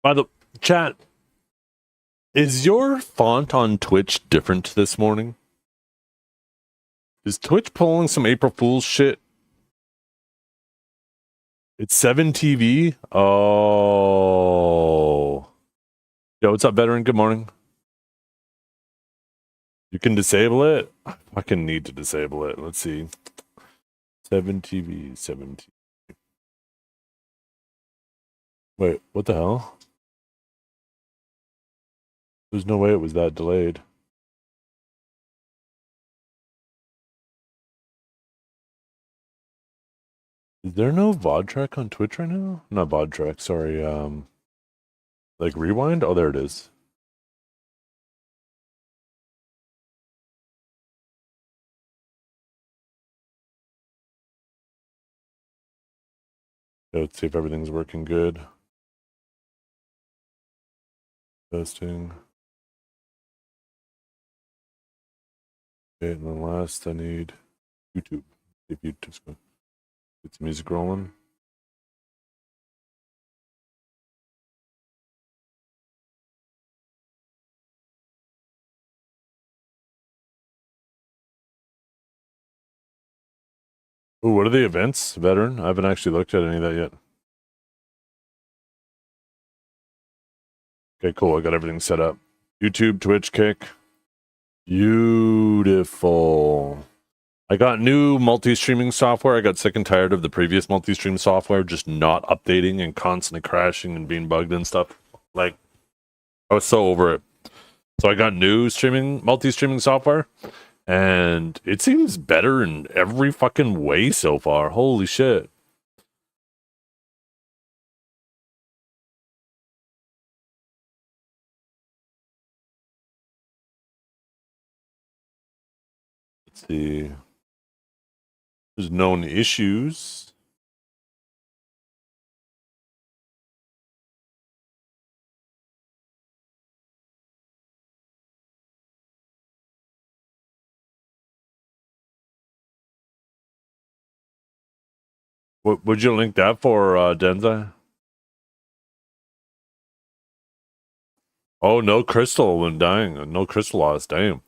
By the chat, is your font on Twitch different this morning? Is Twitch pulling some April Fool's shit? It's 7TV? Oh. Yo, what's up, veteran? Good morning. You can disable it? I fucking need to disable it. Let's see. 7TV, 7TV. Wait, what the hell? There's no way it was that delayed. Is there no VOD track on Twitch right now? Not VOD track, sorry. Like rewind? Oh, there it is. Let's see if everything's working good. Testing. Okay, and then last I need YouTube. See if YouTube's going. Get some music rolling. Oh, what are the events, veteran? I haven't actually looked at any of that yet. Okay, cool. I got everything set up. YouTube, Twitch, Kick. Beautiful. I got new multi-streaming software. I got sick and tired of the previous multi-stream software just not updating and constantly crashing and being bugged and stuff. Like, I was so over it. So I got new multi-streaming software, and it seems better in every fucking way so far. Holy shit. Let's see. There's known issues. What would you link that for, Denza? Oh, no crystal when dying. No crystal loss. Damn.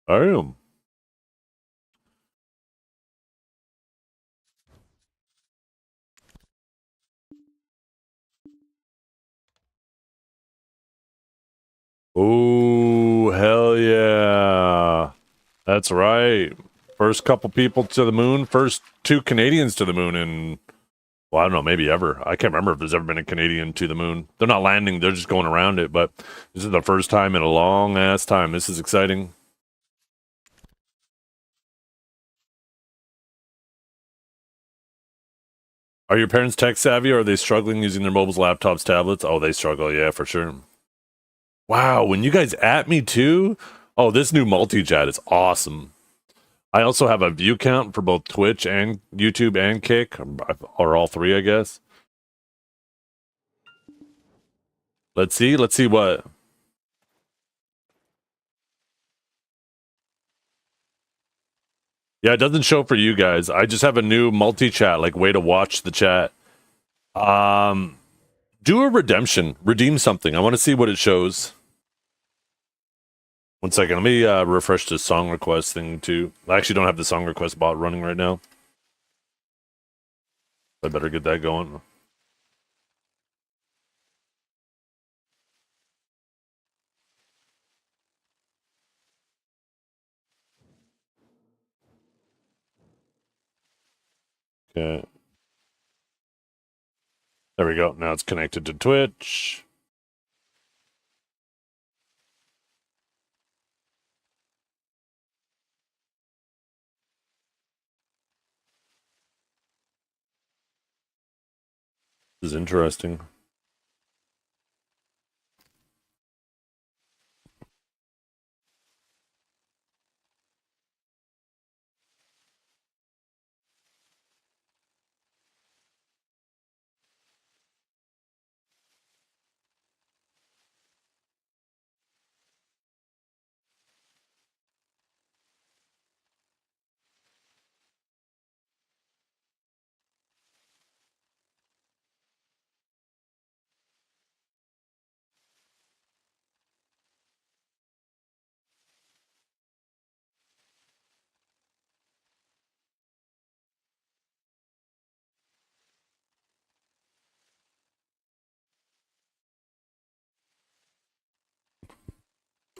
Damn. Oh, hell yeah. That's right. First couple people to the moon. First 2 Canadians to the moon in, well, I don't know, maybe ever. I can't remember if there's ever been a Canadian to the moon. They're not landing, they're just going around it, but this is the first time in a long ass time. This is exciting. Are your parents tech savvy or are they struggling using their mobiles, laptops, tablets? Oh, they struggle, yeah, for sure. Wow, when you guys at me too? Oh, this new multi-chat is awesome. I also have a view count for both Twitch and YouTube and Kick, or all three, I guess. Let's see what. Yeah, it doesn't show for you guys. I just have a new multi-chat, like way to watch the chat. Do a redemption. Redeem something. I want to see what it shows. One second. Let me refresh the song request thing too. I actually don't have the song request bot running right now. I better get that going. Okay. There we go. Now it's connected to Twitch. This is interesting.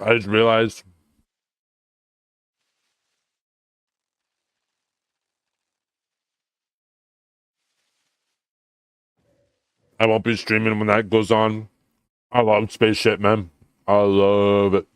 I just realized I won't be streaming when that goes on. I love spaceship, man. I love it.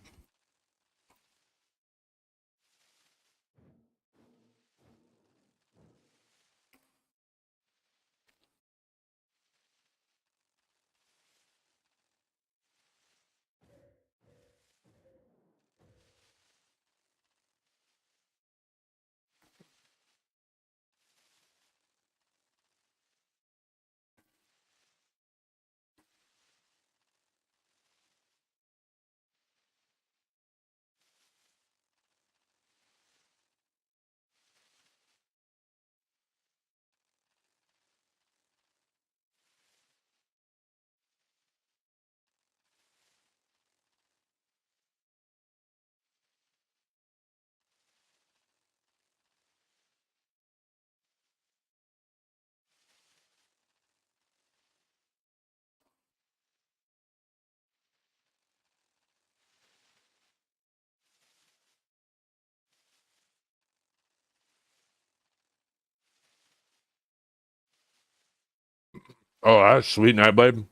Oh, that's sweet night, babe.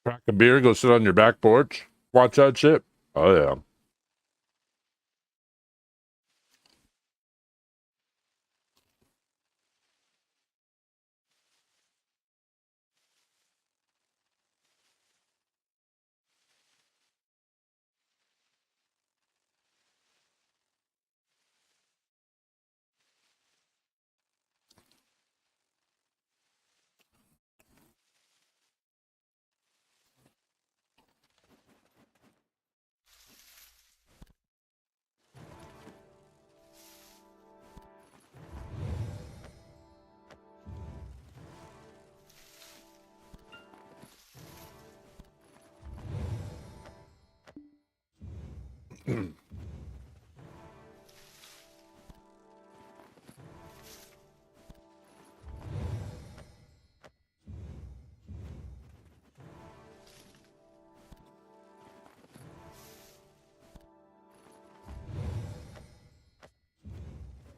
Crack a beer, go sit on your back porch, watch that shit. Oh yeah.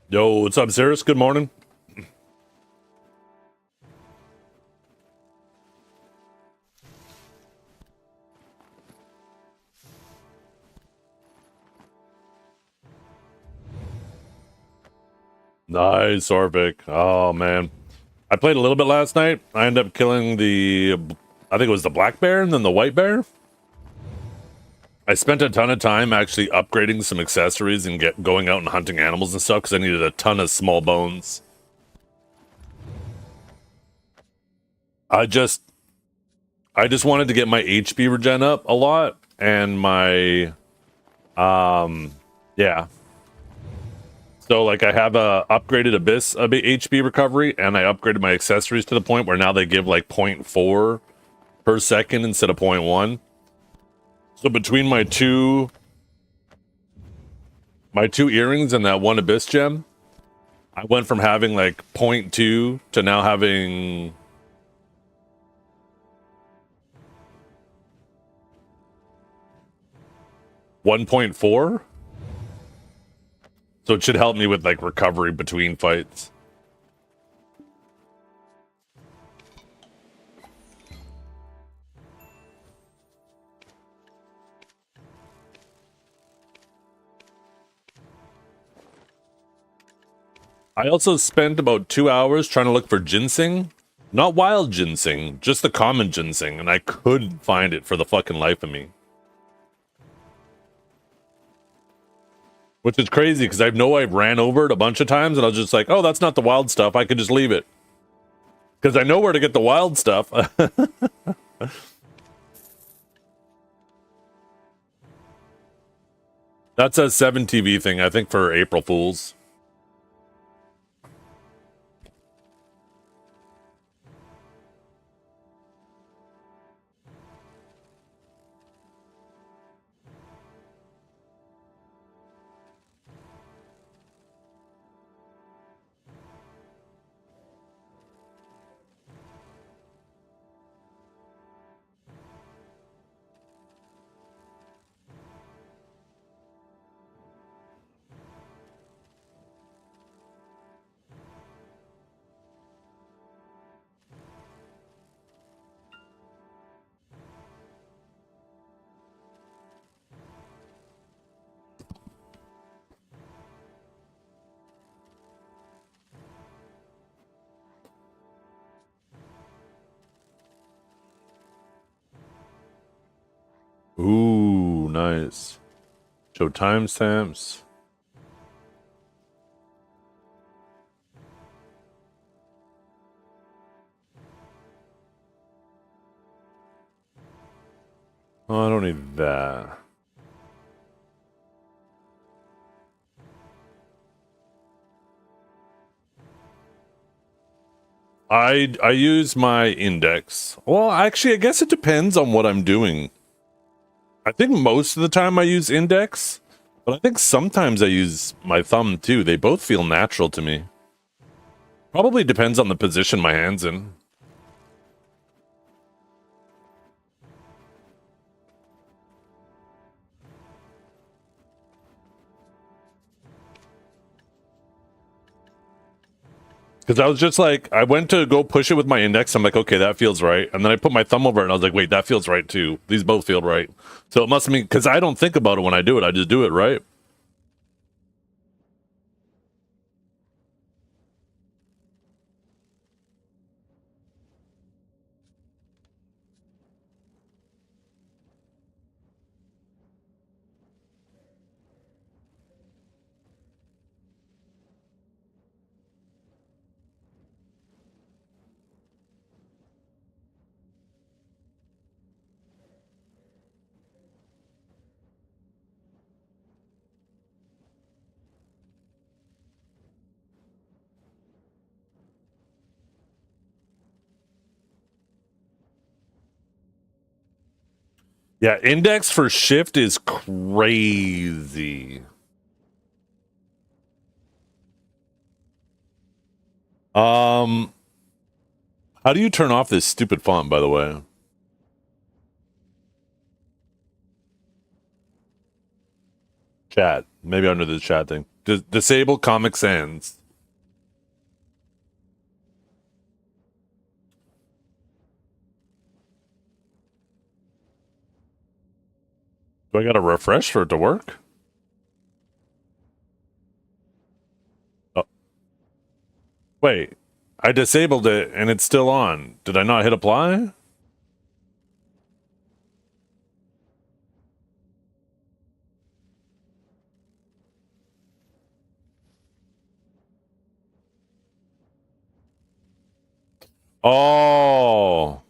Yo, what's up, Cirrus? Good morning. Nice, Orvik. Oh man, I played a little bit last night. I ended up killing I think it was the black bear and then the white bear. I spent a ton of time actually upgrading some accessories and going out and hunting animals and stuff because I needed a ton of small bones. I just wanted to get my HP regen up a lot and my yeah. So like I have a upgraded Abyss HP recovery and I upgraded my accessories to the point where now they give like 0.4 per second instead of 0.1. So between my two earrings and that one Abyss gem, I went from having like 0.2 to now having 1.4. So it should help me with like recovery between fights. I also spent about 2 hours trying to look for ginseng. Not wild ginseng, just the common ginseng, and I couldn't find it for the fucking life of me. Which is crazy because I know I ran over it a bunch of times and I was just like, oh, that's not the wild stuff. I could just leave it. Because I know where to get the wild stuff. That's a 7TV thing, I think, for April Fools. Ooh, nice. Show timestamps. Oh, I don't need that. I use my index. Well, actually, I guess it depends on what I'm doing. I think most of the time I use index, but I think sometimes I use my thumb too. They both feel natural to me. Probably depends on the position my hand's in. Because I was just like, I went to go push it with my index. I'm like, okay, that feels right. And then I put my thumb over it and I was like, wait, that feels right too. These both feel right. So it must mean, because I don't think about it when I do it. I just do it, right? Yeah, index for shift is crazy. How do you turn off this stupid font, by the way? Chat. Maybe under the chat thing. Disable Comic Sans. Do I gotta refresh for it to work? Oh. Wait. I disabled it and it's still on. Did I not hit apply? Oh.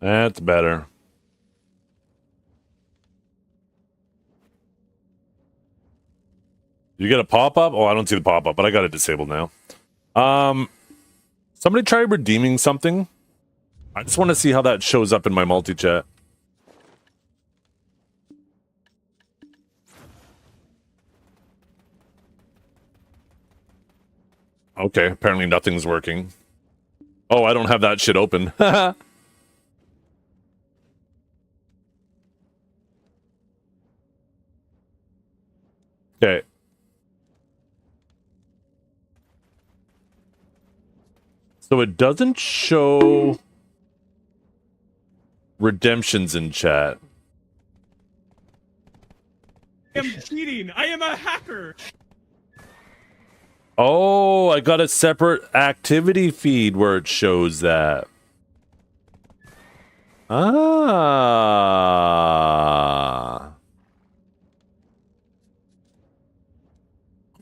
That's better. You get a pop-up? Oh, I don't see the pop-up, but I got it disabled now. Somebody try redeeming something. I just want to see how that shows up in my multi-chat. Okay, apparently nothing's working. Oh, I don't have that shit open. Okay. So it doesn't show redemptions in chat. I am cheating. I am a hacker. Oh, I got a separate activity feed where it shows that. Ah.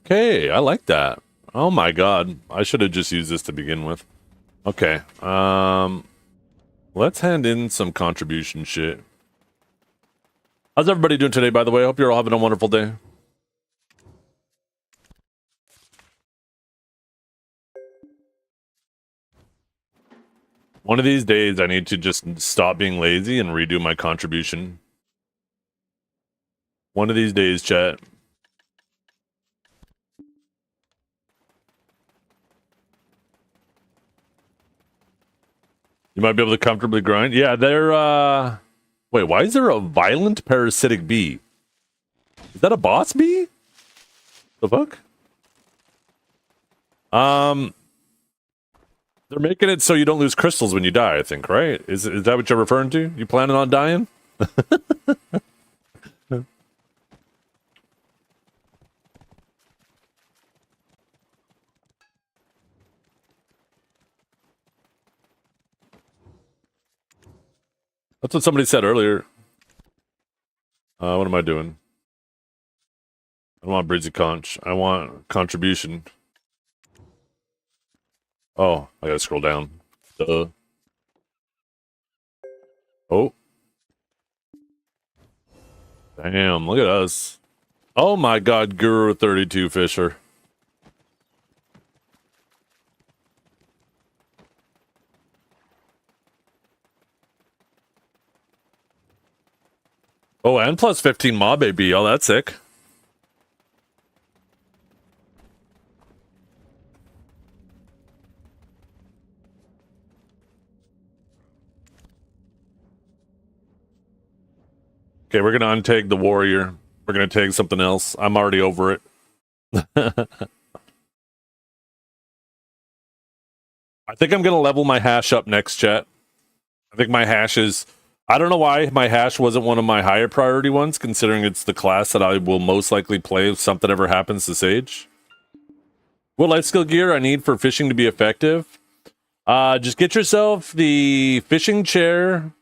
Okay, I like that. Oh my god. I should have just used this to begin with. Okay. Let's hand in some contribution shit. How's everybody doing today, by the way? I hope you're all having a wonderful day. One of these days, I need to just stop being lazy and redo my contribution. One of these days, chat. You might be able to comfortably grind. Yeah, they're, Wait, why is there a violent parasitic bee? Is that a boss bee? The fuck? They're making it so you don't lose crystals when you die, I think, right? Is that what you're referring to? You planning on dying? That's what somebody said earlier. What am I doing? I don't want breezy conch. I want contribution. Oh, I gotta scroll down. Duh. Oh. Damn, look at us. Oh my god, Guru 32 Fisher. Oh, and plus 15 mob AB. Oh, that's sick. Okay, we're gonna untag the warrior. We're gonna tag something else. I'm already over it. I think I'm gonna level my hash up next, chat. I think my hash is... I don't know why my hash wasn't one of my higher priority ones, considering it's the class that I will most likely play if something ever happens to Sage. What life skill gear I need for fishing to be effective? Just get yourself the fishing chair.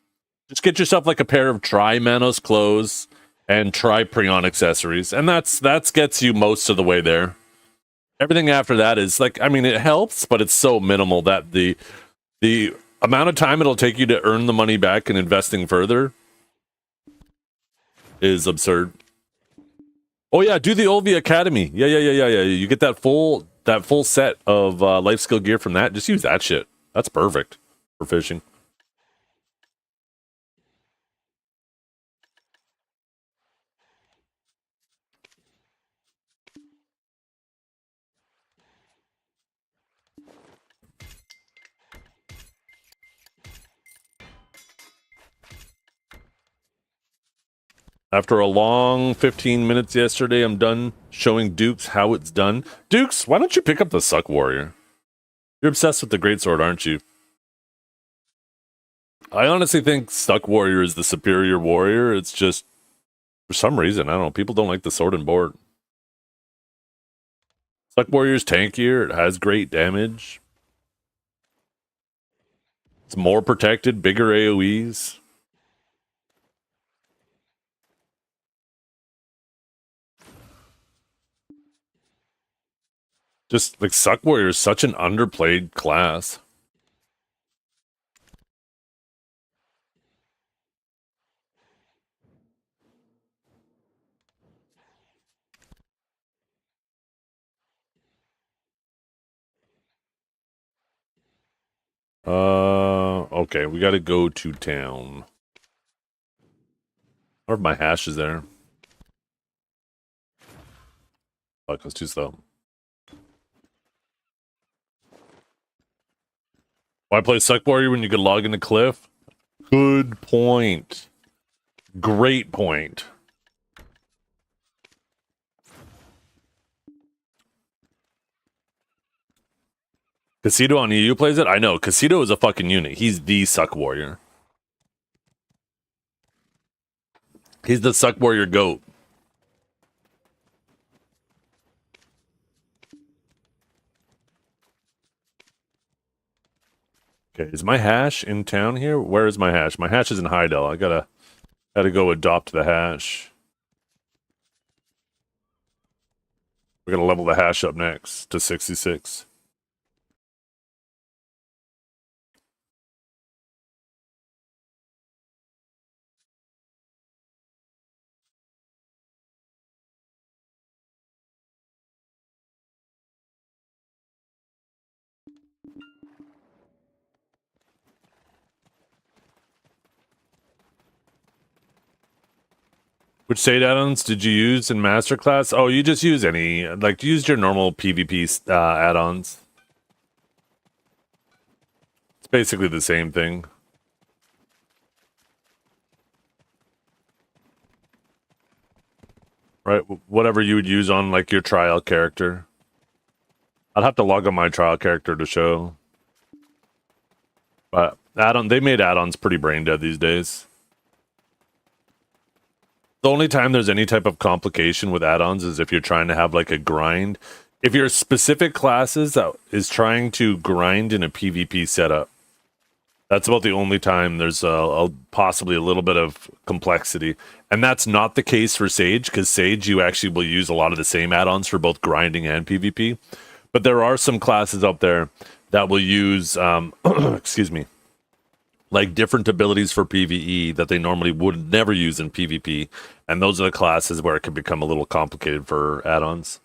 Just get yourself like a pair of Tri-Manos clothes and Tri-Prion accessories. And that's gets you most of the way there. Everything after that is like, I mean, it helps, but it's so minimal that the amount of time it'll take you to earn the money back and investing further is absurd. Oh yeah, do the Olvi Academy. Yeah. You get that full set of life skill gear from that. Just use that shit. That's perfect for fishing. After a long 15 minutes yesterday, I'm done showing Dukes how it's done. Dukes, why don't you pick up the Suck Warrior? You're obsessed with the Greatsword, aren't you? I honestly think Suck Warrior is the superior warrior. It's just, for some reason, I don't know, people don't like the sword and board. Suck Warrior's tankier, it has great damage. It's more protected, bigger AoEs. Just, like, Suck Warrior is such an underplayed class. Okay, we gotta go to town. Or if my hash is there. Fuck, that's too slow. Why play Suck Warrior when you could log into Cliff? Good point. Great point. Casito on EU plays it? I know. Casito is a fucking unit. He's the Suck Warrior. He's the Suck Warrior GOAT. Okay, is my hash in town here? Where is my hash? My hash is in Heidel. I gotta go adopt the hash. We're gonna level the hash up next to 66. Which Sade add-ons did you use in Masterclass? Oh, you just use any, like, use your normal PvP add-ons. It's basically the same thing. Right, whatever you would use on, like, your trial character. I'd have to log on my trial character to show. But they made add-ons pretty brain dead these days. The only time there's any type of complication with add-ons is if you're trying to have like a grind. If your specific classes that is trying to grind in a PvP setup, that's about the only time there's possibly a little bit of complexity. And that's not the case for Sage, because Sage, you actually will use a lot of the same add-ons for both grinding and PvP. But there are some classes out there that will use, excuse me, like different abilities for PvE that they normally would never use in PvP. And those are the classes where it can become a little complicated for add-ons.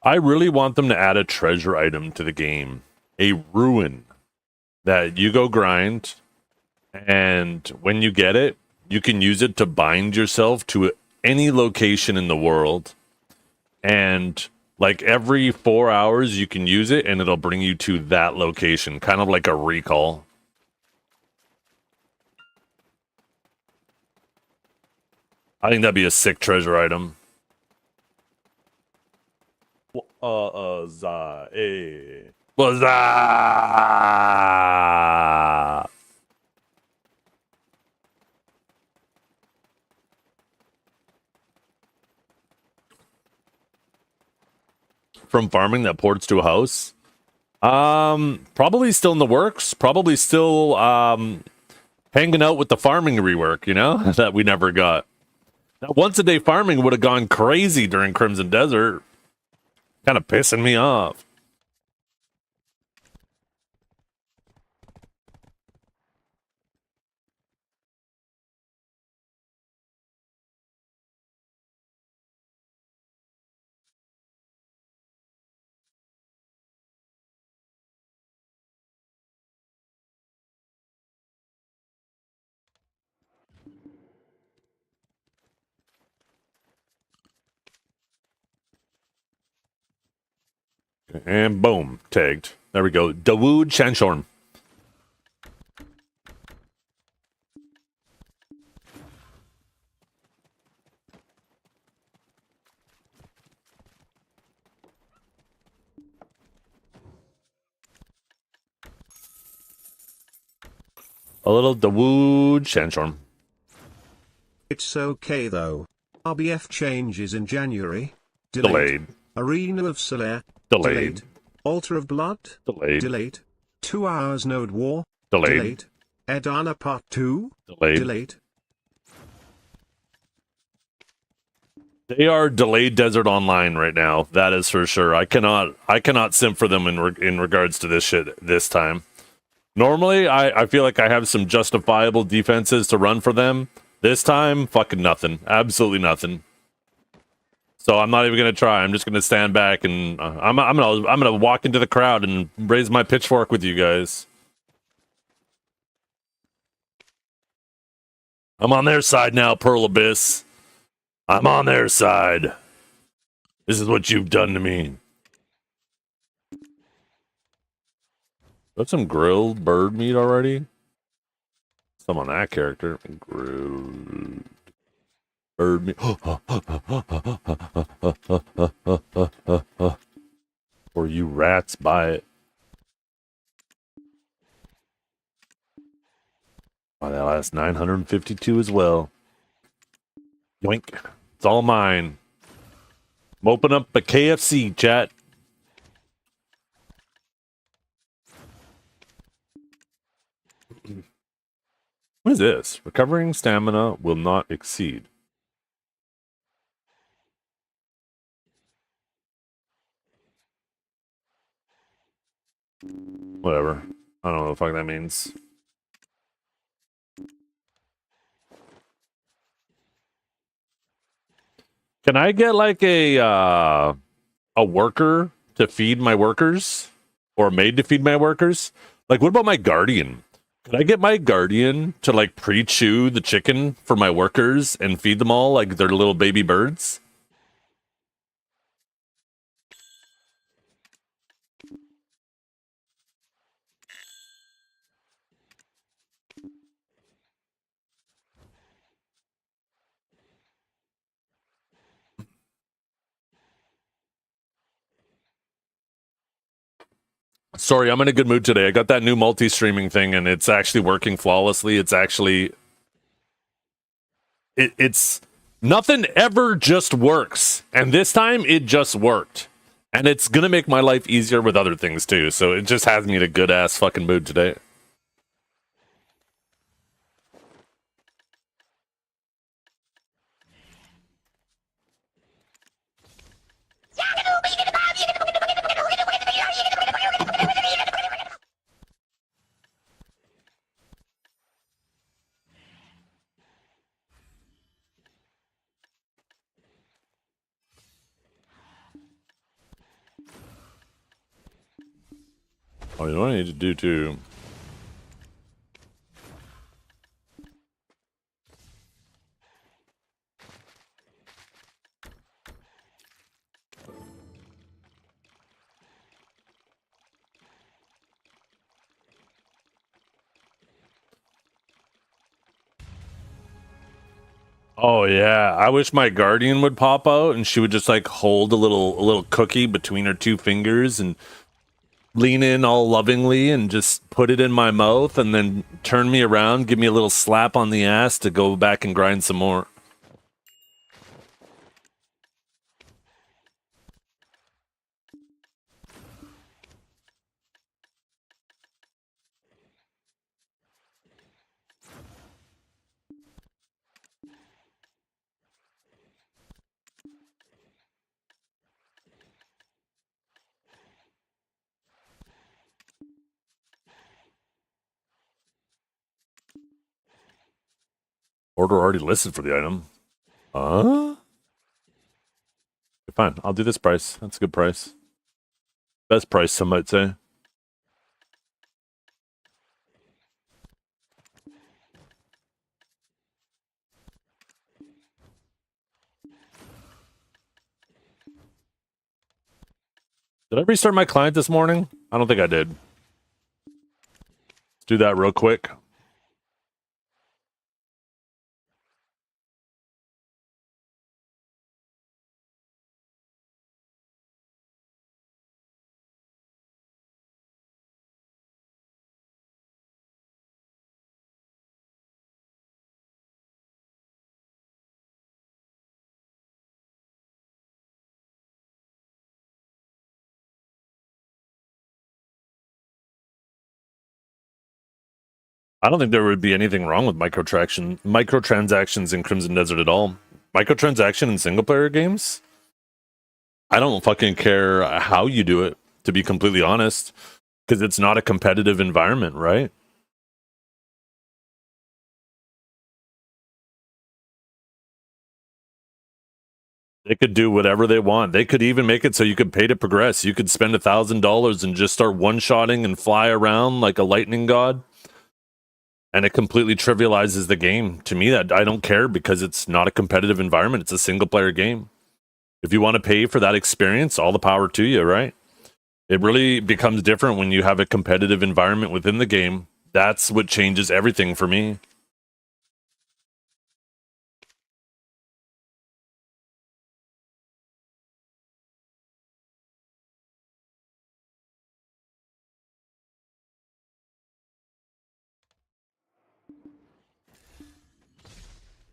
I really want them to add a treasure item to the game, a ruin that you go grind, and when you get it, you can use it to bind yourself to any location in the world. And like every 4 hours, you can use it, and it'll bring you to that location, kind of like a recall. I think that'd be a sick treasure item. What's that? From farming that ports to a house? Probably still in the works. Probably still hanging out with the farming rework, you know, that we never got. Now, once a day farming would have gone crazy during Crimson Desert. Kind of pissing me off. And boom, tagged. There we go. Dawood Shanshorn. A little Dawood Shanshorn. It's okay though. RBF changes in January. Delayed. Arena of Solaire. Delayed. Altar of Blood. Delayed. Delayed. 2 hours Node War. Delayed. Edana Part 2. Delayed. Delayed. They are delayed Desert Online right now. That is for sure. I cannot simp for them in regards to this shit this time. Normally, I feel like I have some justifiable defenses to run for them. This time, fucking nothing. Absolutely nothing. So I'm not even gonna try. I'm just gonna stand back and I'm gonna walk into the crowd and raise my pitchfork with you guys. I'm on their side now, Pearl Abyss. I'm on their side. This is what you've done to me. Got some grilled bird meat already? Some on that character. Grilled bird meat. Or you rats buy it. Oh, that last 952 as well. Yoink. It's all mine. I'm opening up a KFC, chat. What is this? Recovering stamina will not exceed. Whatever. I don't know what the fuck that means. Can I get like a worker to feed my workers, or a maid to feed my workers? Like, what about my guardian? Could I get my guardian to like pre-chew the chicken for my workers and feed them all like they're little baby birds? Sorry, I'm in a good mood today. I got that new multi-streaming thing and it's actually working flawlessly. It's actually it's nothing ever just works. And this time it just worked. And it's going to make my life easier with other things too. So it just has me in a good ass fucking mood today. Oh, you know what I need to do too? Oh yeah, I wish my guardian would pop out and she would just like hold a little cookie between her two fingers and lean in all lovingly and just put it in my mouth and then turn me around, give me a little slap on the ass to go back and grind some more. Order already listed for the item. Fine, I'll do this price. That's a good price. Best price, some might say. Did I restart my client this morning? I don't think I did. Let's do that real quick. I don't think there would be anything wrong with microtransactions in Crimson Desert at all. Microtransaction in single player games? I don't fucking care how you do it, to be completely honest, because it's not a competitive environment, right? They could do whatever they want. They could even make it so you could pay to progress. You could spend $1,000 and just start one-shotting and fly around like a lightning god. And it completely trivializes the game. To me, that I don't care because it's not a competitive environment. It's a single player game. If you want to pay for that experience, all the power to you, right? It really becomes different when you have a competitive environment within the game. That's what changes everything for me.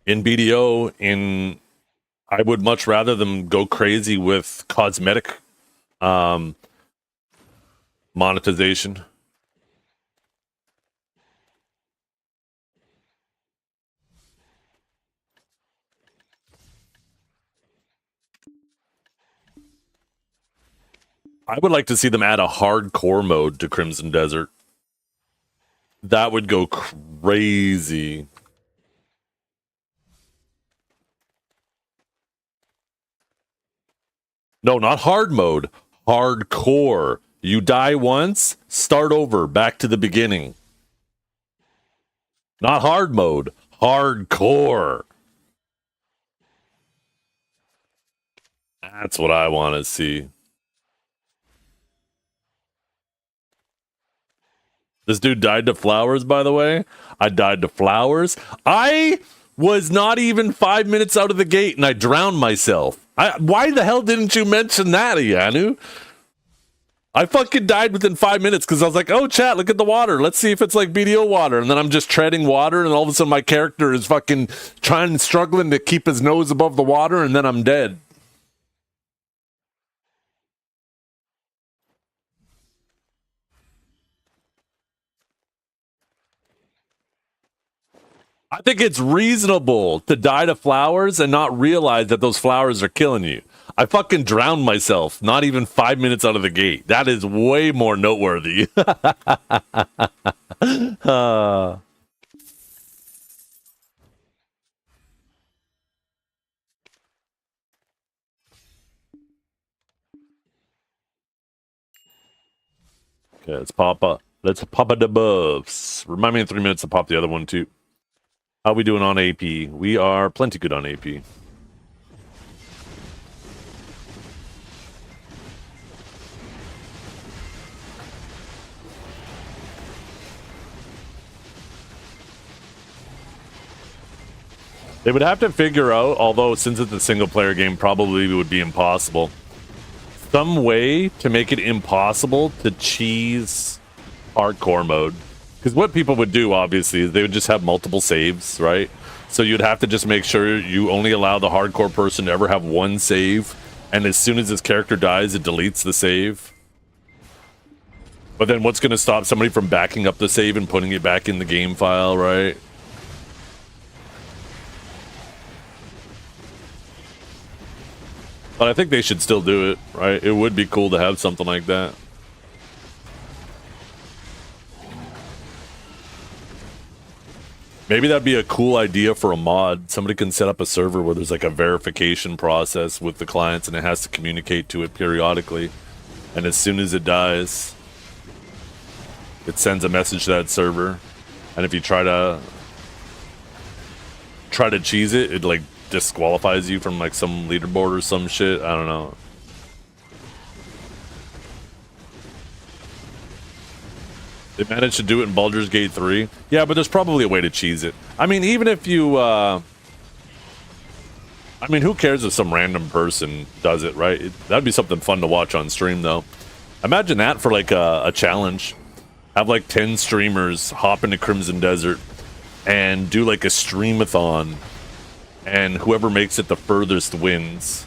In BDO, I would much rather them go crazy with cosmetic monetization. I would like to see them add a hardcore mode to Crimson Desert. That would go crazy. No, not hard mode. Hardcore. You die once, start over, back to the beginning. Not hard mode. Hardcore. That's what I want to see. This dude died to flowers, by the way. I died to flowers. I was not even 5 minutes out of the gate and I drowned myself. Why the hell didn't you mention that, Ianu? I fucking died within 5 minutes because I was like, oh, chat, look at the water. Let's see if it's like BDO water. And then I'm just treading water and all of a sudden my character is fucking struggling to keep his nose above the water and then I'm dead. I think it's reasonable to die to flowers and not realize that those flowers are killing you. I fucking drowned myself not even 5 minutes out of the gate. That is way more noteworthy. Okay, let's pop up. Let's pop a debuffs. Remind me in 3 minutes to pop the other one too. How we doing on AP? We are plenty good on AP. They would have to figure out, although since it's a single player game, probably would be impossible, some way to make it impossible to cheese hardcore mode. Because what people would do, obviously, is they would just have multiple saves, right? So you'd have to just make sure you only allow the hardcore person to ever have one save, and as soon as his character dies, it deletes the save. But then what's going to stop somebody from backing up the save and putting it back in the game file, right? But I think they should still do it, right? It would be cool to have something like that. Maybe that'd be a cool idea for a mod. Somebody can set up a server where there's like a verification process with the clients and it has to communicate to it periodically. And as soon as it dies, it sends a message to that server. And if you try to cheese it, it like disqualifies you from like some leaderboard or some shit. I don't know. They managed to do it in Baldur's Gate 3. Yeah, but there's probably a way to cheese it. I mean, even if you... I mean, who cares if some random person does it, right? That'd be something fun to watch on stream, though. Imagine that for, like, a challenge. Have, like, 10 streamers hop into Crimson Desert and do, like, a streamathon. And whoever makes it the furthest wins.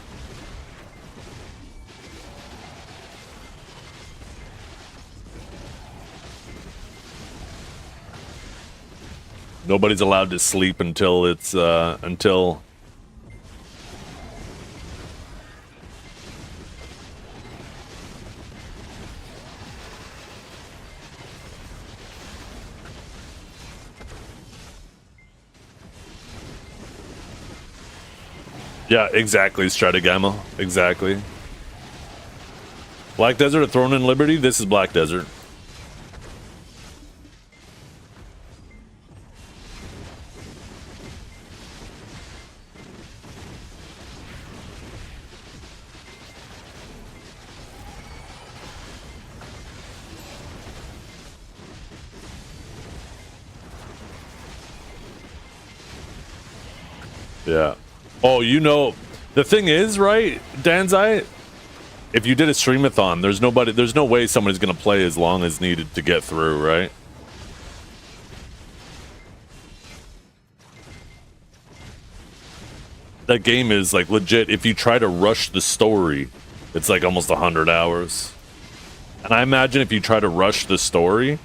Nobody's allowed to sleep until it's, until... Yeah, exactly, Strategama. Exactly. Black Desert, a Throne in Liberty? This is Black Desert. Yeah. Oh, you know, the thing is, right, Danzai, if you did a streamathon, there's no way somebody's gonna play as long as needed to get through, right? That game is like legit. If you try to rush the story, it's like almost 100 hours. And I imagine if you try to rush the story,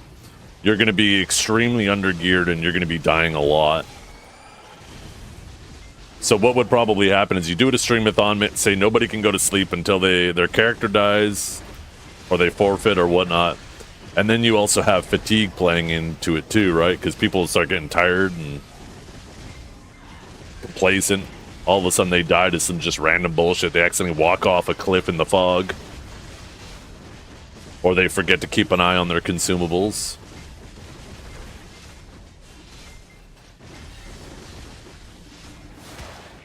you're gonna be extremely undergeared and you're gonna be dying a lot. So what would probably happen is you do it a streamathon, say nobody can go to sleep until their character dies, or they forfeit or whatnot. And then you also have fatigue playing into it too, right? Because people start getting tired and complacent. all of a sudden they die to some just random bullshit. They accidentally walk off a cliff in the fog. Or they forget to keep an eye on their consumables.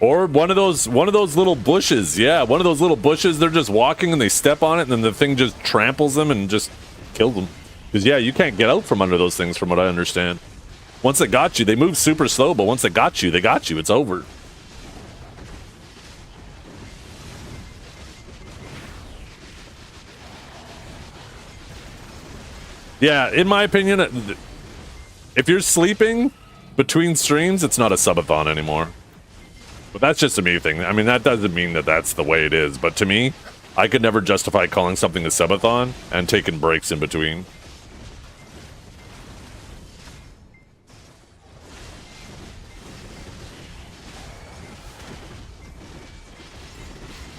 Or one of those little bushes. Yeah, one of those little bushes, they're just walking and they step on it and then the thing just tramples them and just kills them. Because, yeah, you can't get out from under those things from what I understand. Once they got you, they move super slow, but once they got you, it's over. Yeah, in my opinion, if you're sleeping between streams, it's not a subathon anymore. But that's just a me thing. I mean, that doesn't mean that that's the way it is. But to me, I could never justify calling something a subathon and taking breaks in between.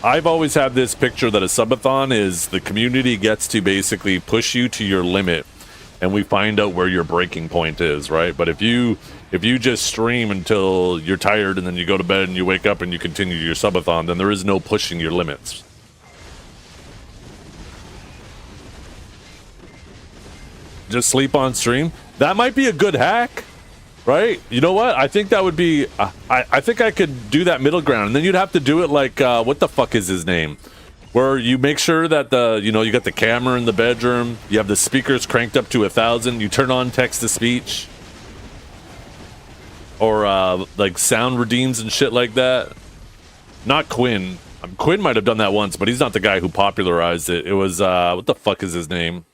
I've always had this picture that a subathon is the community gets to basically push you to your limit and we find out where your breaking point is, right? But if you just stream until you're tired and then you go to bed and you wake up and you continue your subathon, then there is no pushing your limits. Just sleep on stream. That might be a good hack. Right? You know what? I think that would be... I think I could do that middle ground. And then you'd have to do it like... what the fuck is his name? Where you make sure that you got the camera in the bedroom. You have the speakers cranked up to 1,000. You turn on text-to-speech. Or, like, sound redeems and shit like that. Not Quinn. Quinn might have done that once, but he's not the guy who popularized it. It was, what the fuck is his name?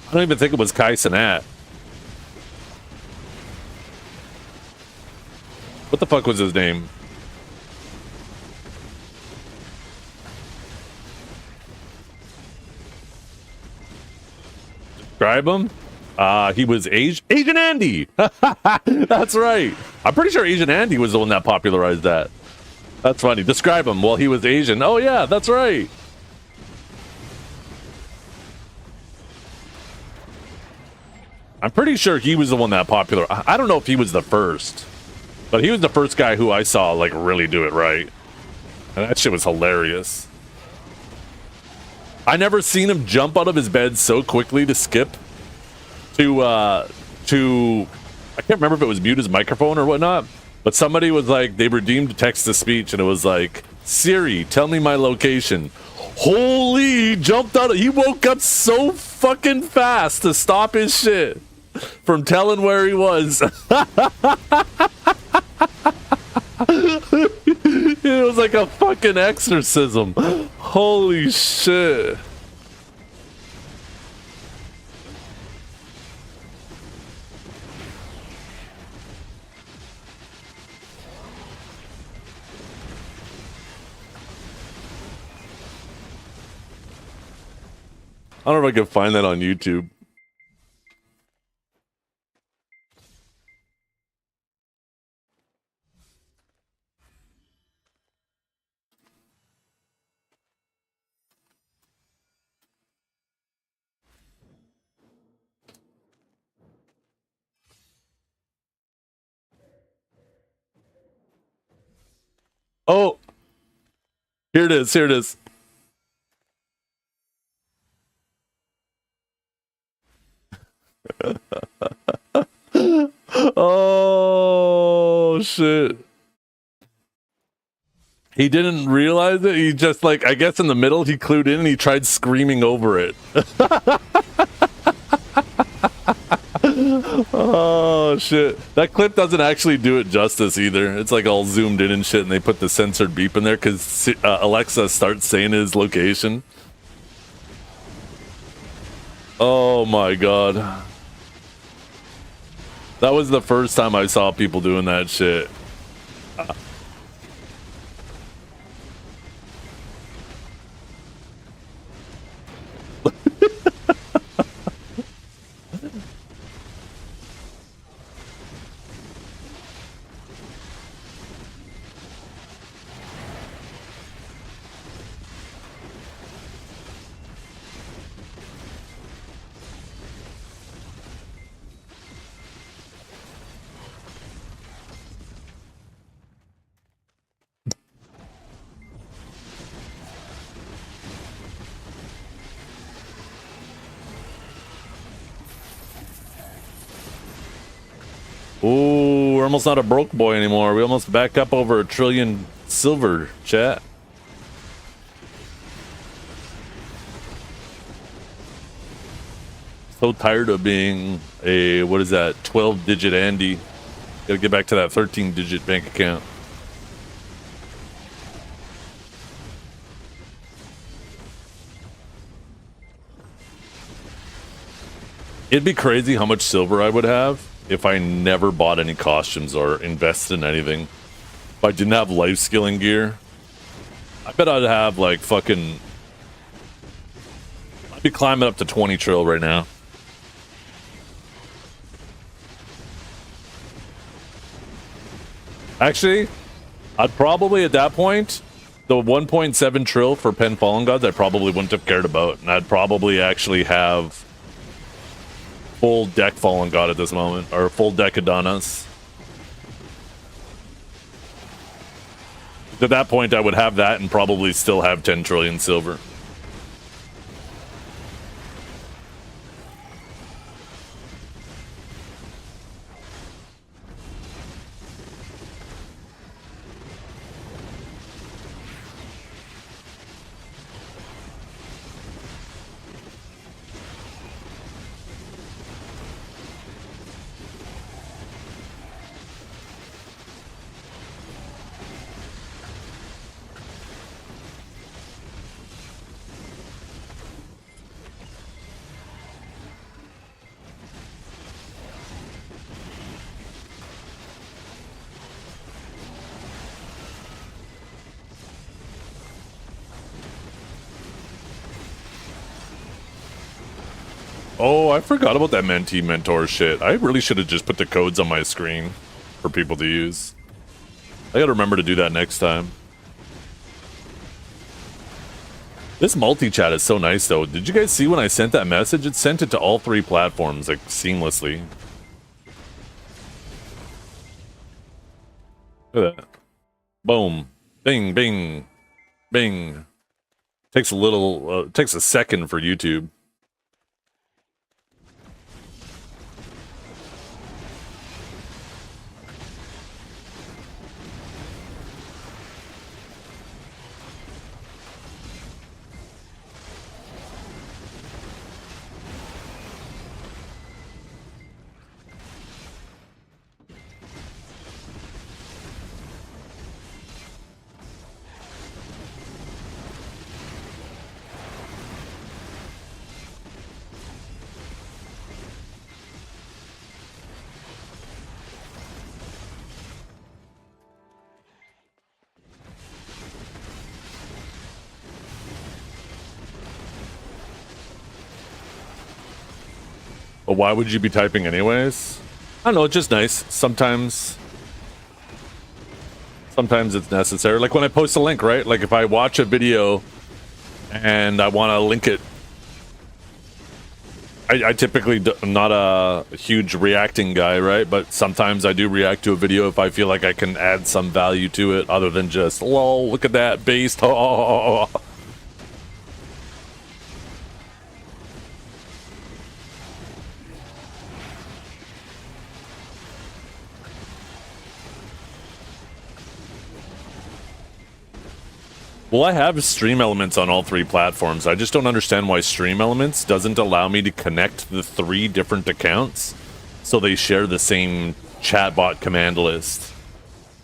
I don't even think it was Kai Cenat. What the fuck was his name? Describe him? He was Asian Andy. That's right. I'm pretty sure Asian Andy was the one that popularized that. That's funny. Describe him. Well, he was Asian. Oh yeah, that's right. I'm pretty sure he was the one that I don't know if he was the first. But he was the first guy who I saw, like, really do it right. And that shit was hilarious. I never seen him jump out of his bed so quickly to skip to I can't remember if it was mute his microphone or whatnot, but somebody was like, they redeemed text-to-speech and it was like, Siri, tell me my location. Holy, he jumped out, he woke up so fucking fast to stop his shit from telling where he was. It was like a fucking exorcism. Holy shit. I don't know if I can find that on YouTube. Oh, here it is. Here it is. Oh, shit. He didn't realize it. He just, like, I guess in the middle, he clued in and he tried screaming over it. Oh, shit. That clip doesn't actually do it justice either. It's like all zoomed in and shit, and they put the censored beep in there because Alexa starts saying his location. Oh my god. That was the first time I saw people doing that shit. almost not a broke boy anymore. We almost back up over 1 trillion silver, chat. So tired of being a, what is that, 12-digit Andy. Gotta get back to that 13-digit bank account. It'd be crazy how much silver I would have if I never bought any costumes or invested in anything. If I didn't have life skilling gear, I bet I'd have like fucking... I'd be climbing up to 20 trill right now. Actually, I'd probably at that point, the 1.7 trill for Pen Fallen Gods, I probably wouldn't have cared about. And I'd probably actually have full deck Fallen God at this moment, or full deck Adonis. At that point, I would have that and probably still have 10 trillion silver. Oh, I forgot about that mentee mentor shit. I really should have just put the codes on my screen for people to use. I gotta remember to do that next time. This multi-chat is so nice though. Did you guys see when I sent that message? It sent it to all 3 platforms, like, seamlessly. Look at that. Boom. Bing, bing, bing. Takes takes a second for YouTube. But why would you be typing anyways? I don't know, it's just nice. Sometimes it's necessary. Like when I post a link, right? Like if I watch a video and I want to link it, I typically am not a huge reacting guy, right? But sometimes I do react to a video if I feel like I can add some value to it other than just, lol, look at that based. Oh. Well, I have Stream Elements on all 3 platforms. I just don't understand why Stream Elements doesn't allow me to connect the 3 different accounts so they share the same chatbot command list.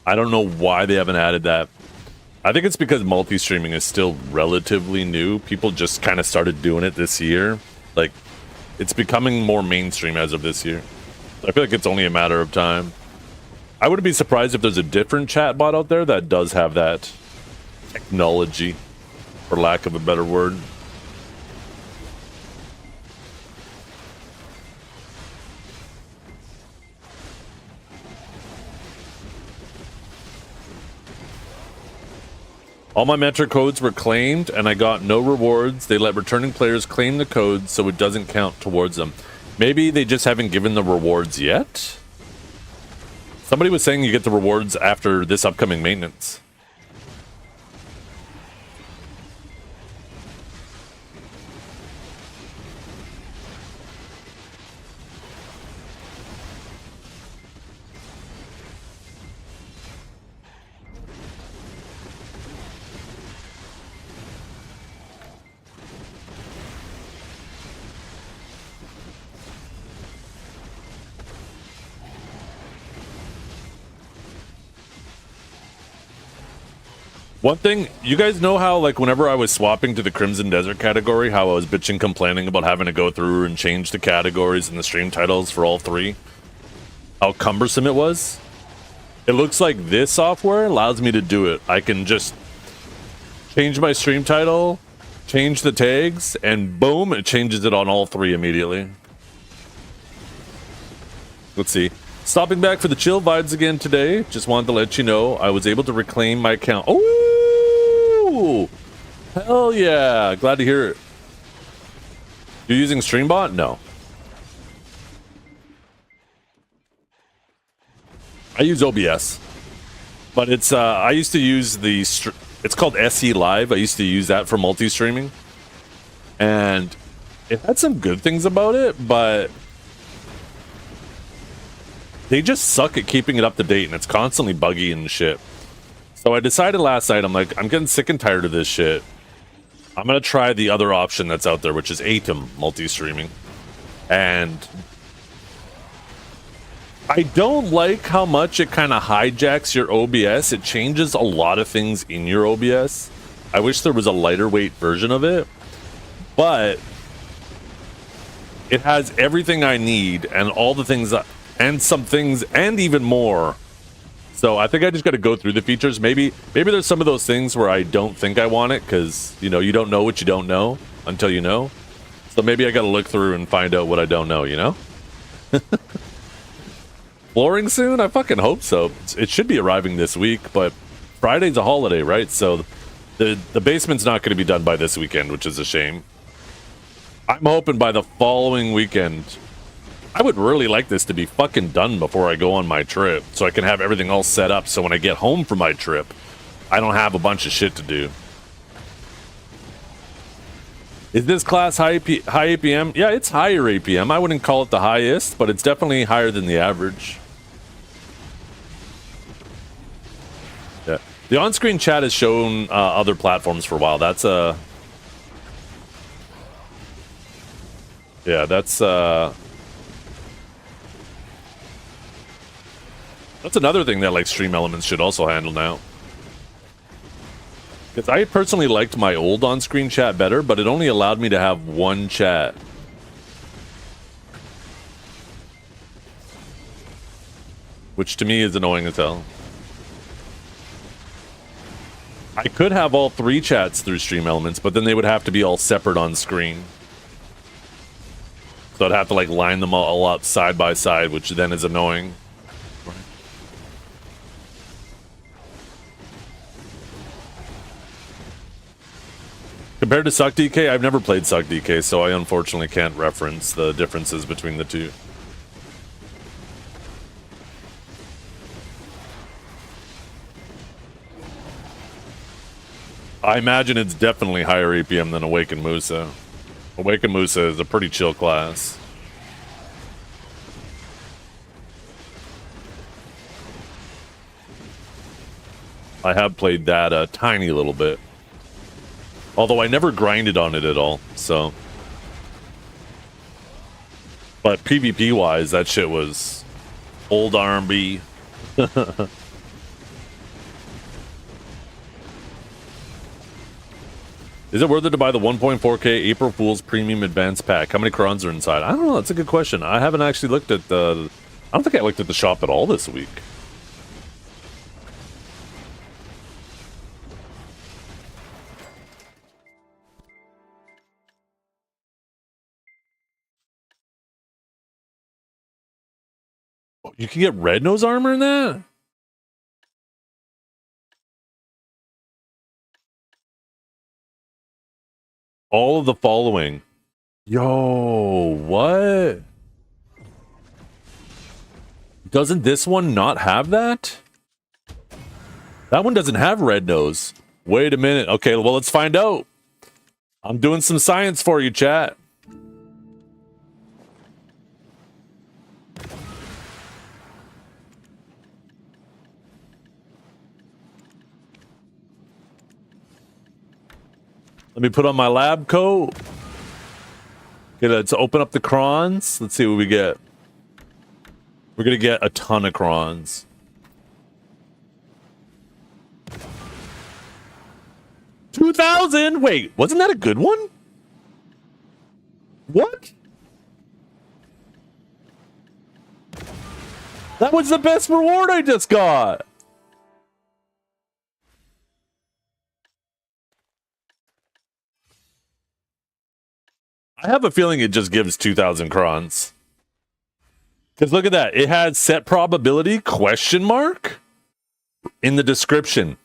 I don't know why they haven't added that. I think it's because multi-streaming is still relatively new. People just kind of started doing it this year. Like, it's becoming more mainstream as of this year. I feel like it's only a matter of time. I wouldn't be surprised if there's a different chatbot out there that does have that technology, for lack of a better word. All my Metro codes were claimed and I got no rewards. They let returning players claim the codes so it doesn't count towards them. Maybe they just haven't given the rewards yet? Somebody was saying you get the rewards after this upcoming maintenance. One thing, you guys know how, like, whenever I was swapping to the Crimson Desert category, how I was bitching, complaining about having to go through and change the categories and the stream titles for all three? How cumbersome it was? It looks like this software allows me to do it. I can just change my stream title, change the tags, and boom, it changes it on all three immediately. Let's see. Stopping back for the chill vibes again today. Just wanted to let you know I was able to reclaim my account. Oh, hell yeah! Glad to hear it. You're using Streambot? No. I use OBS, but it's I used to use the it's called SE Live. I used to use that for multi-streaming, and it had some good things about it, but they just suck at keeping it up to date, and it's constantly buggy and shit. So I decided last night, I'm like, I'm getting sick and tired of this shit. I'm gonna try the other option that's out there, which is Atom multi-streaming. And I don't like how much it kind of hijacks your OBS. It changes a lot of things in your OBS. I wish there was a lighter weight version of it, but it has everything I need and all the things and some things and even more. So I think I just got to go through the features. Maybe there's some of those things where I don't think I want it, because you know, you don't know what you don't know until you know. So maybe I got to look through and find out what I don't know, you know? Flooring soon? I fucking hope so. It should be arriving this week, but Friday's a holiday, right? So the basement's not going to be done by this weekend, which is a shame. I'm hoping by the following weekend. I would really like this to be fucking done before I go on my trip, so I can have everything all set up so when I get home from my trip, I don't have a bunch of shit to do. Is this class high APM? Yeah, it's higher APM. I wouldn't call it the highest, but it's definitely higher than the average. Yeah. The on-screen chat has shown other platforms for a while. That's yeah, that's another thing that like Stream Elements should also handle now. Because I personally liked my old on-screen chat better, but it only allowed me to have one chat. Which to me is annoying as hell. I could have all three chats through Stream Elements, but then they would have to be all separate on screen. So I'd have to like line them all up side by side, which then is annoying. Compared to Suck DK, I've never played Suck DK, so I unfortunately can't reference the differences between the two. I imagine it's definitely higher APM than Awakened Musa. Awakened Musa is a pretty chill class. I have played that a tiny little bit. Although I never grinded on it at all, so. But PvP-wise, that shit was old R&B. Is it worth it to buy the 1.4K April Fool's Premium Advanced Pack? How many crons are inside? I don't know, that's a good question. I haven't actually looked at the... I don't think I looked at the shop at all this week. You can get red nose armor in that? All of the following. Yo, what? Doesn't this one not have that? That one doesn't have red nose. Wait a minute. Okay, well, let's find out. I'm doing some science for you, chat. Let me put on my lab coat. Okay, let's open up the crons. Let's see what we get. We're gonna get a ton of crons. 2,000. Wait, wasn't that a good one? What? That was the best reward I just got. I have a feeling it just gives 2,000 crons. Because look at that. It had set probability question mark in the description.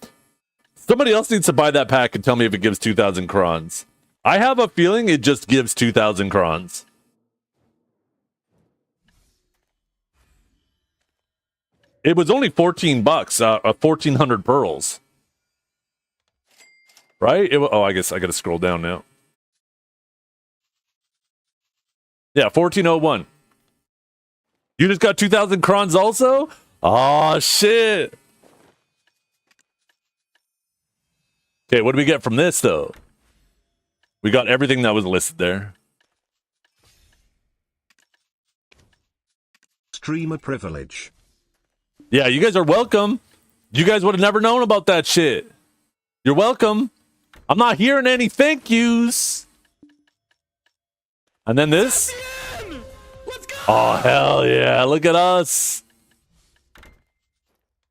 Somebody else needs to buy that pack and tell me if it gives 2,000 crons. I have a feeling it just gives 2,000 crons. It was only 14 bucks, 1,400 pearls. Right? Oh, I guess I got to scroll down now. Yeah, 1401. You just got 2,000 crons also? Oh, shit. Okay, what do we get from this, though? We got everything that was listed there. Streamer privilege. Yeah, you guys are welcome. You guys would have never known about that shit. You're welcome. I'm not hearing any thank yous. And then this. Let's go! Oh, hell yeah. Look at us.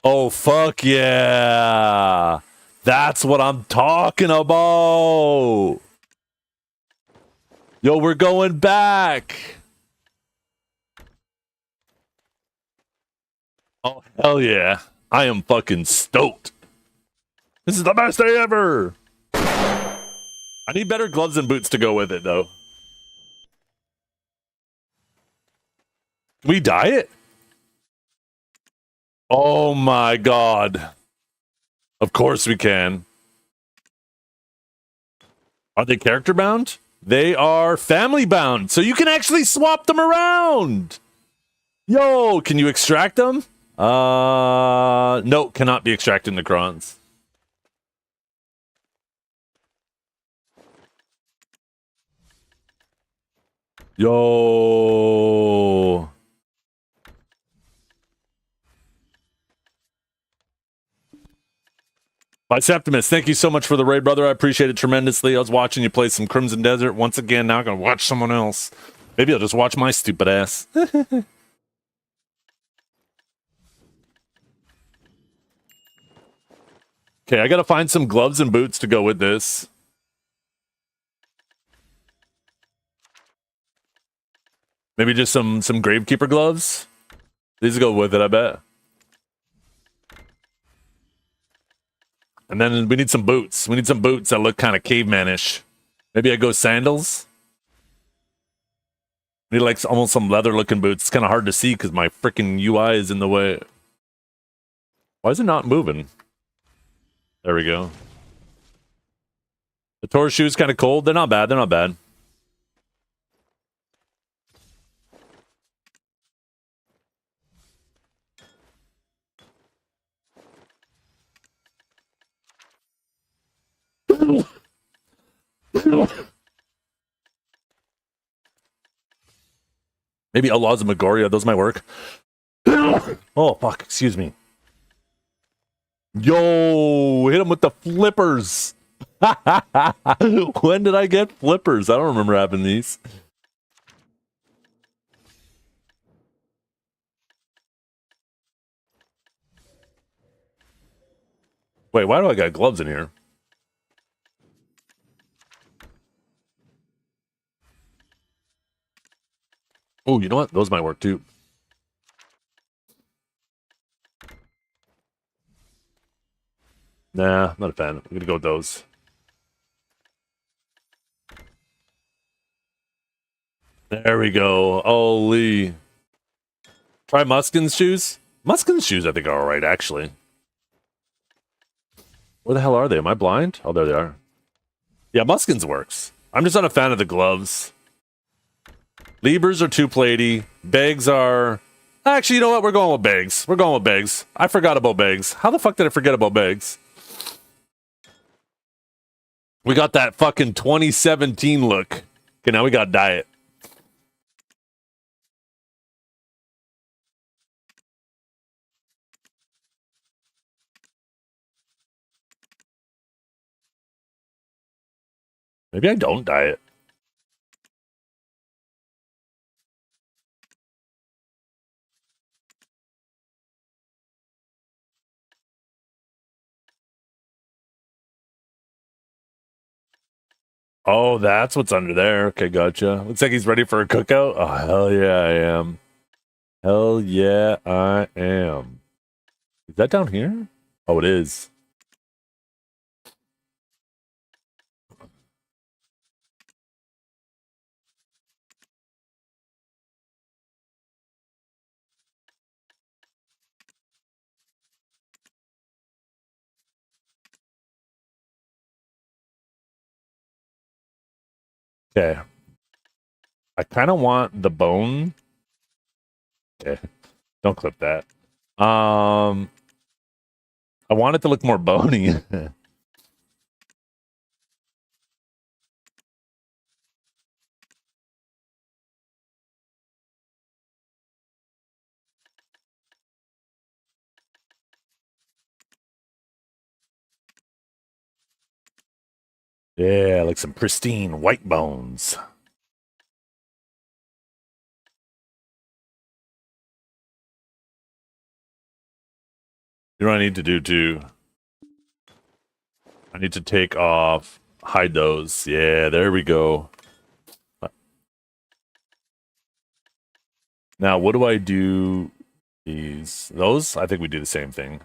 Oh, fuck yeah. That's what I'm talking about. Yo, we're going back. Oh, hell yeah. I am fucking stoked. This is the best day ever. I need better gloves and boots to go with it, though. Can we dye it? Oh my god. Of course we can. Are they character bound? They are family bound, so you can actually swap them around. Yo, can you extract them? No, cannot be extracted in the crons. Yo. Biseptimus, thank you so much for the raid, brother. I appreciate it tremendously. I was watching you play some Crimson Desert once again. Now I'm going to watch someone else. Maybe I'll just watch my stupid ass. Okay, I got to find some gloves and boots to go with this. Maybe just some Gravekeeper gloves. These go with it, I bet. And then we need some boots. We need some boots that look kind of cavemanish. Maybe I go sandals. I need like almost some leather looking boots. It's kind of hard to see because my freaking UI is in the way. Why is it not moving? There we go. The Taurus shoes kind of cold. They're not bad. They're not bad. Maybe Outlaws of Megoria. Those might work. Oh, fuck. Excuse me. Yo, hit him with the flippers. When did I get flippers? I don't remember having these. Wait, why do I got gloves in here? Oh, you know what? Those might work too. Nah, not a fan. I'm gonna go with those. There we go. Holy. Try Muskin's shoes? Muskin's shoes, I think, are alright, actually. Where the hell are they? Am I blind? Oh, there they are. Yeah, Muskin's works. I'm just not a fan of the gloves. Libers are too platey. Bags are... Actually, you know what? We're going with bags. We're going with bags. I forgot about bags. How the fuck did I forget about bags? We got that fucking 2017 look. Okay, now we got diet. Maybe I don't dye it. Oh, that's what's under there. Okay, gotcha. Looks like he's ready for a cookout. Oh, hell yeah, I am. Hell yeah, I am. Is that down here? Oh, it is. Okay. I kind of want the bone. Okay. Don't clip that. I want it to look more bony. Yeah, like some pristine white bones. You know what I need to do too? I need to take off, hide those. Yeah, there we go. Now, what do I do? Those? I think we do the same thing.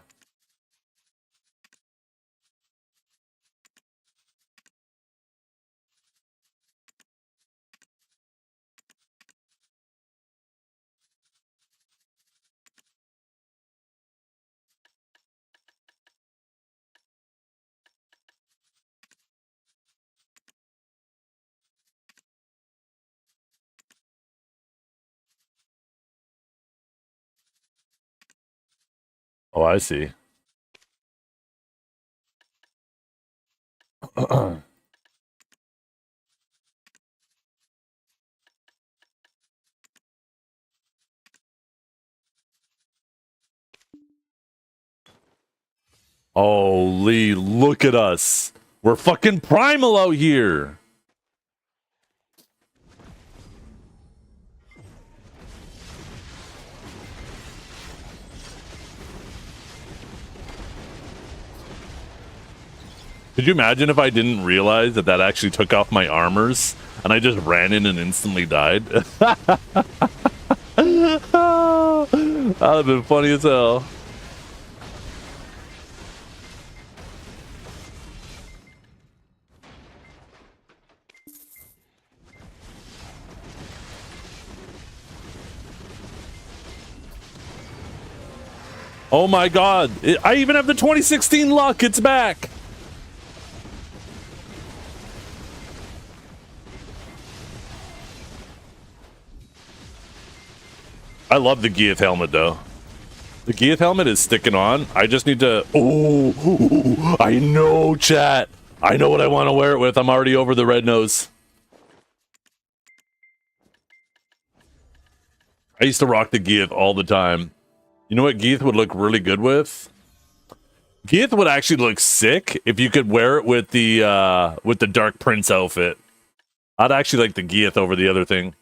Oh, I see. Holy, look at us. We're fucking primal out here. Could you imagine if I didn't realize that that actually took off my armors and I just ran in and instantly died? That would have been funny as hell. Oh my god. I even have the 2016 luck. It's back. I love the Geath helmet though. The Geath helmet is sticking on. I just need to... Oh, I know, chat. I know what I want to wear it with. I'm already over the red nose. I used to rock the Geath all the time. You know what Geath would look really good with? Geath would actually look sick if you could wear it with the Dark Prince outfit. I'd actually like the Geath over the other thing.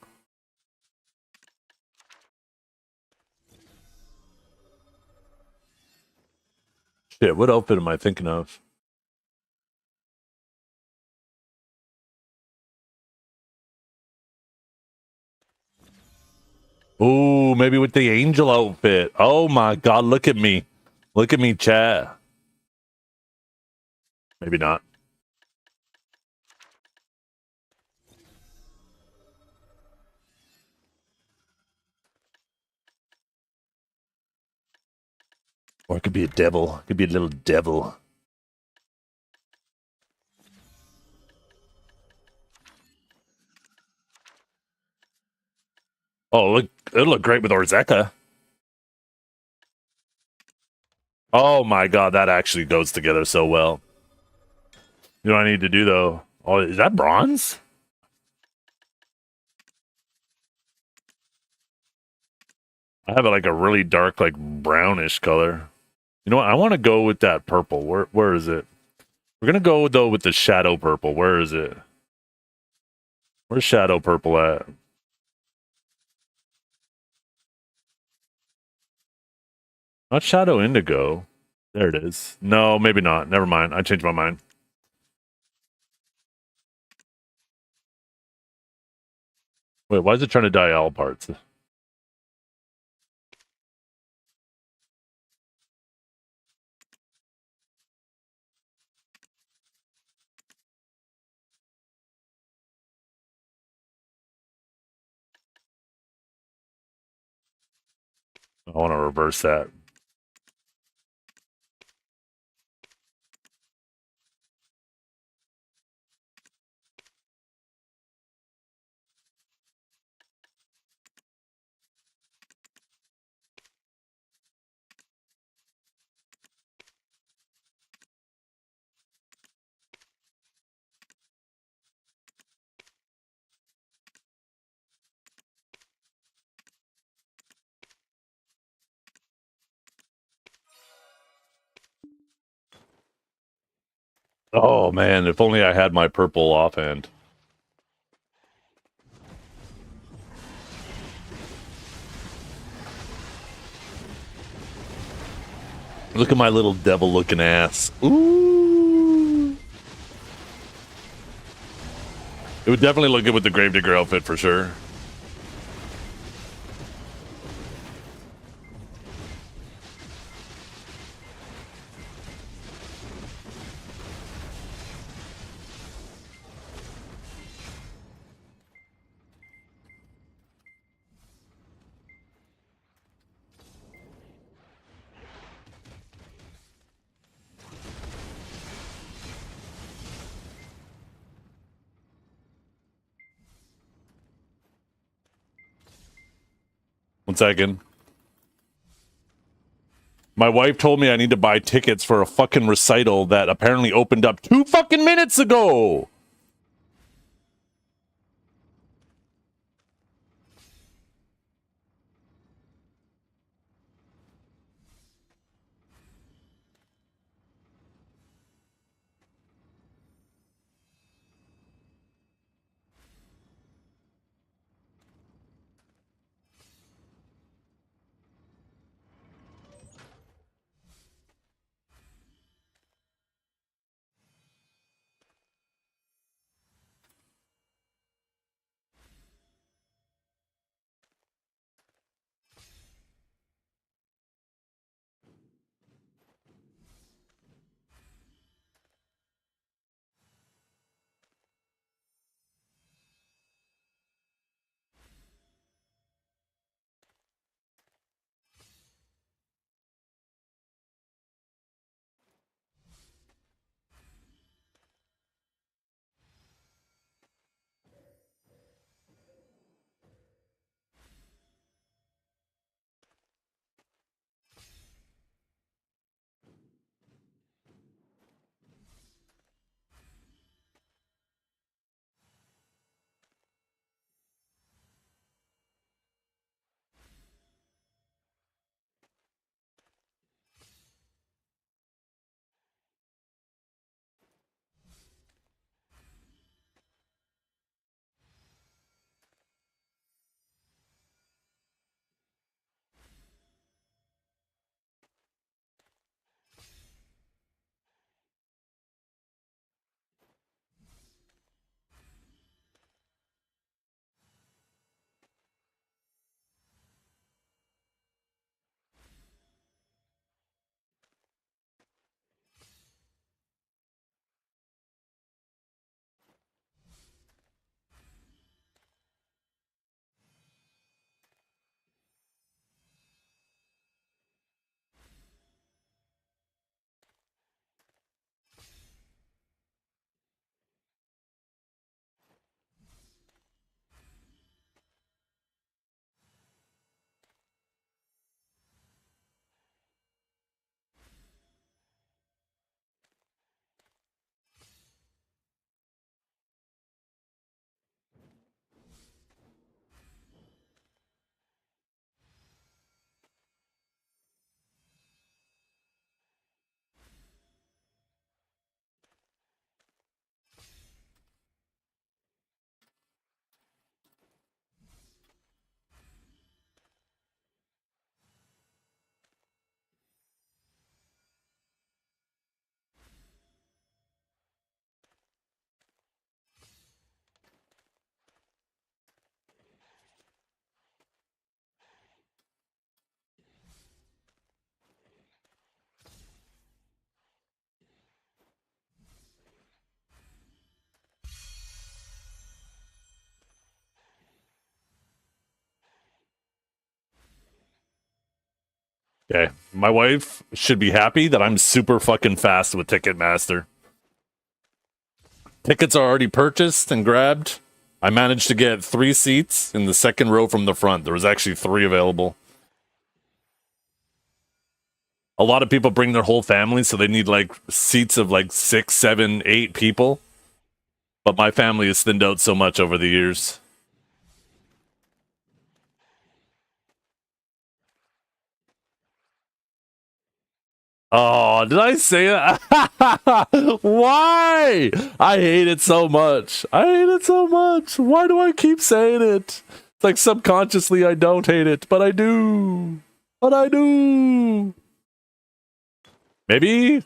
Shit, what outfit am I thinking of? Ooh, maybe with the angel outfit. Oh my god, look at me. Look at me, chat. Maybe not. Or it could be a devil. It could be a little devil. Oh, look, it'll look great with Orzeka. Oh my god, that actually goes together so well. You know what I need to do though? Oh, is that bronze? I have like a really dark, like brownish color. You know what? I want to go with that purple. Where is it? We're gonna go though with the shadow purple. Where is it? Where's Shadow Purple at? Not Shadow Indigo. There it is. No, maybe not. Never mind. I changed my mind. Wait, why is it trying to dye all parts? I want to reverse that. Oh man, if only I had my purple offhand. Look at my little devil looking ass. Ooh. It would definitely look good with the Gravedigger outfit for sure. One second. My wife told me I need to buy tickets for a fucking recital that apparently opened up 2 fucking minutes ago. Okay, my wife should be happy that I'm super fucking fast with Ticketmaster. Tickets are already purchased and grabbed. I managed to get 3 seats in the second row from the front. There was actually 3 available. A lot of people bring their whole family, so they need like seats of like 6, 7, 8 people. But my family has thinned out so much over the years. Oh, did I say that? Why? I hate it so much. I hate it so much. Why do I keep saying it? It's like subconsciously I don't hate it, but I do. But I do. Maybe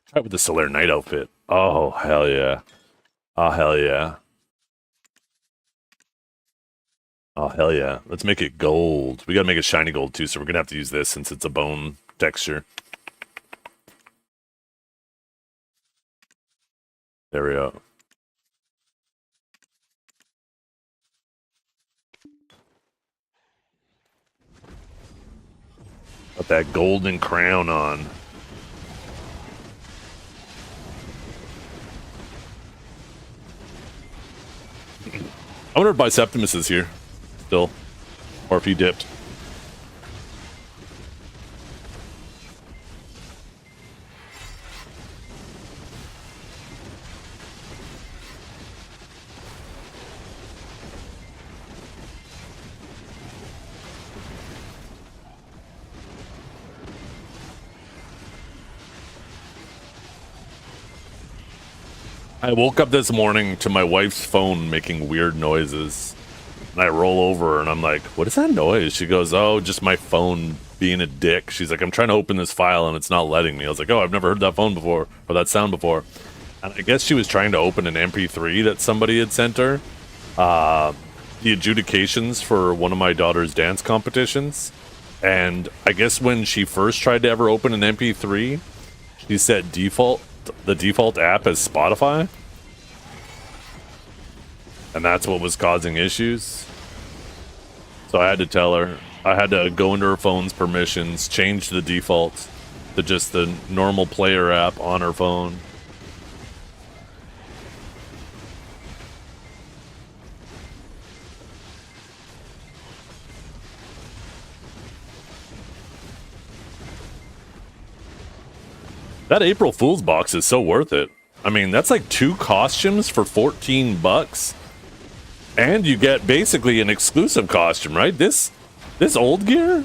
try with the Solaire Knight outfit. Oh, hell yeah. Oh, hell yeah. Oh, hell yeah. Let's make it gold. We gotta make it shiny gold too, so we're gonna have to use this since it's a bone texture. There we go. Got that golden crown on. I wonder if Biceptimus is here still, or if he dipped. I woke up this morning to my wife's phone making weird noises. And I roll over and I'm like, what is that noise? She goes, oh, just my phone being a dick. She's like, I'm trying to open this file and it's not letting me. I was like, oh, I've never heard that phone before, or that sound before. And I guess she was trying to open an MP3 that somebody had sent her. The adjudications for one of my daughter's dance competitions. And I guess when she first tried to ever open an MP3, she set the default app as Spotify. And that's what was causing issues. So I had to tell her, I had to go into her phone's permissions, change the default to just the normal player app on her phone. That April Fool's box is so worth it. I mean, that's like 2 costumes for 14 bucks. And you get basically an exclusive costume, right? This old gear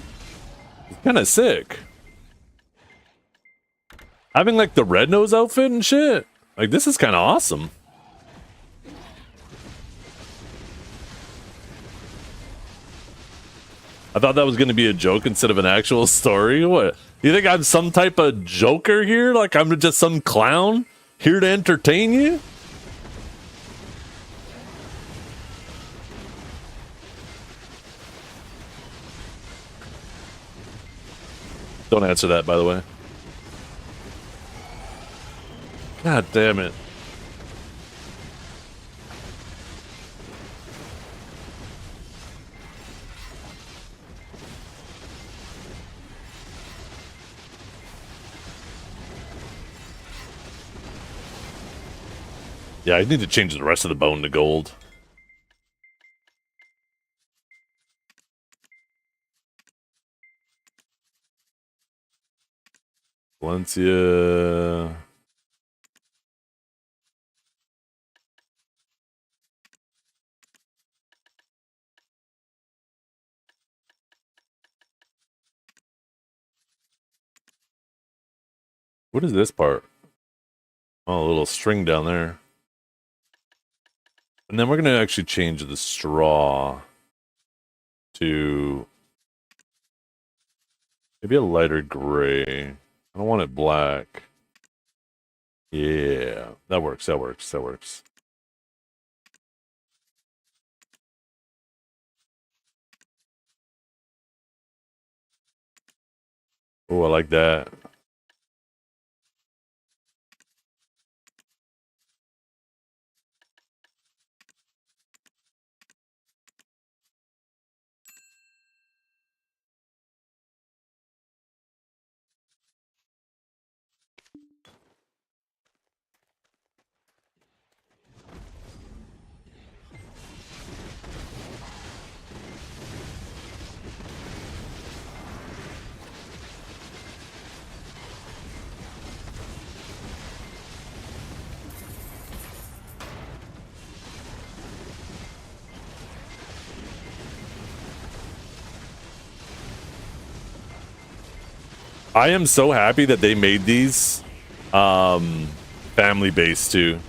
is kind of sick. Having like the red nose outfit and shit. Like, this is kind of awesome. I thought that was going to be a joke instead of an actual story. What? You think I'm some type of joker here? Like I'm just some clown here to entertain you? Don't answer that, by the way. God damn it. Yeah, I need to change the rest of the bone to gold. Valencia. What is this part? Oh, a little string down there. And then we're going to actually change the straw to maybe a lighter gray. I don't want it black. Yeah, that works, that works, that works. Oh, I like that. I am so happy that they made these family based too,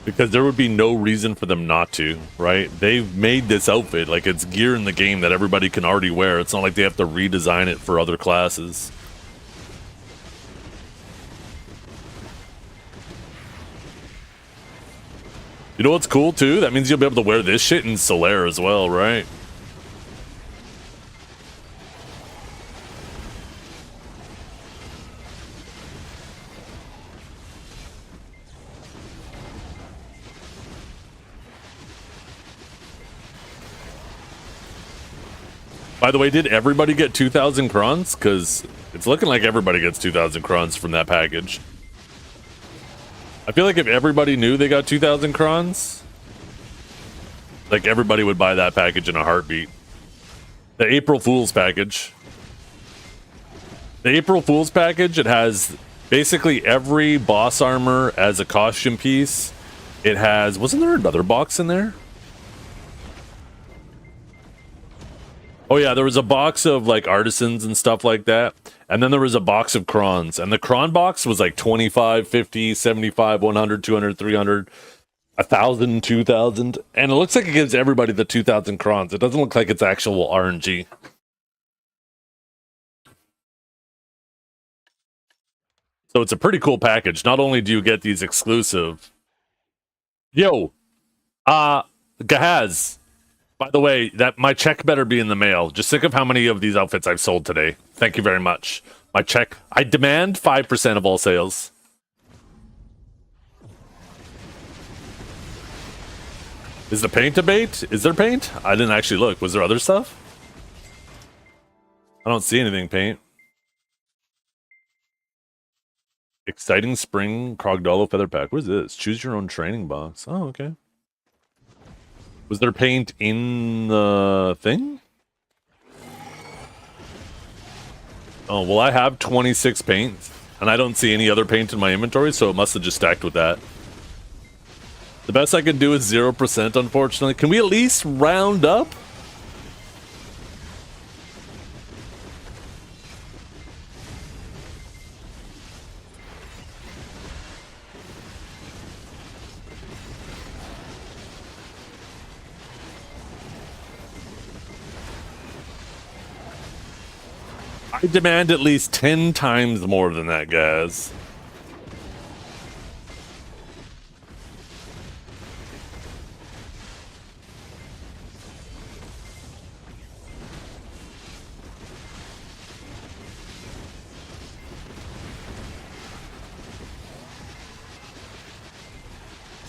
because there would be no reason for them not to, right? They've made this outfit like it's gear in the game that everybody can already wear. It's not like they have to redesign it for other classes. You know what's cool too? That means you'll be able to wear this shit in Solaire as well, right? By the way, did everybody get 2,000 crons? Because it's looking like everybody gets 2,000 crons from that package. I feel like if everybody knew they got 2,000 crons, like everybody would buy that package in a heartbeat. The April Fool's package. The April Fool's package, it has basically every boss armor as a costume piece. It has, wasn't there another box in there? Oh yeah, there was a box of like artisans and stuff like that. And then there was a box of crons. And the cron box was like 25, 50, 75, 100, 200, 300, 1,000, 2,000. And it looks like it gives everybody the 2,000 crons. It doesn't look like it's actual RNG. So it's a pretty cool package. Not only do you get these exclusive... Yo! Gahaz! By the way, that my check better be in the mail. Just think of how many of these outfits I've sold today. Thank you very much. My check. I demand 5% of all sales. Is the paint a bait? Is there paint? I didn't actually look. Was there other stuff? I don't see anything paint. Exciting Spring Krogdalo Feather Pack. What is this? Choose your own training box. Oh, okay. Was there paint in the thing? Oh, well, I have 26 paint, and I don't see any other paint in my inventory, so it must have just stacked with that. The best I can do is 0%, unfortunately. Can we at least round up? I demand at least 10 times more than that, guys.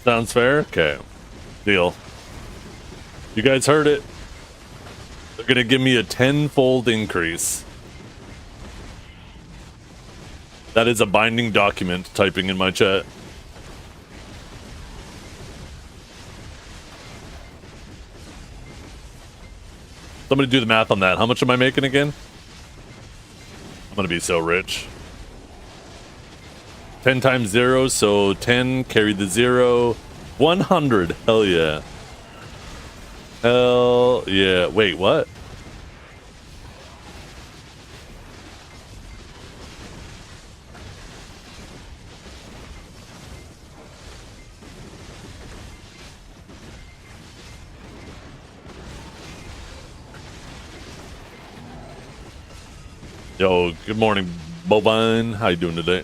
Sounds fair? Okay. Deal. You guys heard it. They're gonna give me a 10-fold increase. That is a binding document typing in my chat. Somebody do the math on that. How much am I making again? I'm gonna be so rich. 10 times 0, so 10, carry the 0. 100, hell yeah. Hell yeah. Wait, what? Yo, good morning, Bovine. How you doing today?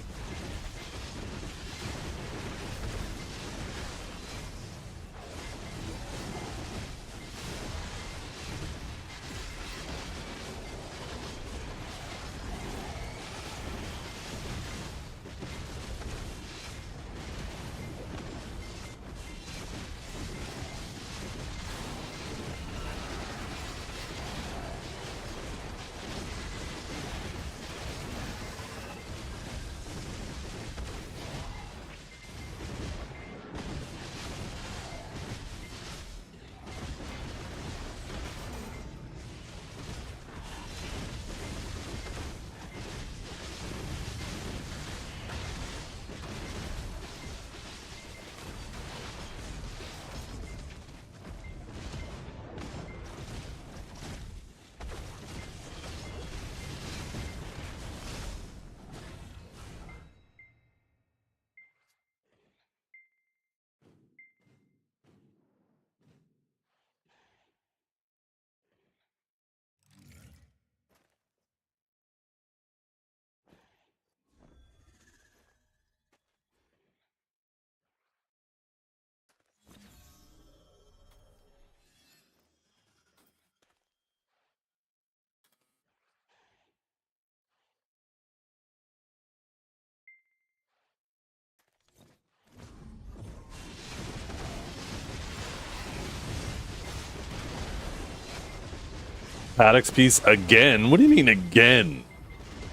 Paddock's piece again? What do you mean again?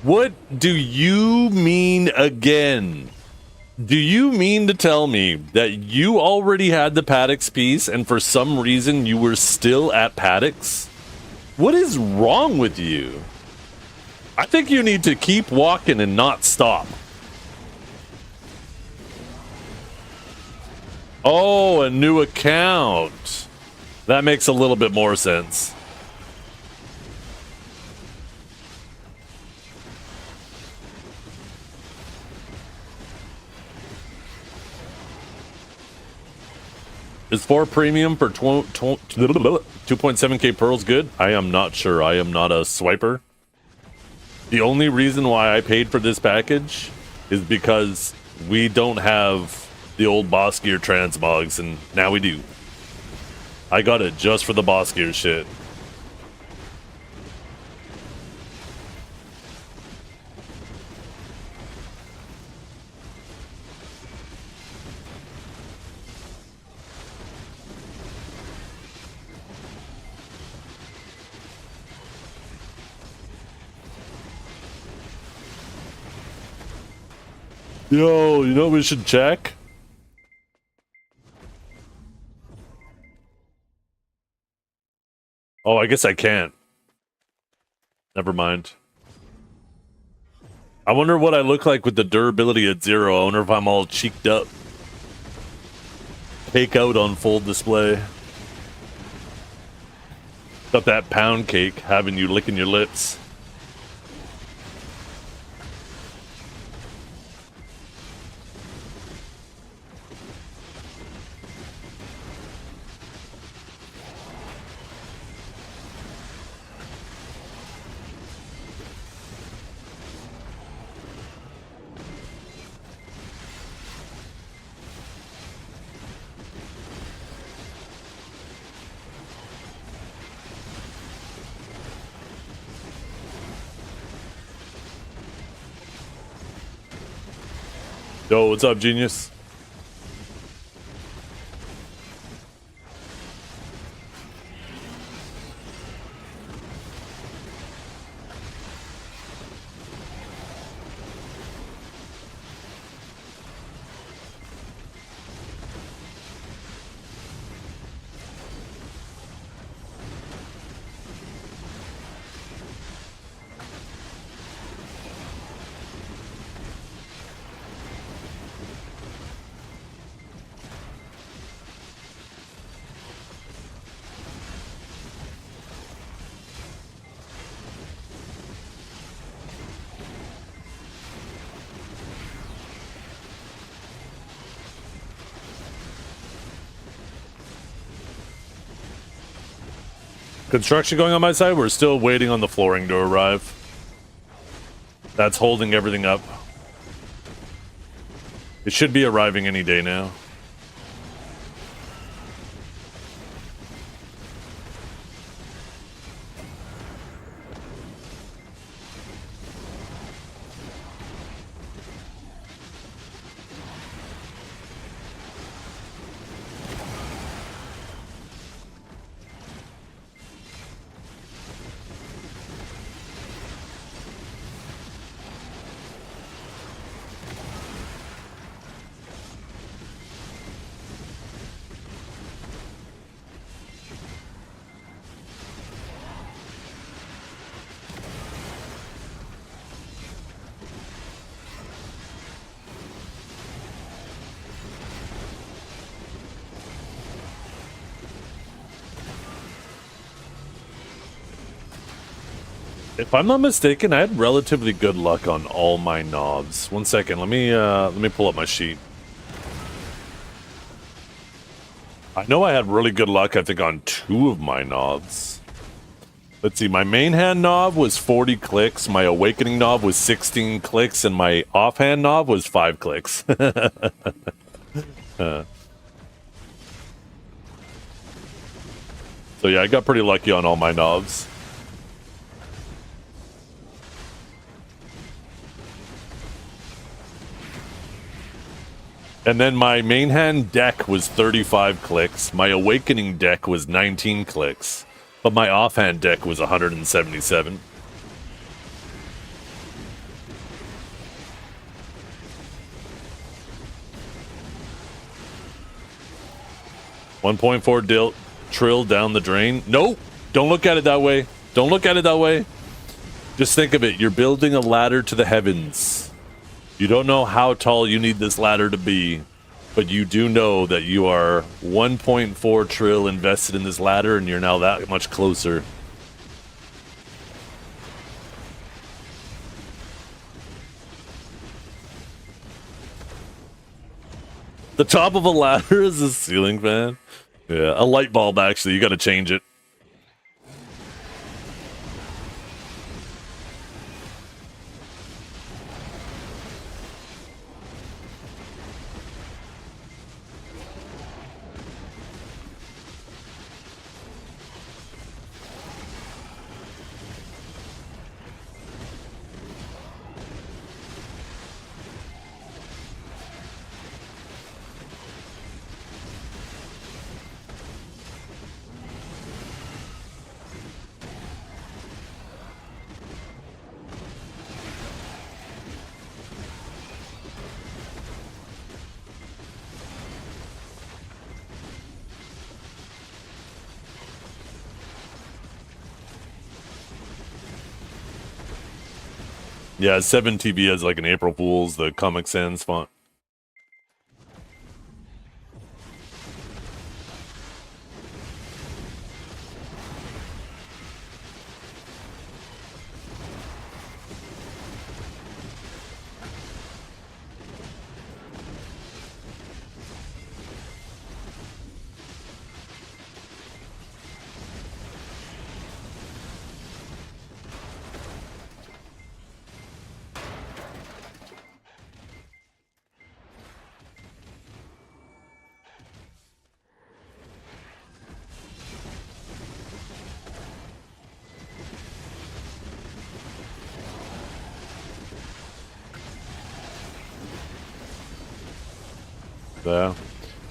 What do you mean again? Do you mean to tell me that you already had the Paddock's piece and for some reason you were still at Paddock's? What is wrong with you? I think you need to keep walking and not stop. Oh, a new account. That makes a little bit more sense. Is 4 premium for 2.7k pearls good? I am not sure. I am not a swiper. The only reason why I paid for this package is because we don't have the old boss gear transmogs, and now we do. I got it just for the boss gear shit. Yo, you know what we should check? Oh, I guess I can't. Never mind. I wonder what I look like with the durability at 0. I wonder if I'm all cheeked up. Cake out on full display. Got that pound cake having you licking your lips. Yo, what's up, genius? Construction going on my side. We're still waiting on the flooring to arrive. That's holding everything up. It should be arriving any day now. If I'm not mistaken, I had relatively good luck on all my knobs. 1 second, let me pull up my sheet. I know I had really good luck, I think, on 2 of my knobs. Let's see, my main hand knob was 40 clicks, my awakening knob was 16 clicks, and my offhand knob was 5 clicks. So yeah, I got pretty lucky on all my knobs. And then my main hand deck was 35 clicks. My awakening deck was 19 clicks. But my offhand deck was 177. $1.4 trill down the drain. Nope. Don't look at it that way. Don't look at it that way. Just think of it. You're building a ladder to the heavens. You don't know how tall you need this ladder to be, but you do know that you are 1.4 trill invested in this ladder, and you're now that much closer. The top of a ladder is a ceiling fan. Yeah, a light bulb, actually. You got to change it. Yeah, 7TV has like an April Fool's, the Comic Sans font. Yeah.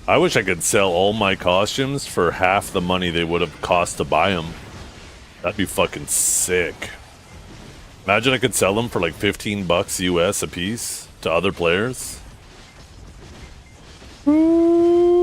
I wish I could sell all my costumes for half the money they would have cost to buy them. That'd be fucking sick. Imagine I could sell them for like 15 bucks US a piece to other players. Ooh-wee.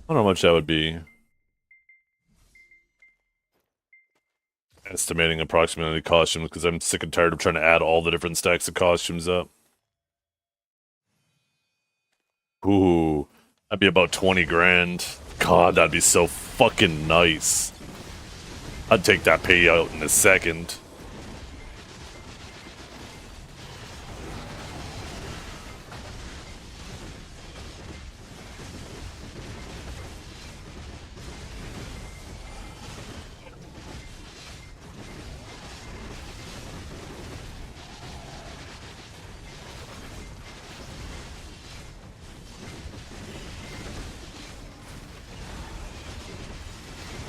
I don't know how much that would be. Estimating approximately costumes because I'm sick and tired of trying to add all the different stacks of costumes up. Ooh, that'd be about 20 grand. God, that'd be so fucking nice. I'd take that payout in a second.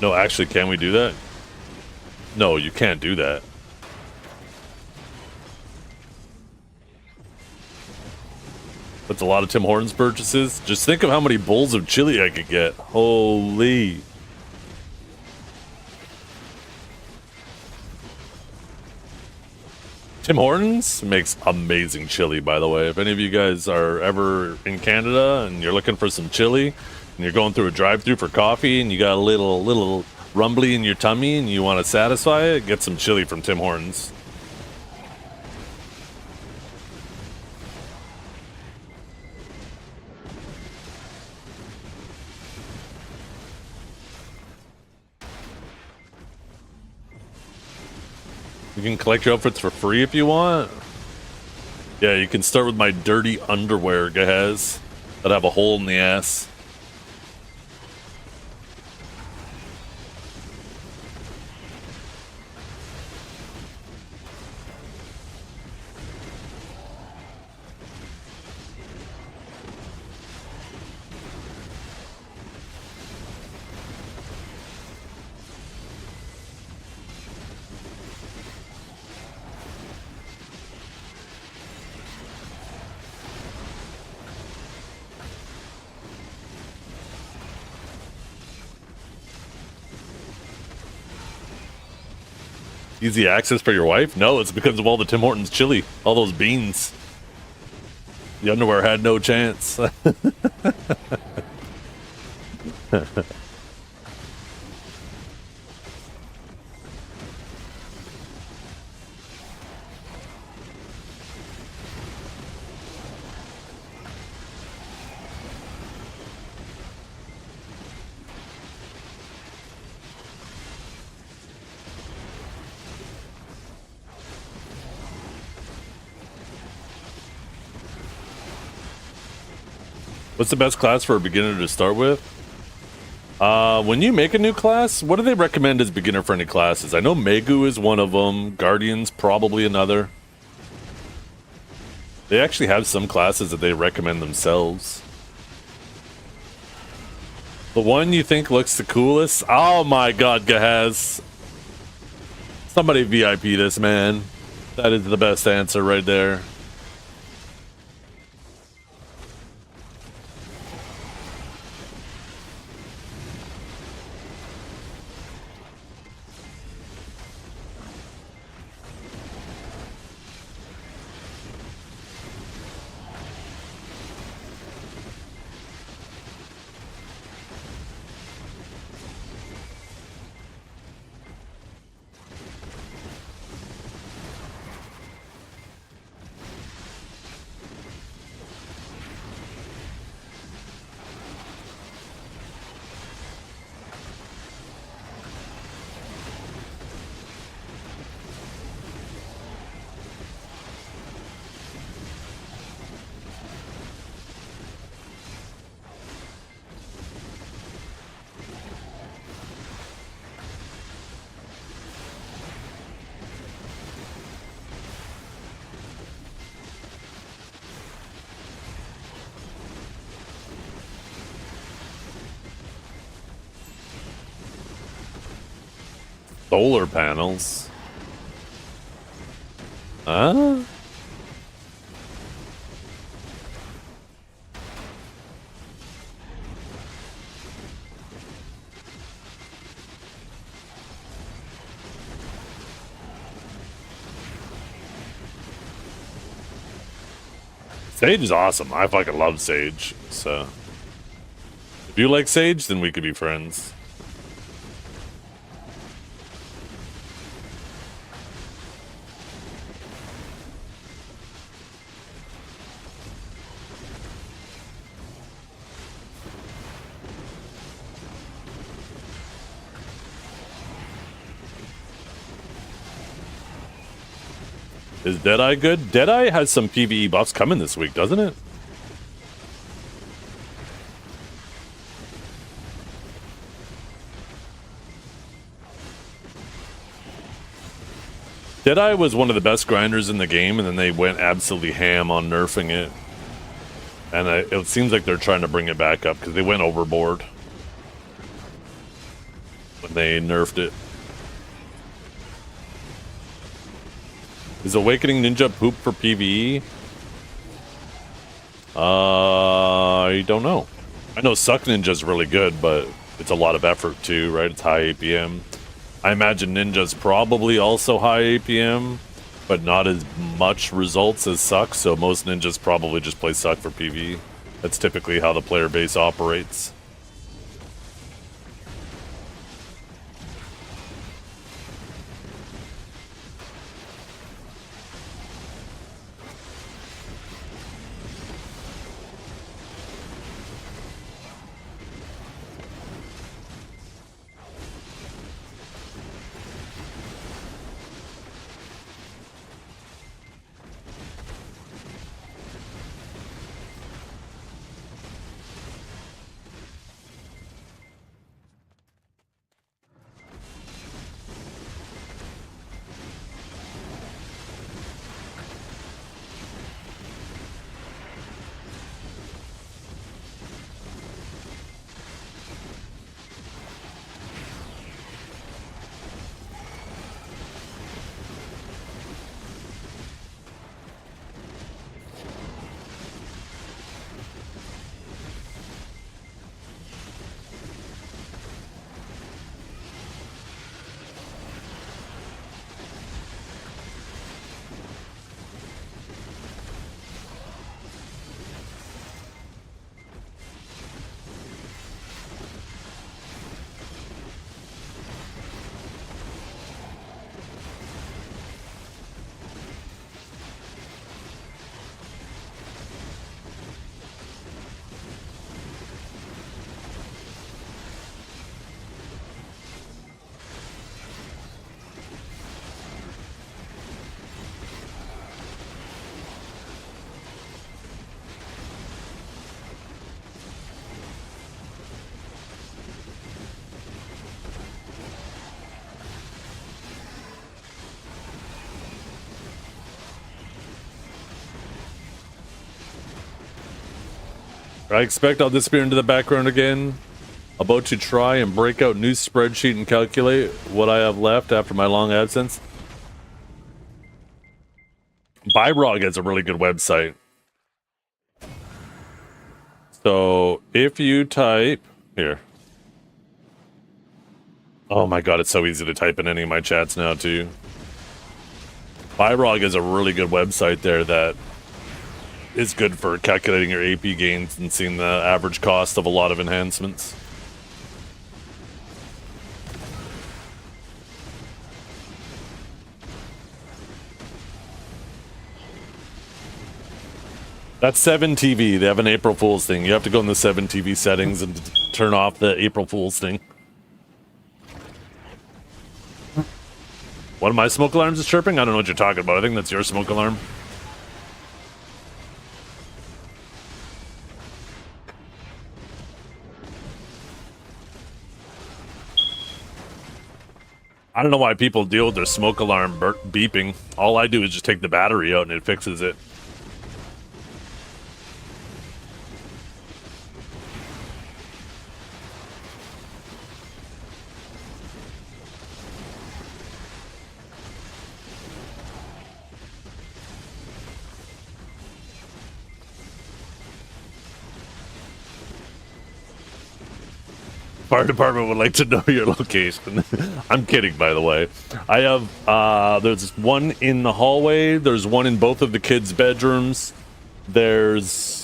No, actually, can we do that? No, you can't do that. That's a lot of Tim Hortons purchases. Just think of how many bowls of chili I could get. Holy. Tim Hortons makes amazing chili, by the way. If any of you guys are ever in Canada and you're looking for some chili, and you're going through a drive-thru for coffee and you got a little rumbly in your tummy and you want to satisfy it, get some chili from Tim Hortons. You can collect your outfits for free if you want. Yeah, you can start with my dirty underwear, guys, that have a hole in the ass. Easy access for your wife? No, it's because of all the Tim Hortons chili, all those beans. The underwear had no chance. What's the best class for a beginner to start with? When you make a new class, what do they recommend as beginner-friendly classes? I know Megu is one of them. Guardian's probably another. They actually have some classes that they recommend themselves. The one you think looks the coolest? Oh my god, Gahaz. Somebody VIP this, man. That is the best answer right there. Solar panels. Huh? Sage is awesome. I fucking love Sage. So if you like Sage, then we could be friends. Is Deadeye good? Deadeye has some PvE buffs coming this week, doesn't it? Deadeye was one of the best grinders in the game, and then they went absolutely ham on nerfing it. And it seems like they're trying to bring it back up, because they went overboard when they nerfed it. Is Awakening Ninja poop for PvE? I don't know. I know Suck Ninja's really good, but it's a lot of effort too, right? It's high APM. I imagine Ninja's probably also high APM, but not as much results as Suck, so most Ninjas probably just play Suck for PvE. That's typically how the player base operates. I expect I'll disappear into the background again. About to try and break out new spreadsheet and calculate what I have left after my long absence. Byrog is a really good website. So if you type here. Oh my god, it's so easy to type in any of my chats now too. Byrog is a really good website there that is good for calculating your AP gains and seeing the average cost of a lot of enhancements. That's 7TV. They have an April Fool's thing. You have to go in the 7TV settings and turn off the April Fool's thing. One of my smoke alarms is chirping? I don't know what you're talking about. I think that's your smoke alarm. I don't know why people deal with their smoke alarm beeping. All I do is just take the battery out and it fixes it. Fire department would like to know your location. I'm kidding, by the way. I have, there's one in the hallway. There's one in both of the kids' bedrooms. There's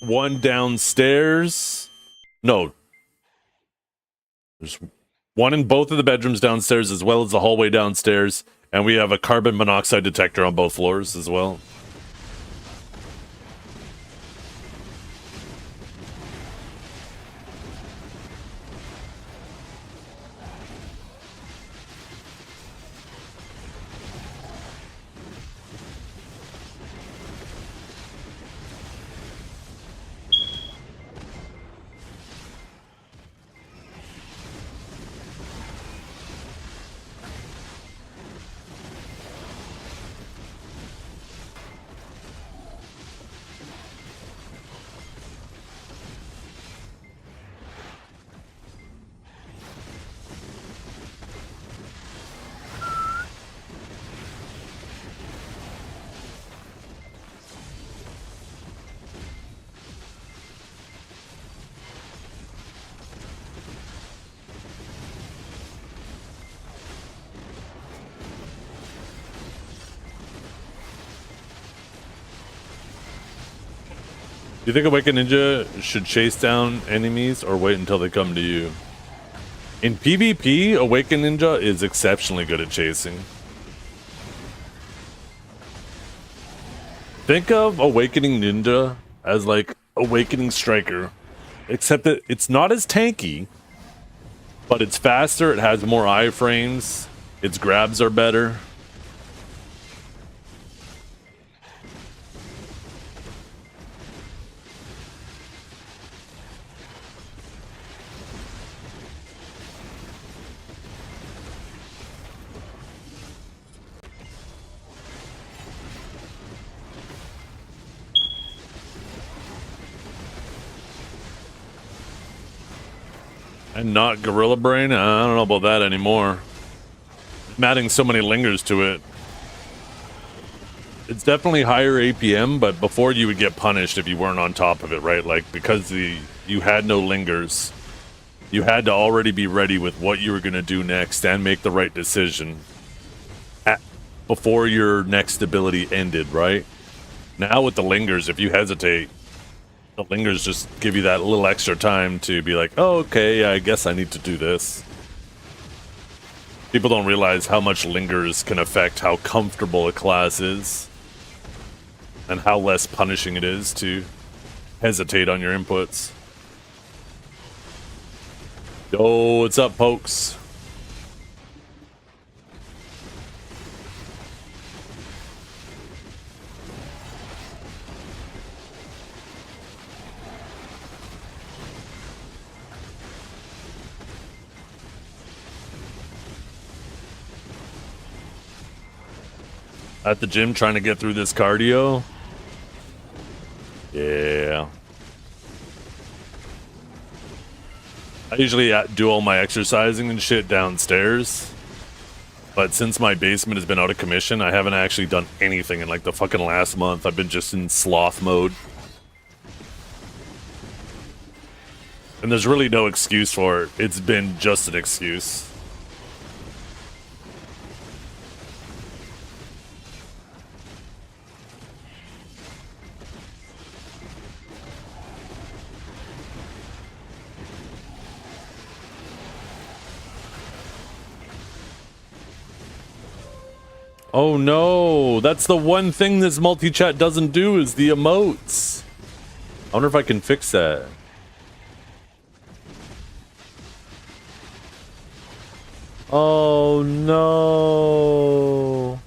one downstairs. No. There's one in both of the bedrooms downstairs as well as the hallway downstairs. And we have a carbon monoxide detector on both floors as well. Do you think Awakened Ninja should chase down enemies or wait until they come to you? In PvP, Awakened Ninja is exceptionally good at chasing. Think of Awakening Ninja as like Awakening Striker, except that it's not as tanky, but it's faster, it has more iframes, its grabs are better. And not Gorilla Brain? I don't know about that anymore. I'm adding so many lingers to it. It's definitely higher APM, but before you would get punished if you weren't on top of it, right? Like, because you had no lingers, you had to already be ready with what you were going to do next and make the right decision before your next ability ended, right? Now with the lingers, if you hesitate, the lingers just give you that little extra time to be like, oh, okay, I guess I need to do this. People don't realize how much lingers can affect how comfortable a class is and how less punishing it is to hesitate on your inputs. Yo, what's up, folks? At the gym trying to get through this cardio. Yeah. I usually do all my exercising and shit downstairs. But since my basement has been out of commission, I haven't actually done anything in like the fucking last month. I've been just in sloth mode. And there's really no excuse for it. It's been just an excuse. Oh no, that's the one thing this multi-chat doesn't do is the emotes. I wonder if I can fix that. Oh no.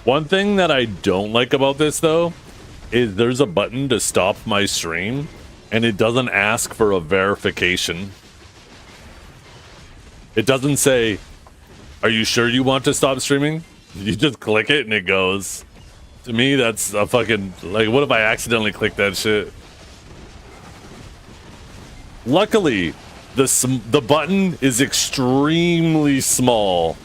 One thing that I don't like about this, though, is there's a button to stop my stream, and it doesn't ask for a verification. It doesn't say, "Are you sure you want to stop streaming?" You just click it and it goes. To me, that's a fucking... Like, what if I accidentally click that shit? Luckily, the button is extremely small.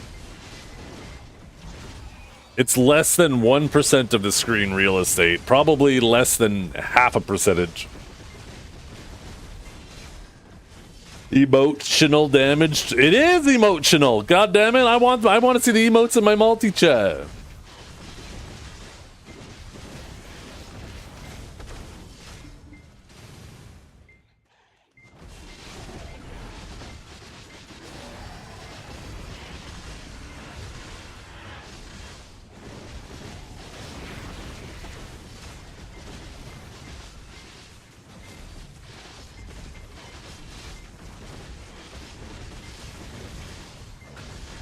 It's less than 1% of the screen real estate. Probably less than half a percentage. Emotional damage. It is emotional. God damn it. I want to see the emotes in my multi-chat.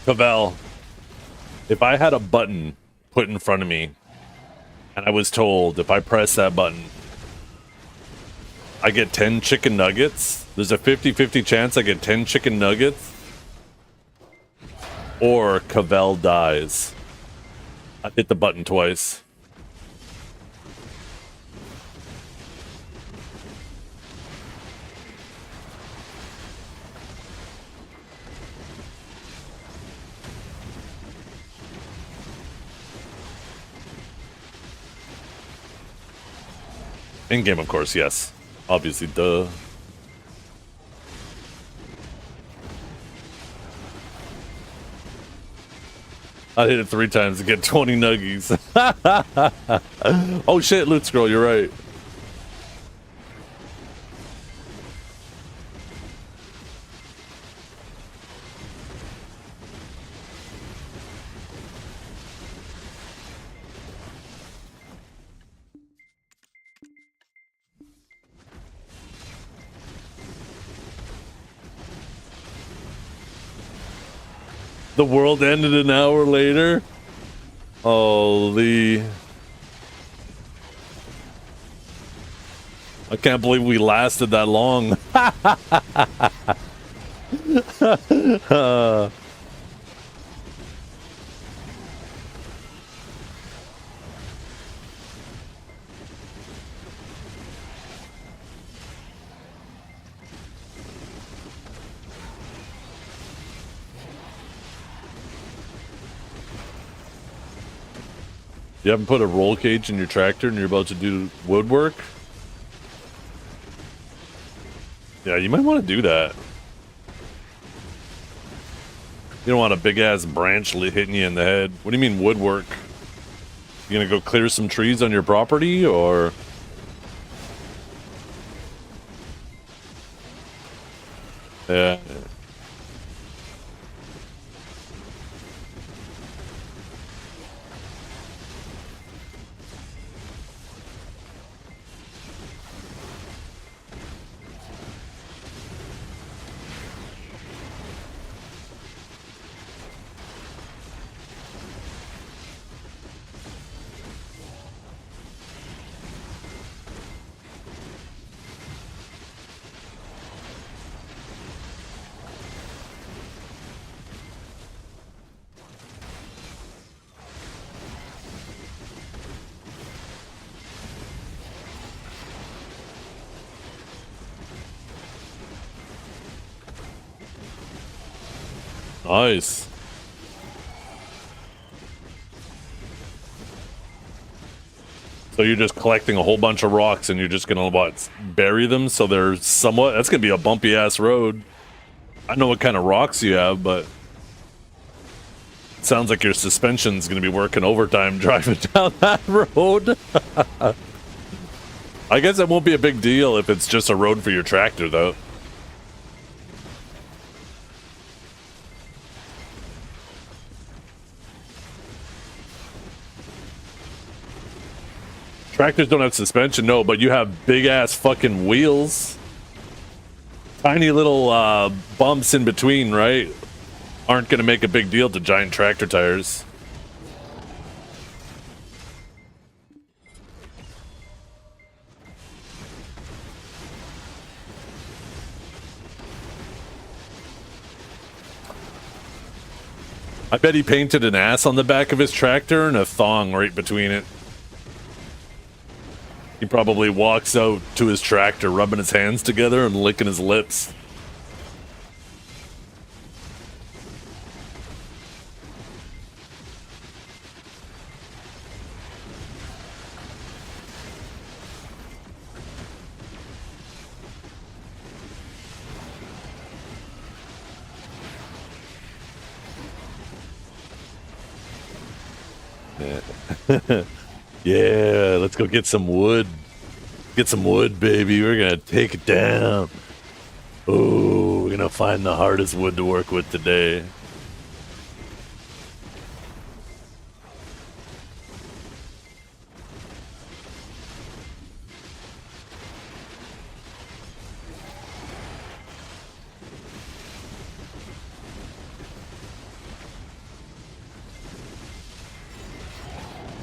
Cavell, if I had a button put in front of me and I was told if I press that button I get 10 chicken nuggets, there's a 50-50 chance I get 10 chicken nuggets or Cavell dies. I hit the button twice. In game, of course, yes. Obviously, duh. I hit it 3 times to get 20 nuggies. Oh shit, loot scroll, you're right. The world ended an hour later. Holy. I can't believe we lasted that long. You haven't put a roll cage in your tractor and you're about to do woodwork? Yeah, you might want to do that. You don't want a big-ass branch hitting you in the head. What do you mean woodwork? You gonna go clear some trees on your property, or...? Yeah. Nice. So you're just collecting a whole bunch of rocks and you're just gonna what, bury them so they're somewhat, that's gonna be a bumpy ass road. I don't know what kind of rocks you have, but it sounds like your suspension's gonna be working overtime driving down that road. I guess it won't be a big deal if it's just a road for your tractor though. Tractors don't have suspension, no, but you have big ass fucking wheels. Tiny little bumps in between, right? Aren't gonna make a big deal to giant tractor tires. I bet he painted an ass on the back of his tractor and a thong right between it. He probably walks out to his tractor rubbing his hands together and licking his lips. Yeah, let's go get some wood. Get some wood, baby. We're gonna take it down. Oh, we're gonna find the hardest wood to work with today.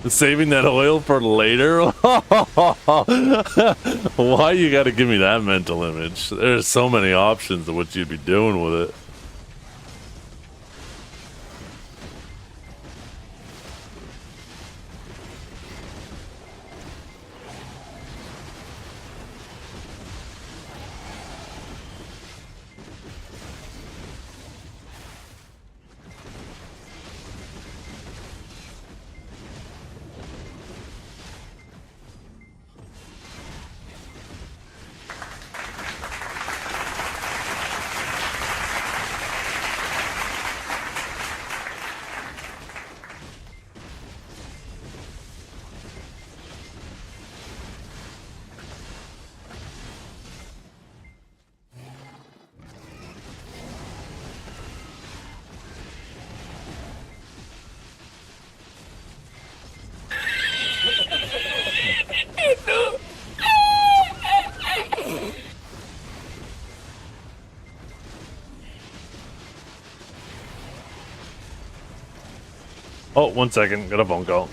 Saving that oil for later? Why you gotta give me that mental image? There's so many options of what you'd be doing with it. Oh, 1 second. Got a phone call.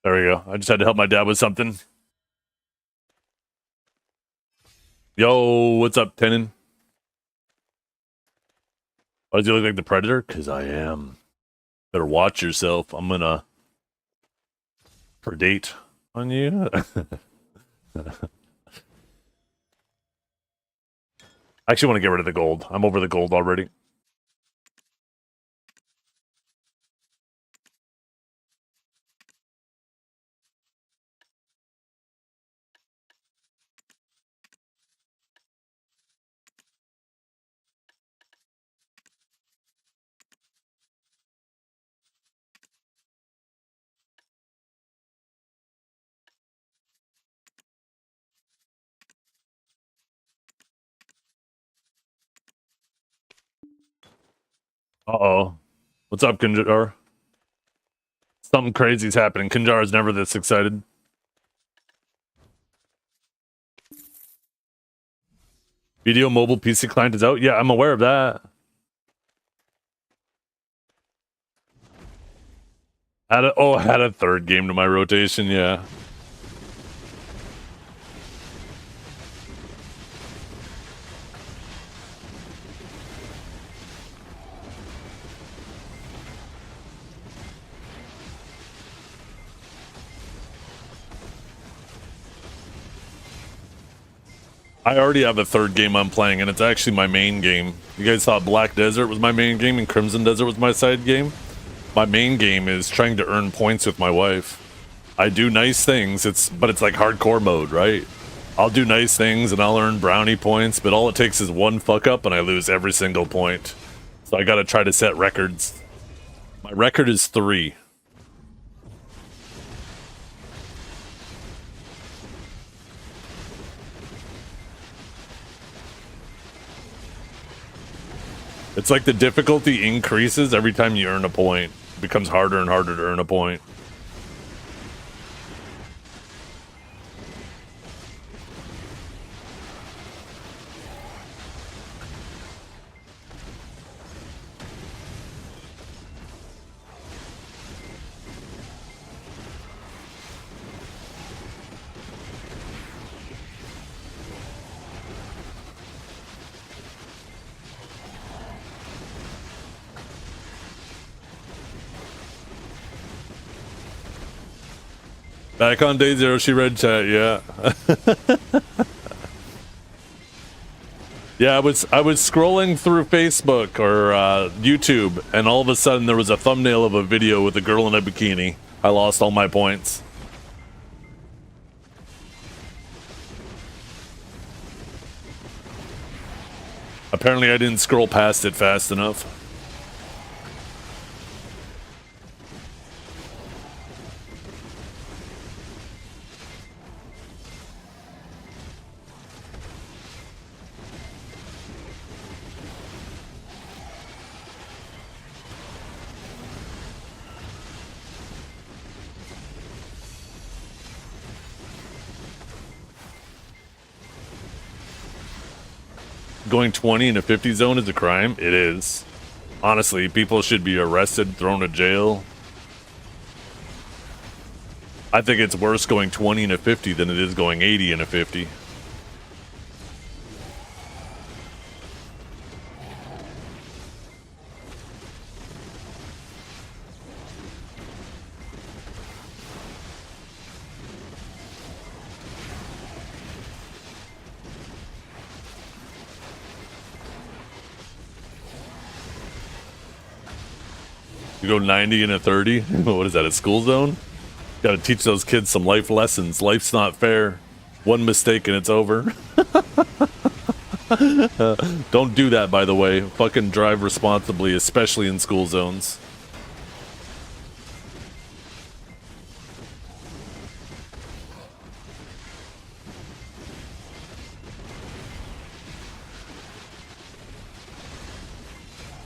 There we go. I just had to help my dad with something. Yo, what's up, Tenon? Why does he look like the Predator? Because I am. Better watch yourself. I'm gonna predate on you. I actually want to get rid of the gold. I'm over the gold already. Uh-oh. What's up, Kinjar? Something crazy's happening. Kinjar is never this excited. Video mobile PC client is out? Yeah, I'm aware of that. Had a third game to my rotation, yeah. I already have a third game I'm playing, and it's actually my main game. You guys thought Black Desert was my main game and Crimson Desert was my side game? My main game is trying to earn points with my wife. I do nice things, but it's like hardcore mode, right? I'll do nice things and I'll earn brownie points, but all it takes is one fuck up and I lose every single point. So I gotta try to set records. My record is 3. It's like the difficulty increases every time you earn a point. It becomes harder and harder to earn a point. Back on day 0, she read chat, yeah. Yeah, I was scrolling through Facebook or YouTube, and all of a sudden there was a thumbnail of a video with a girl in a bikini. I lost all my points. Apparently I didn't scroll past it fast enough. Going 20 in a 50 zone is a crime? It is. Honestly, people should be arrested, thrown to jail. I think it's worse going 20 in a 50 than it is going 80 in a 50. You go 90 in a 30? What is that, a school zone? Gotta teach those kids some life lessons. Life's not fair. One mistake and it's over. Don't do that, by the way. Fucking drive responsibly, especially in school zones.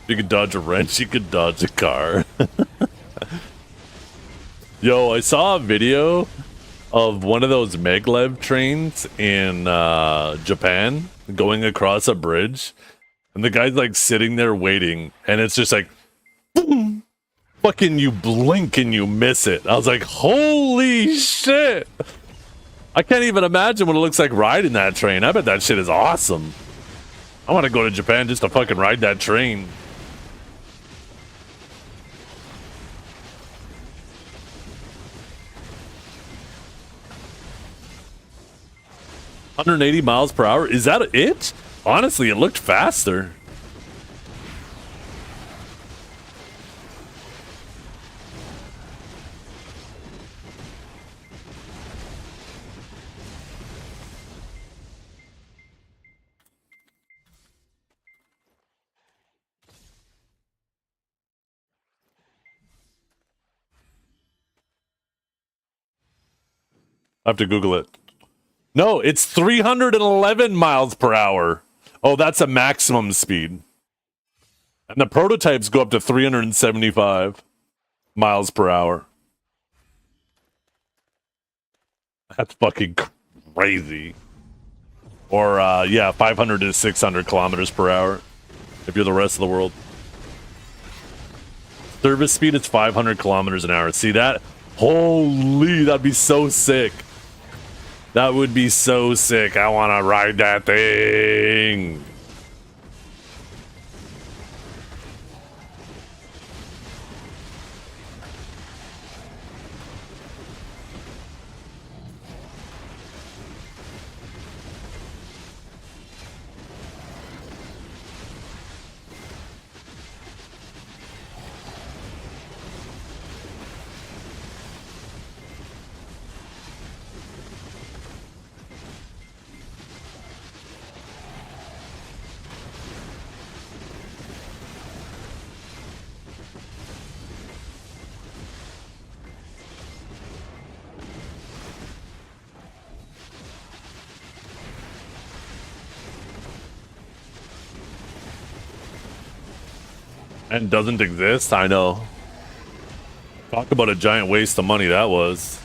You could dodge a wrench, you could dodge a car. Yo, I saw a video of one of those maglev trains in Japan going across a bridge, and the guy's like sitting there waiting, and it's just like boom, fucking you blink and you miss it. I was like, holy shit. I can't even imagine what it looks like riding that train. I bet that shit is awesome. I want to go to Japan just to fucking ride that train. $180 mph. Is that it? Honestly, it looked faster. I have to Google it. No, it's 311 miles per hour. Oh, that's a maximum speed. And the prototypes go up to 375 miles per hour. That's fucking crazy. Or, yeah, 500 to 600 kilometers per hour if you're the rest of the world. Service speed is 500 kilometers an hour. See that? Holy, that'd be so sick. That would be so sick. I want to ride that thing. And doesn't exist? I know. Talk about a giant waste of money that was.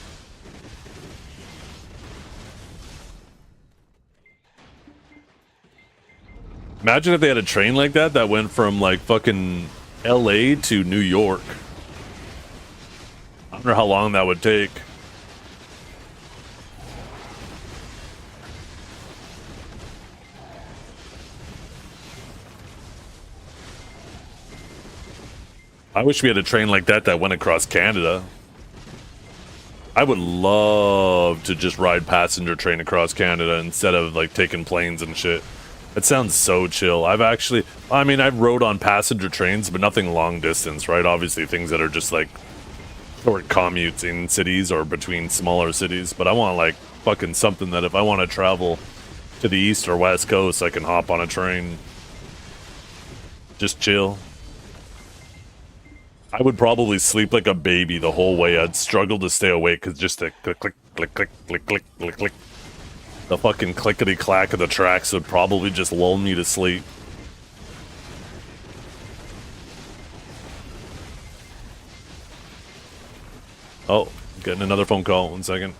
Imagine if they had a train like that that went from like fucking LA to New York. I wonder how long that would take. I wish we had a train like that that went across Canada. I would love to just ride passenger train across Canada instead of like taking planes and shit. It sounds so chill. I've rode on passenger trains, but nothing long distance, right? Obviously things that are just like short commutes in cities or between smaller cities. But I want like fucking something that if I want to travel to the east or west coast, I can hop on a train. Just chill. I would probably sleep like a baby the whole way. I'd struggle to stay awake because just the click, click, click, click, click, click, click, click. The fucking clickety clack of the tracks would probably just lull me to sleep. Oh, getting another phone call. 1 second.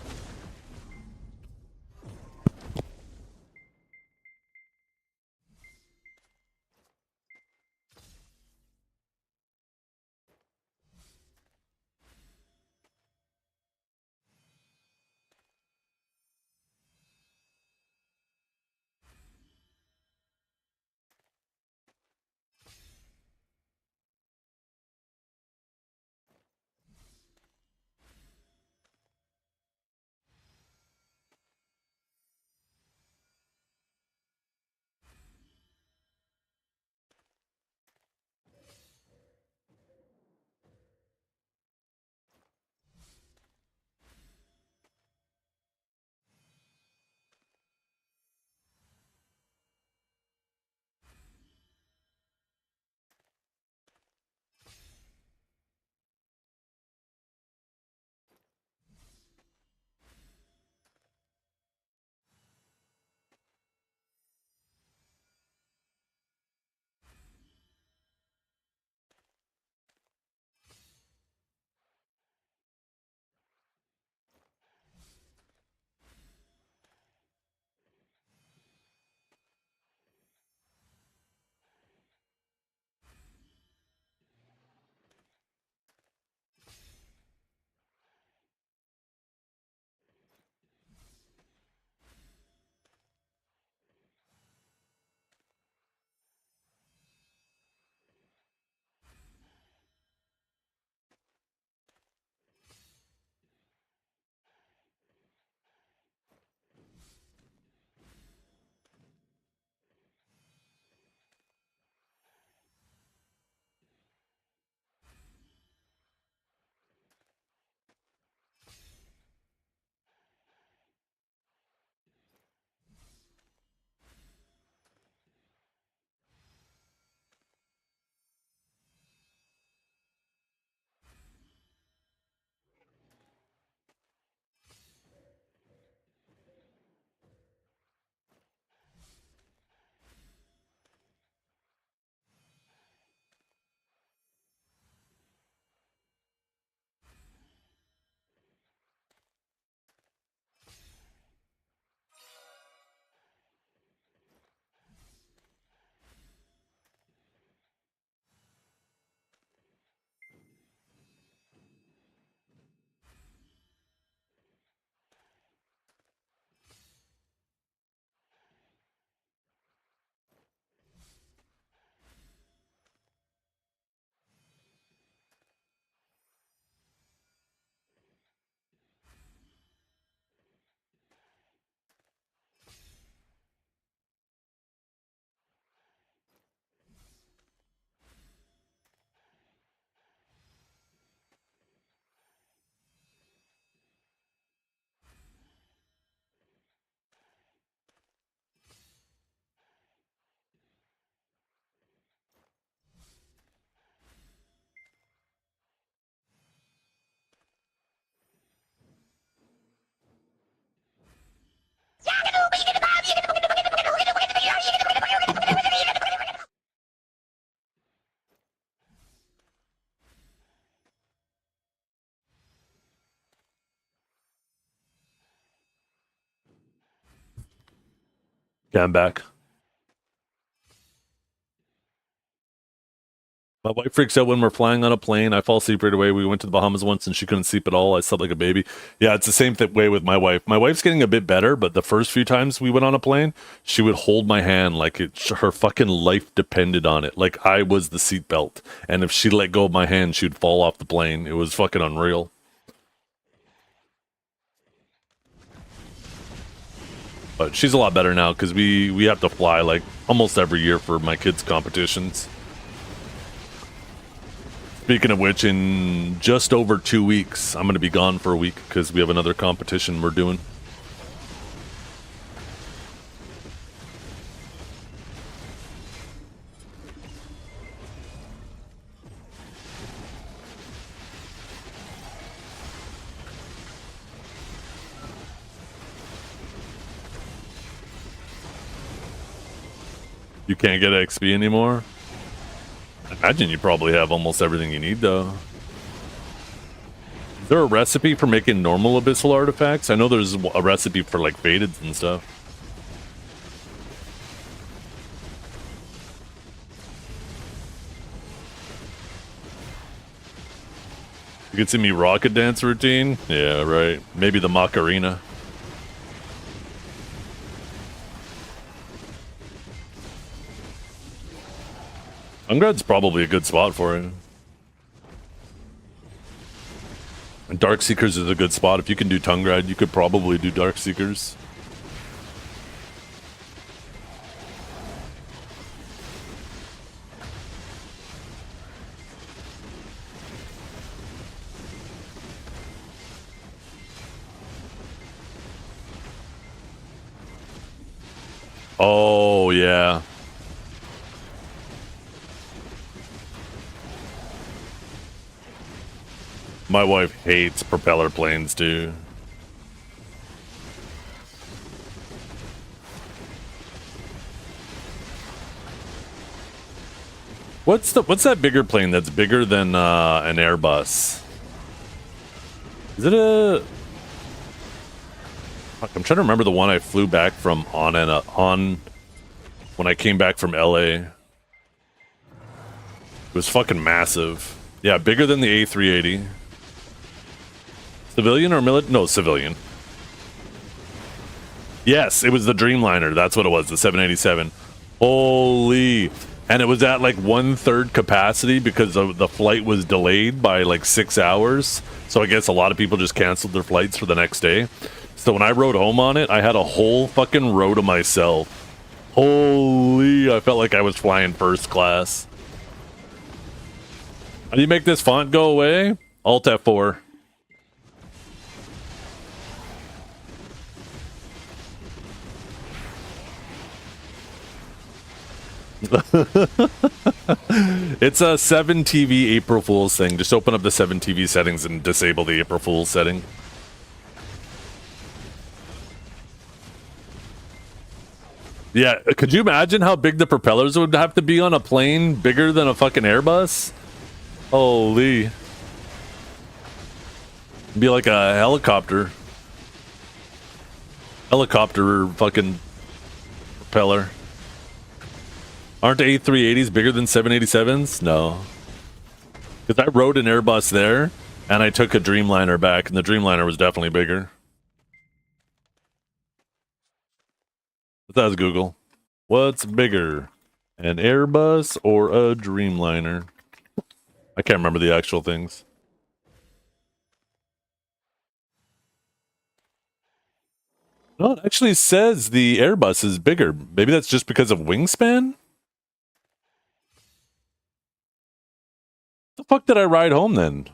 Yeah, I'm back. My wife freaks out when we're flying on a plane. I fall asleep right away. We went to the Bahamas once and she couldn't sleep at all. I slept like a baby. Yeah, it's the same way with my wife. My wife's getting a bit better, but the first few times we went on a plane, she would hold my hand like her fucking life depended on it. Like I was the seatbelt. And if she let go of my hand, she'd fall off the plane. It was fucking unreal. But she's a lot better now because we have to fly like almost every year for my kids' competitions. Speaking of which, in just over 2 weeks, I'm going to be gone for a week because we have another competition we're doing. You can't get XP anymore? I imagine you probably have almost everything you need, though. Is there a recipe for making normal abyssal artifacts? I know there's a recipe for, like, faded and stuff. You can see me rocket dance routine? Yeah, right. Maybe the Macarena. Ungrad's probably a good spot for it. And Darkseekers is a good spot. If you can do Tungrad, you could probably do Darkseekers. Oh, yeah. My wife hates propeller planes, too. What's that bigger plane that's bigger than an Airbus? Is it a... Fuck, I'm trying to remember the one I flew back from on when I came back from LA. It was fucking massive. Yeah, bigger than the A380. Civilian or military? No, civilian. Yes, it was the Dreamliner. That's what it was, the 787. Holy. And it was at like 1/3 capacity because the flight was delayed by like 6 hours. So I guess a lot of people just canceled their flights for the next day. So when I rode home on it, I had a whole fucking row to myself. Holy, I felt like I was flying first class. How do you make this font go away? Alt F4. It's a 7TV April Fool's thing. Just open up the 7TV settings and disable the April Fool's setting. Yeah, could you imagine how big the propellers would have to be on a plane bigger than a fucking Airbus? Holy. It'd be like a helicopter. Helicopter fucking propeller. Aren't A380s bigger than 787s? No. Because I rode an Airbus there, and I took a Dreamliner back, and the Dreamliner was definitely bigger. But that was Google. What's bigger? An Airbus or a Dreamliner? I can't remember the actual things. No, it actually says the Airbus is bigger. Maybe that's just because of wingspan? The fuck did I ride home then?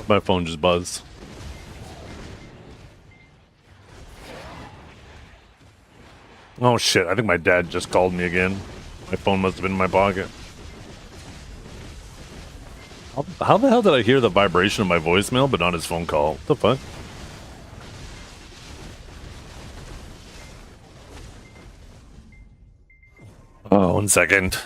My phone just buzzed. Oh shit, I think my dad just called me again. My phone must have been in my pocket. How the hell did I hear the vibration of my voicemail but not his phone call? What the fuck? Oh, 1 second.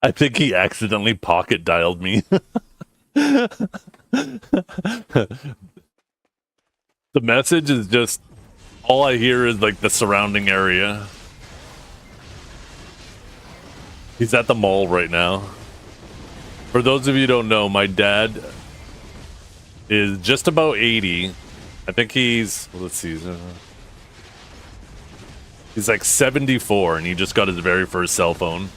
I think he accidentally pocket dialed me. The message is just all I hear is like the surrounding area. He's at the mall right now. For those of you who don't know, my dad is just about 80. I think he's, let's see, he's like 74 and he just got his very first cell phone.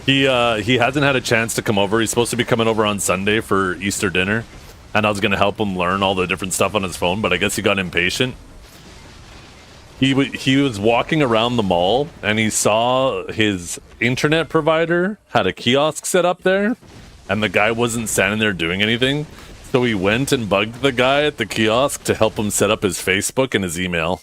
He hasn't had a chance to come over. He's supposed to be coming over on Sunday for Easter dinner, and I was going to help him learn all the different stuff on his phone, but I guess he got impatient. He was walking around the mall, and he saw his internet provider had a kiosk set up there, and the guy wasn't standing there doing anything, so he went and bugged the guy at the kiosk to help him set up his Facebook and his email.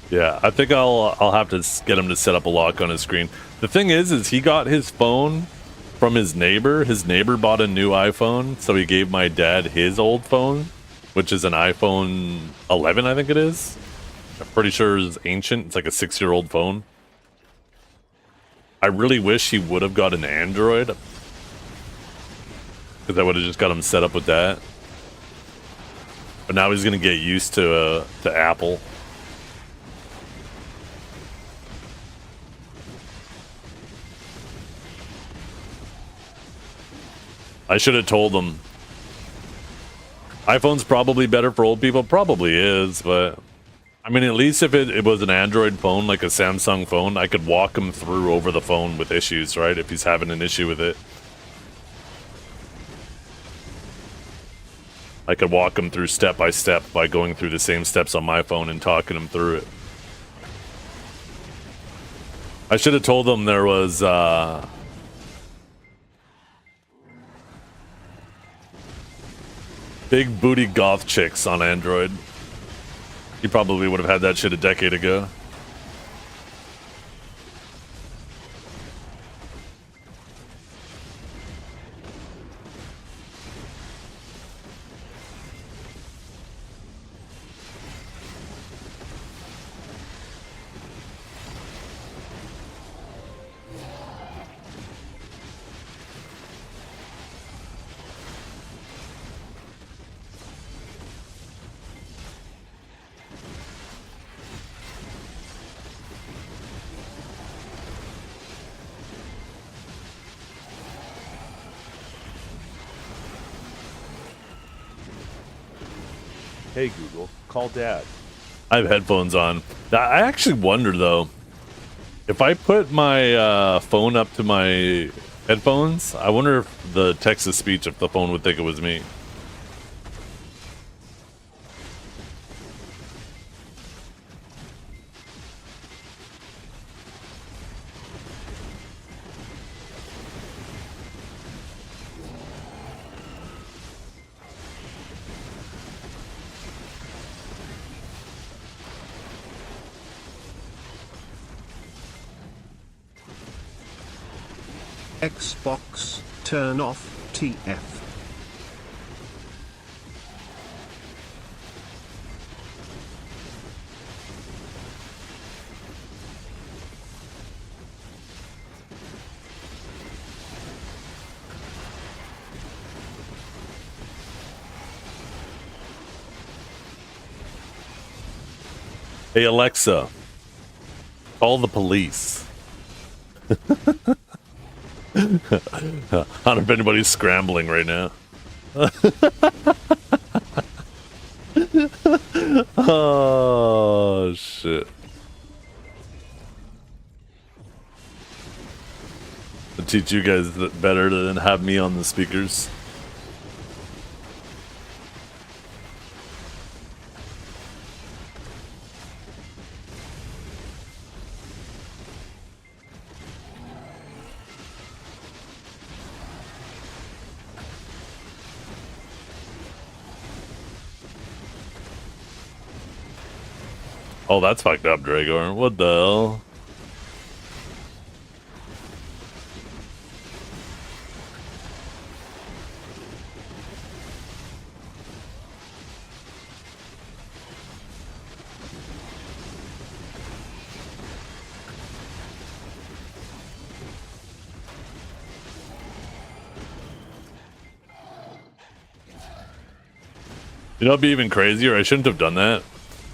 Yeah, I think I'll have to get him to set up a lock on his screen. The thing is he got his phone from his neighbor. His neighbor bought a new iPhone, so he gave my dad his old phone, which is an iPhone 11, I think it is. I'm pretty sure it's ancient. It's like a 6-year-old phone. I really wish he would have got an Android, because I would have just got him set up with that. But now he's gonna get used to Apple. I should have told him. iPhone's probably better for old people. Probably is, but I mean, at least if it was an Android phone, like a Samsung phone, I could walk him through over the phone with issues, right? If he's having an issue with it. I could walk him through step by step by going through the same steps on my phone and talking him through it. I should have told him there was, big booty goth chicks on Android. He probably would have had that shit a decade ago. Hey Google, call Dad. I have headphones on. I actually wonder though, if I put my phone up to my headphones, I wonder if the text to speech, if the phone would think it was me. Xbox, turn off TF. Hey Alexa, call the police. I don't know if anybody's scrambling right now. Oh shit. I'll teach you guys that better than have me on the speakers. Oh, that's fucked up, Dragor. What the hell? You know, it'd be even crazier. I shouldn't have done that.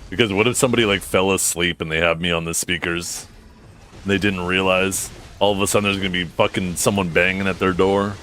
Because what if somebody like fell asleep and they have me on the speakers? And they didn't realize. All of a sudden there's gonna be fucking someone banging at their door.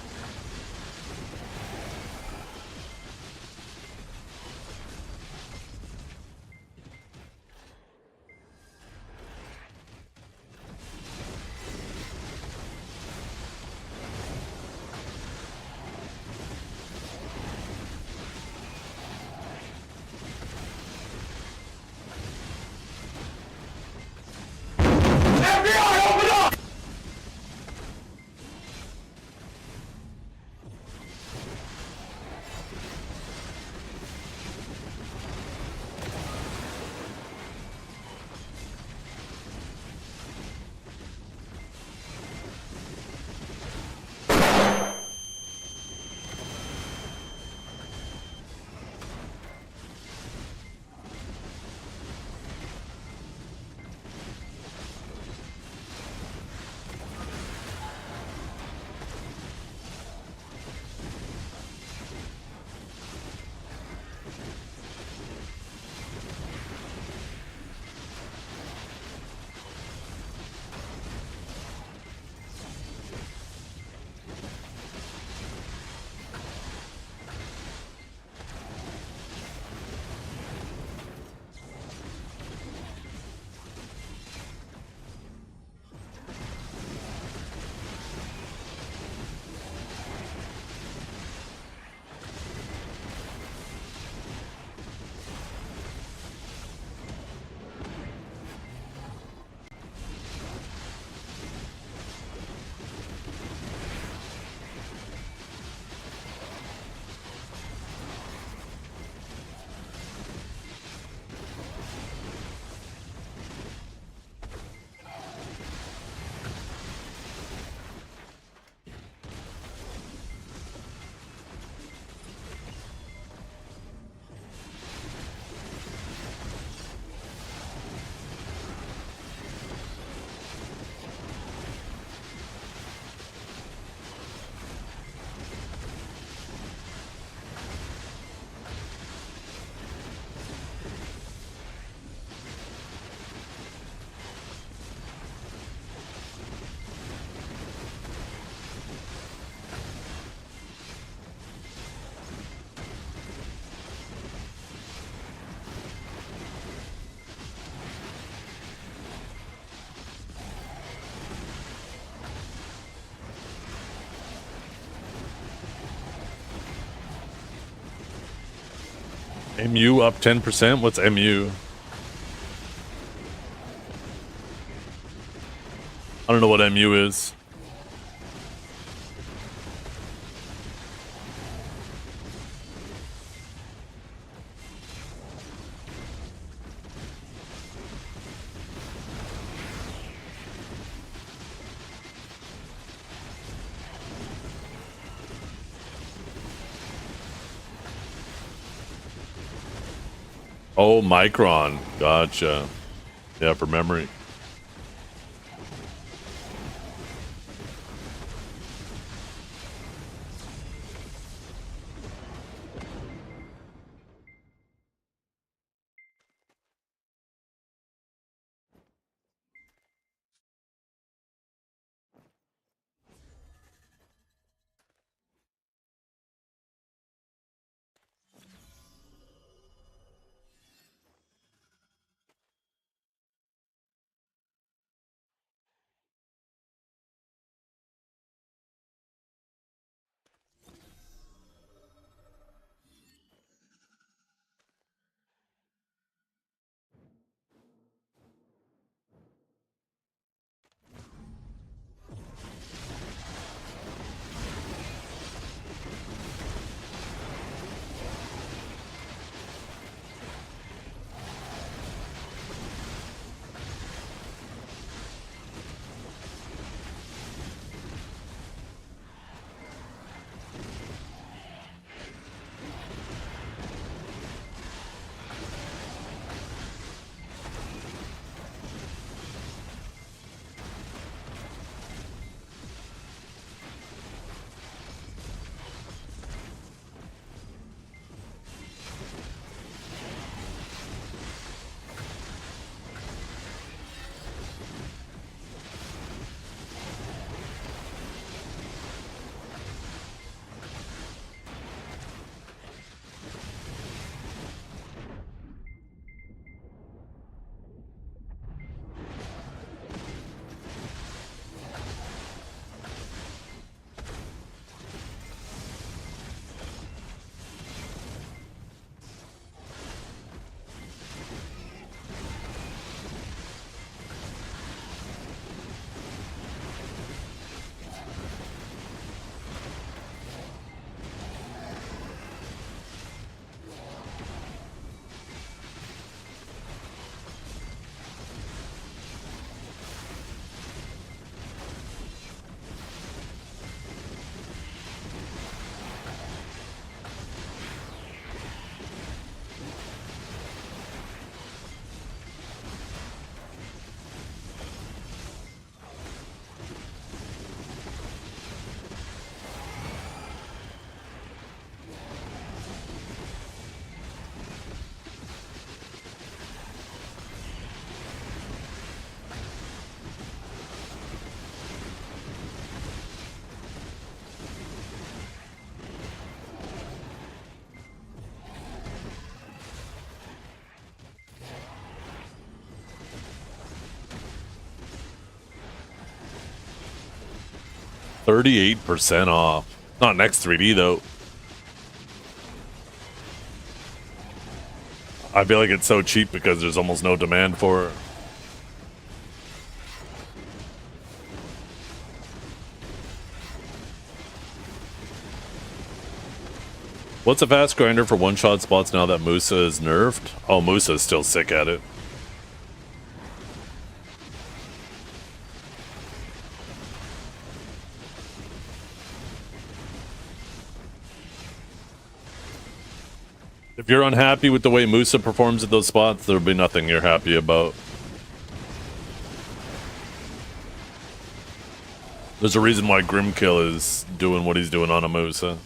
MU up 10%? What's MU? I don't know what MU is. Oh, Micron. Gotcha. Yeah, for memory. $38% off. Not next 3D though. I feel like it's so cheap because there's almost no demand for it. What's a fast grinder for one-shot spots now that Musa is nerfed? Oh, Musa is still sick at it. If you're unhappy with the way Musa performs at those spots, there'll be nothing you're happy about. There's a reason why Grimkill is doing what he's doing on a Musa.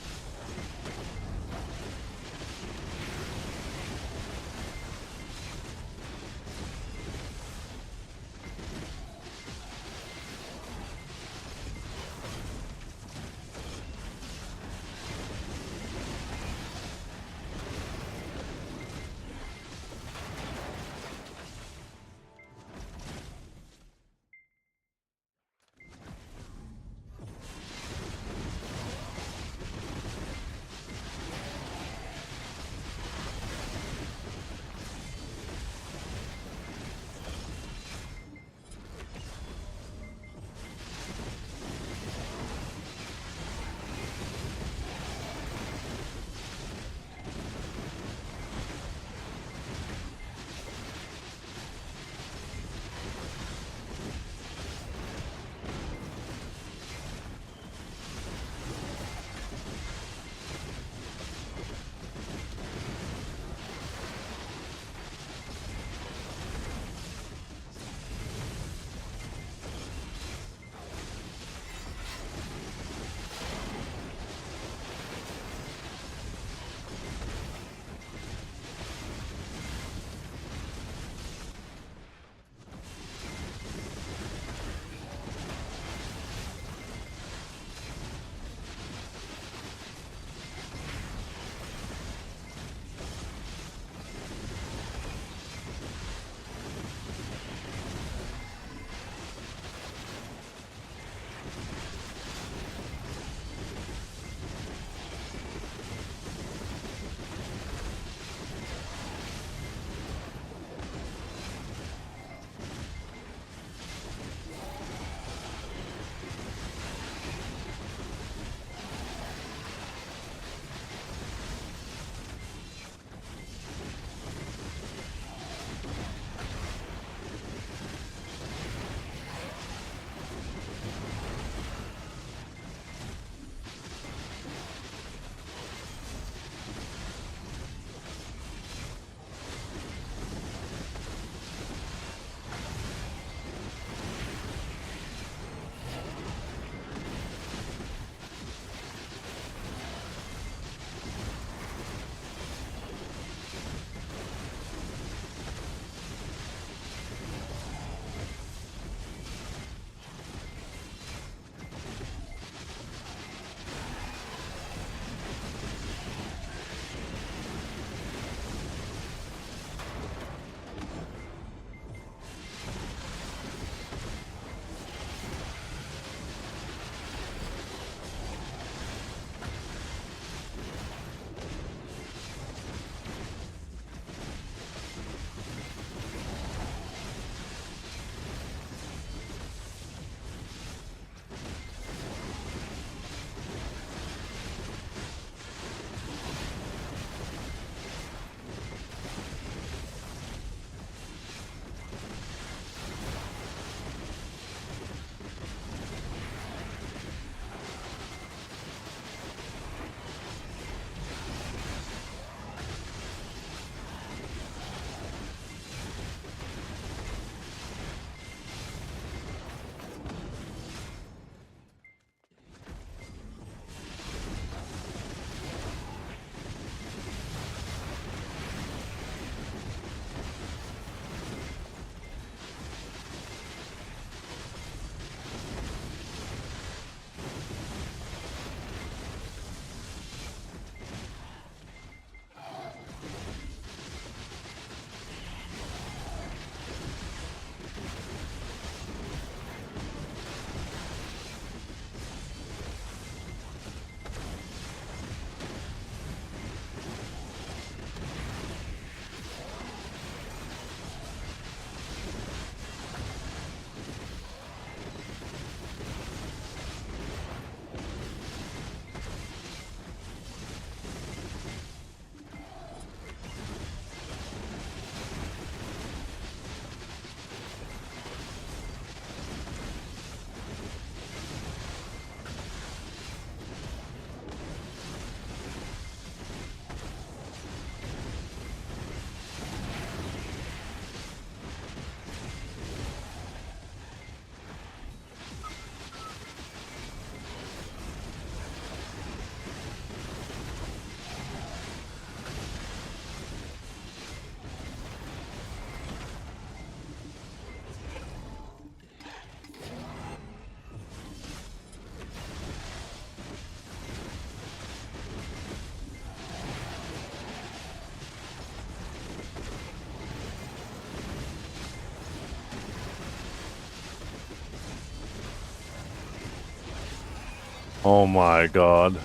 Oh my god.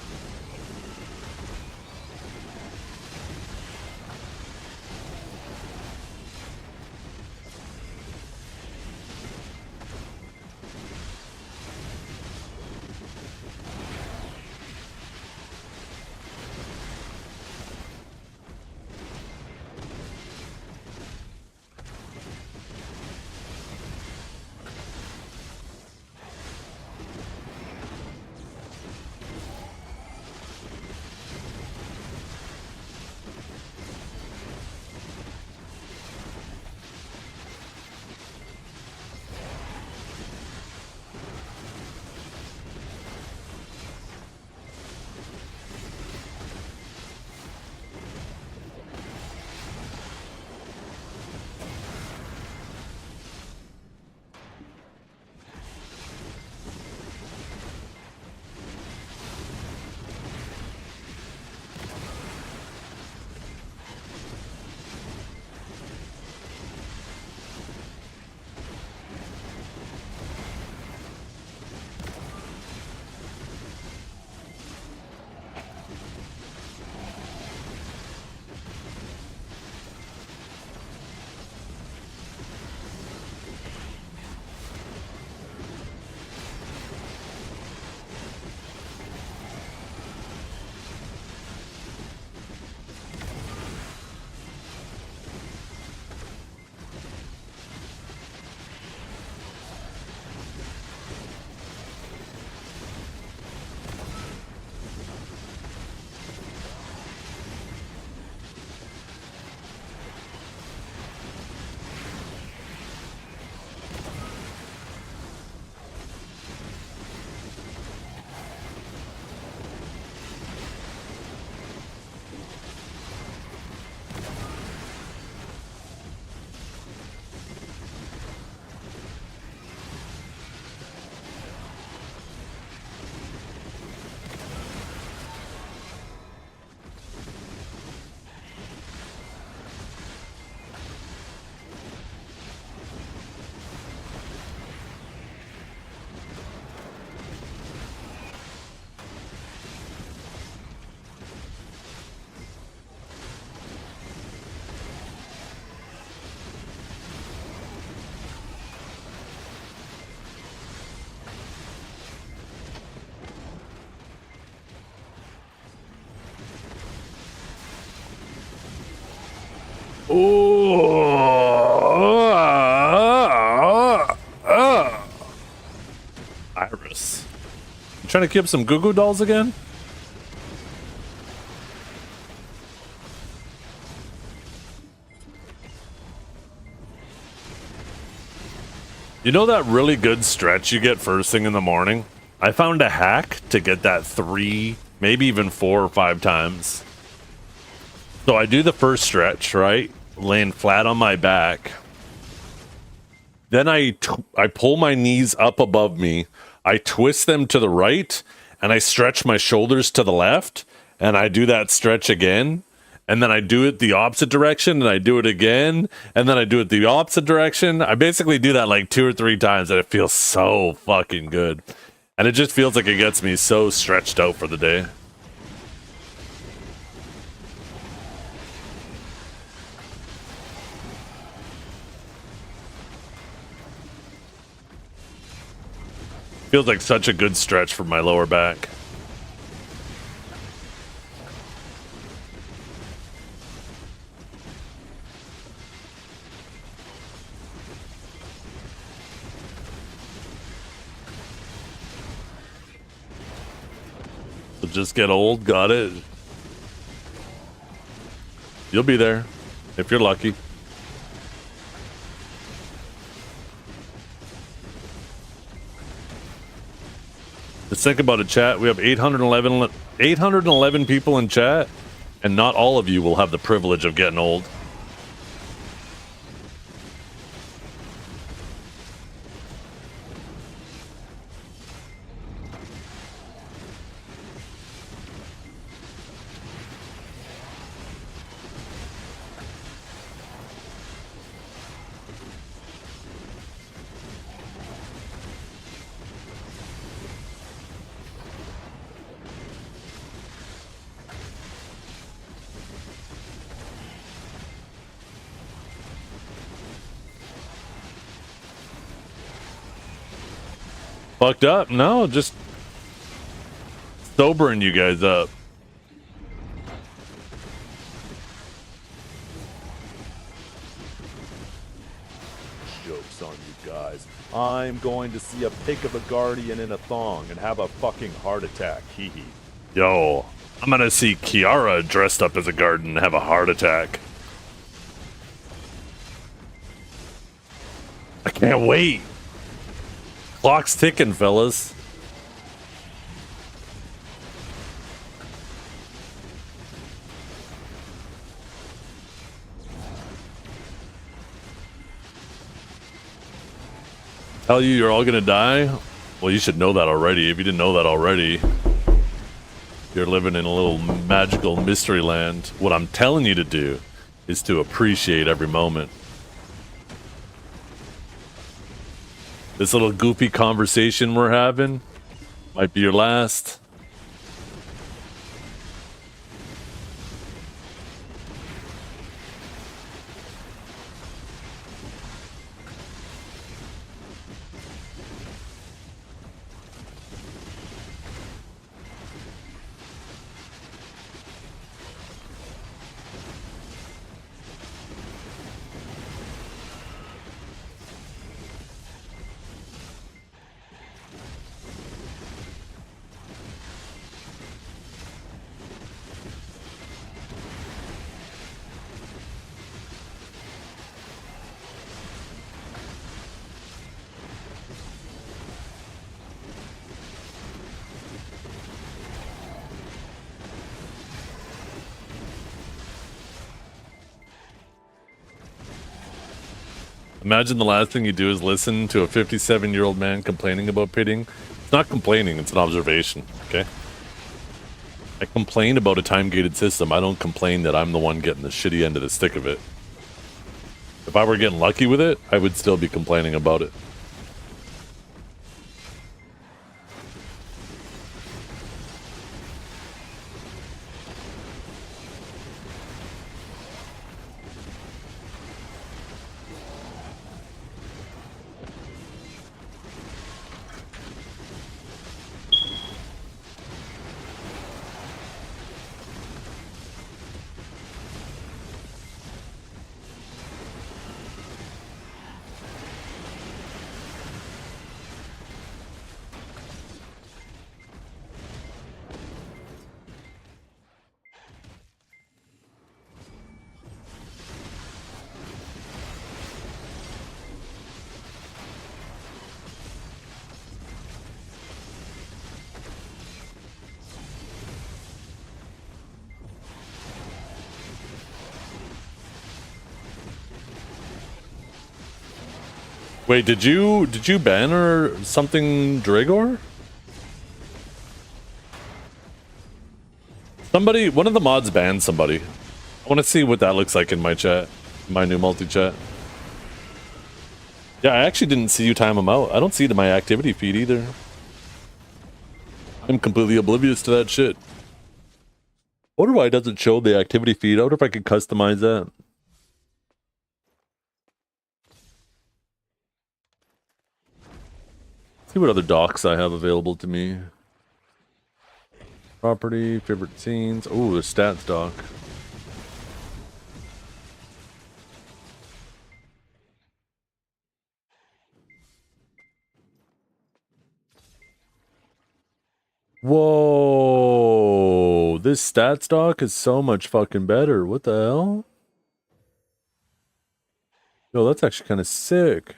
Iris. You trying to keep some Goo Goo Dolls again? You know that really good stretch you get first thing in the morning? I found a hack to get that 3, maybe even 4 or 5 times. So I do the first stretch, right? Laying flat on my back. Then I pull my knees up above me. I twist them to the right, and I stretch my shoulders to the left, and I do that stretch again. And then I do it the opposite direction, and I do it again, and then I do it the opposite direction. I basically do that like 2 or 3 times, and it feels so fucking good. And it just feels like it gets me so stretched out for the day. Feels like such a good stretch for my lower back. So just get old, got it. You'll be there if you're lucky. Just think about it, chat. We have 811 people in chat, and not all of you will have the privilege of getting old. Fucked up? No, just sobering you guys up. Joke's on you guys. I'm going to see a pic of a guardian in a thong and have a fucking heart attack. Hee hee. Yo, I'm gonna see Kiara dressed up as a garden and have a heart attack. I can't wait. Clock's ticking, fellas. Tell you you're all gonna die? Well, you should know that already. If you didn't know that already, you're living in a little magical mystery land. What I'm telling you to do is to appreciate every moment. This little goofy conversation we're having might be your last. Imagine the last thing you do is listen to a 57-year-old man complaining about pitting. It's not complaining, it's an observation, okay? I complain about a time-gated system. I don't complain that I'm the one getting the shitty end of the stick of it. If I were getting lucky with it, I would still be complaining about it. Wait, did you ban or something Dragor? Somebody, one of the mods banned somebody. I want to see what that looks like in my chat, my new multi-chat. Yeah, I actually didn't see you time them out. I don't see it in my activity feed either. I'm completely oblivious to that shit. I wonder why it doesn't show the activity feed. I wonder if I could customize that. See what other docs I have available to me. Property, favorite scenes. Oh, the stats doc. Whoa, this stats doc is so much fucking better. What the hell? Yo, that's actually kind of sick.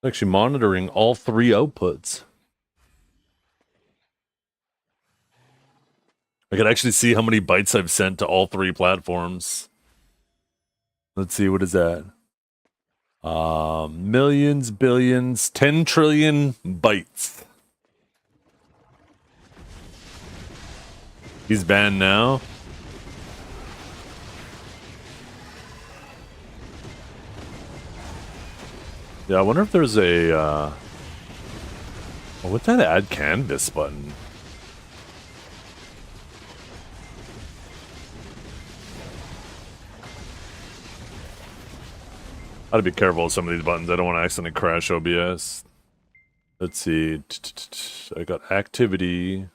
Actually monitoring all three outputs. I can actually see how many bytes I've sent to all three platforms. Let's see, what is that? Millions, billions, 10 trillion bytes. He's banned now. Yeah, I wonder if there's a, oh, what's that add canvas button? I gotta be careful with some of these buttons. I don't want to accidentally crash OBS. Let's see. I got activity.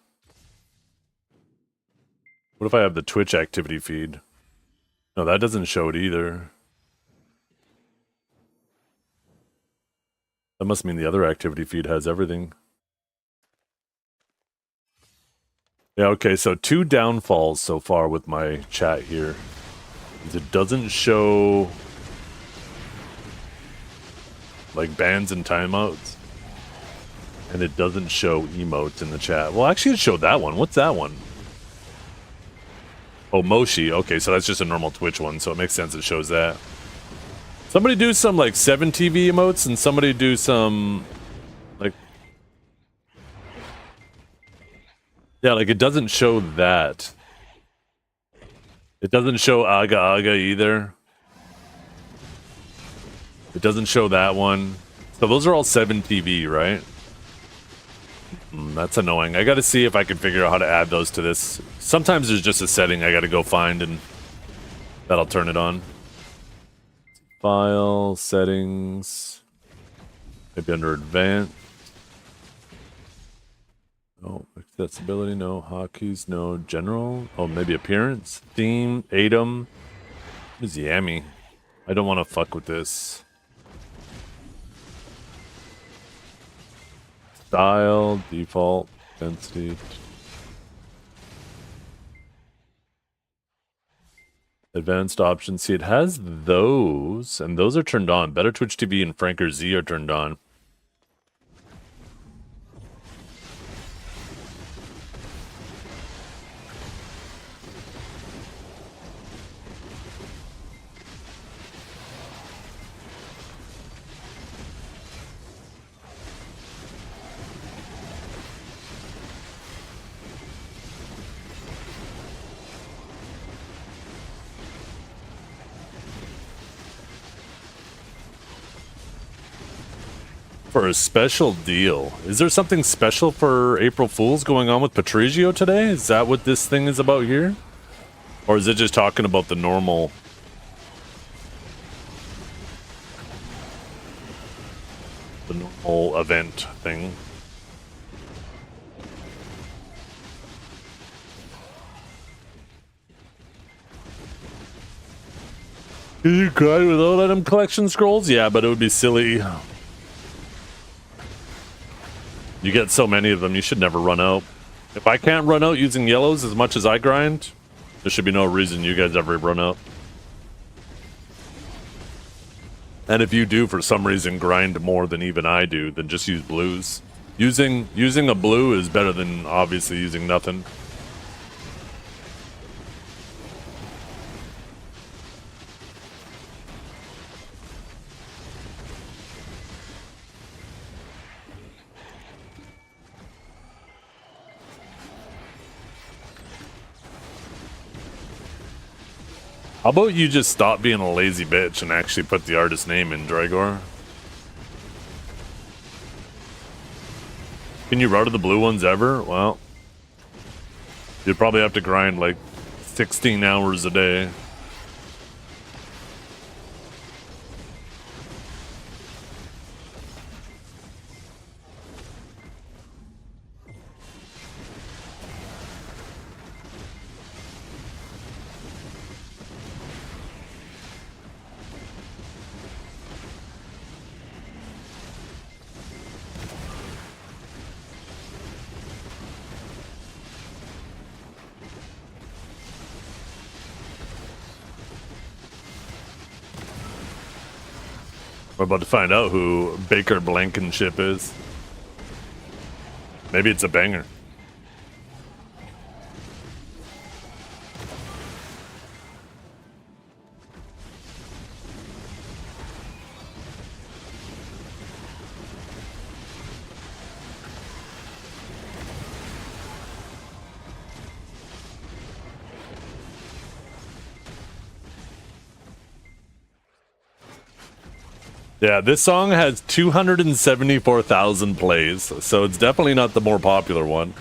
What if I have the Twitch activity feed? No, that doesn't show it either. That must mean the other activity feed has everything. Yeah, okay, so 2 downfalls so far with my chat here. It doesn't show like bans and timeouts. And it doesn't show emotes in the chat. Well, actually it showed that one. What's that one? Oh, Moshi. Okay, so that's just a normal Twitch one, so it makes sense it shows that. Somebody do some like 7TV emotes and somebody do some like, yeah, like it doesn't show that. It doesn't show Aga Aga either. It doesn't show that one. So those are all 7TV, right? That's annoying. I gotta see if I can figure out how to add those to this. Sometimes there's just a setting I gotta go find and that'll turn it on. File, settings. Maybe under advanced. No, accessibility, no. Hotkeys, no. General. Oh, maybe appearance. Theme, Atom. What is Yami? I don't want to fuck with this. Style, default, density. Advanced options. See, it has those, and those are turned on. Better Twitch TV and Franker Z are turned on. For a special deal. Is there something special for April Fools going on with Patrizio today? Is that what this thing is about here? Or is it just talking about the normal... the normal event thing? Can you grind without item collection scrolls? Yeah, but it would be silly. You get so many of them, you should never run out. If I can't run out using yellows as much as I grind, there should be no reason you guys ever run out. And if you do, for some reason, grind more than even I do, then just use blues. Using a blue is better than, obviously, using nothing. How about you just stop being a lazy bitch and actually put the artist name in, Dragor? Can you router the blue ones ever? Well, you'd probably have to grind like 16 hours a day. We're about to find out who Baker Blankenship is. Maybe it's a banger. Yeah, this song has 274,000 plays, so it's definitely not the more popular one.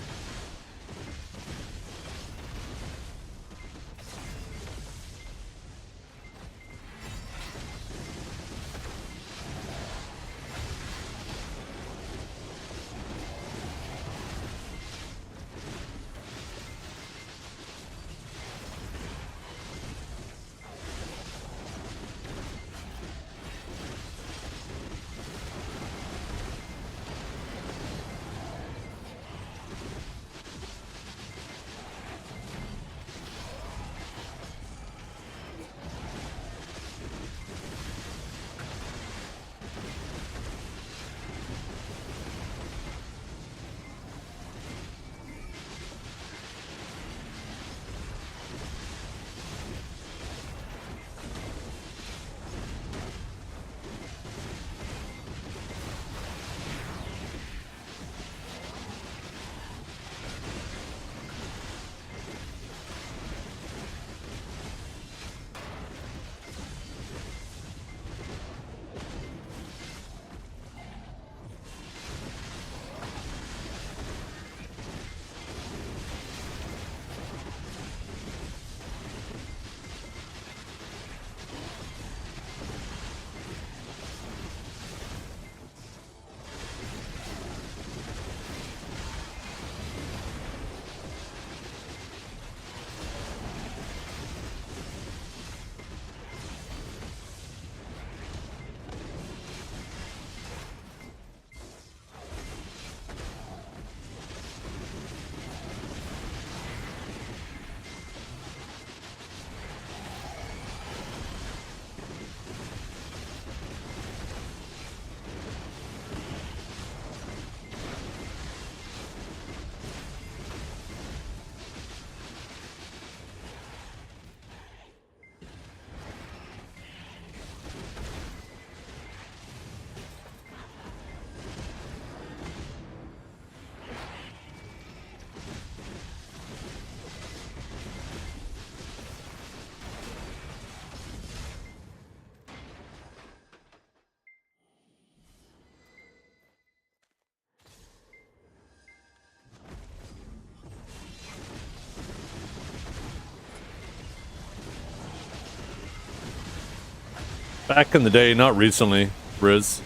Back in the day, not recently, Riz.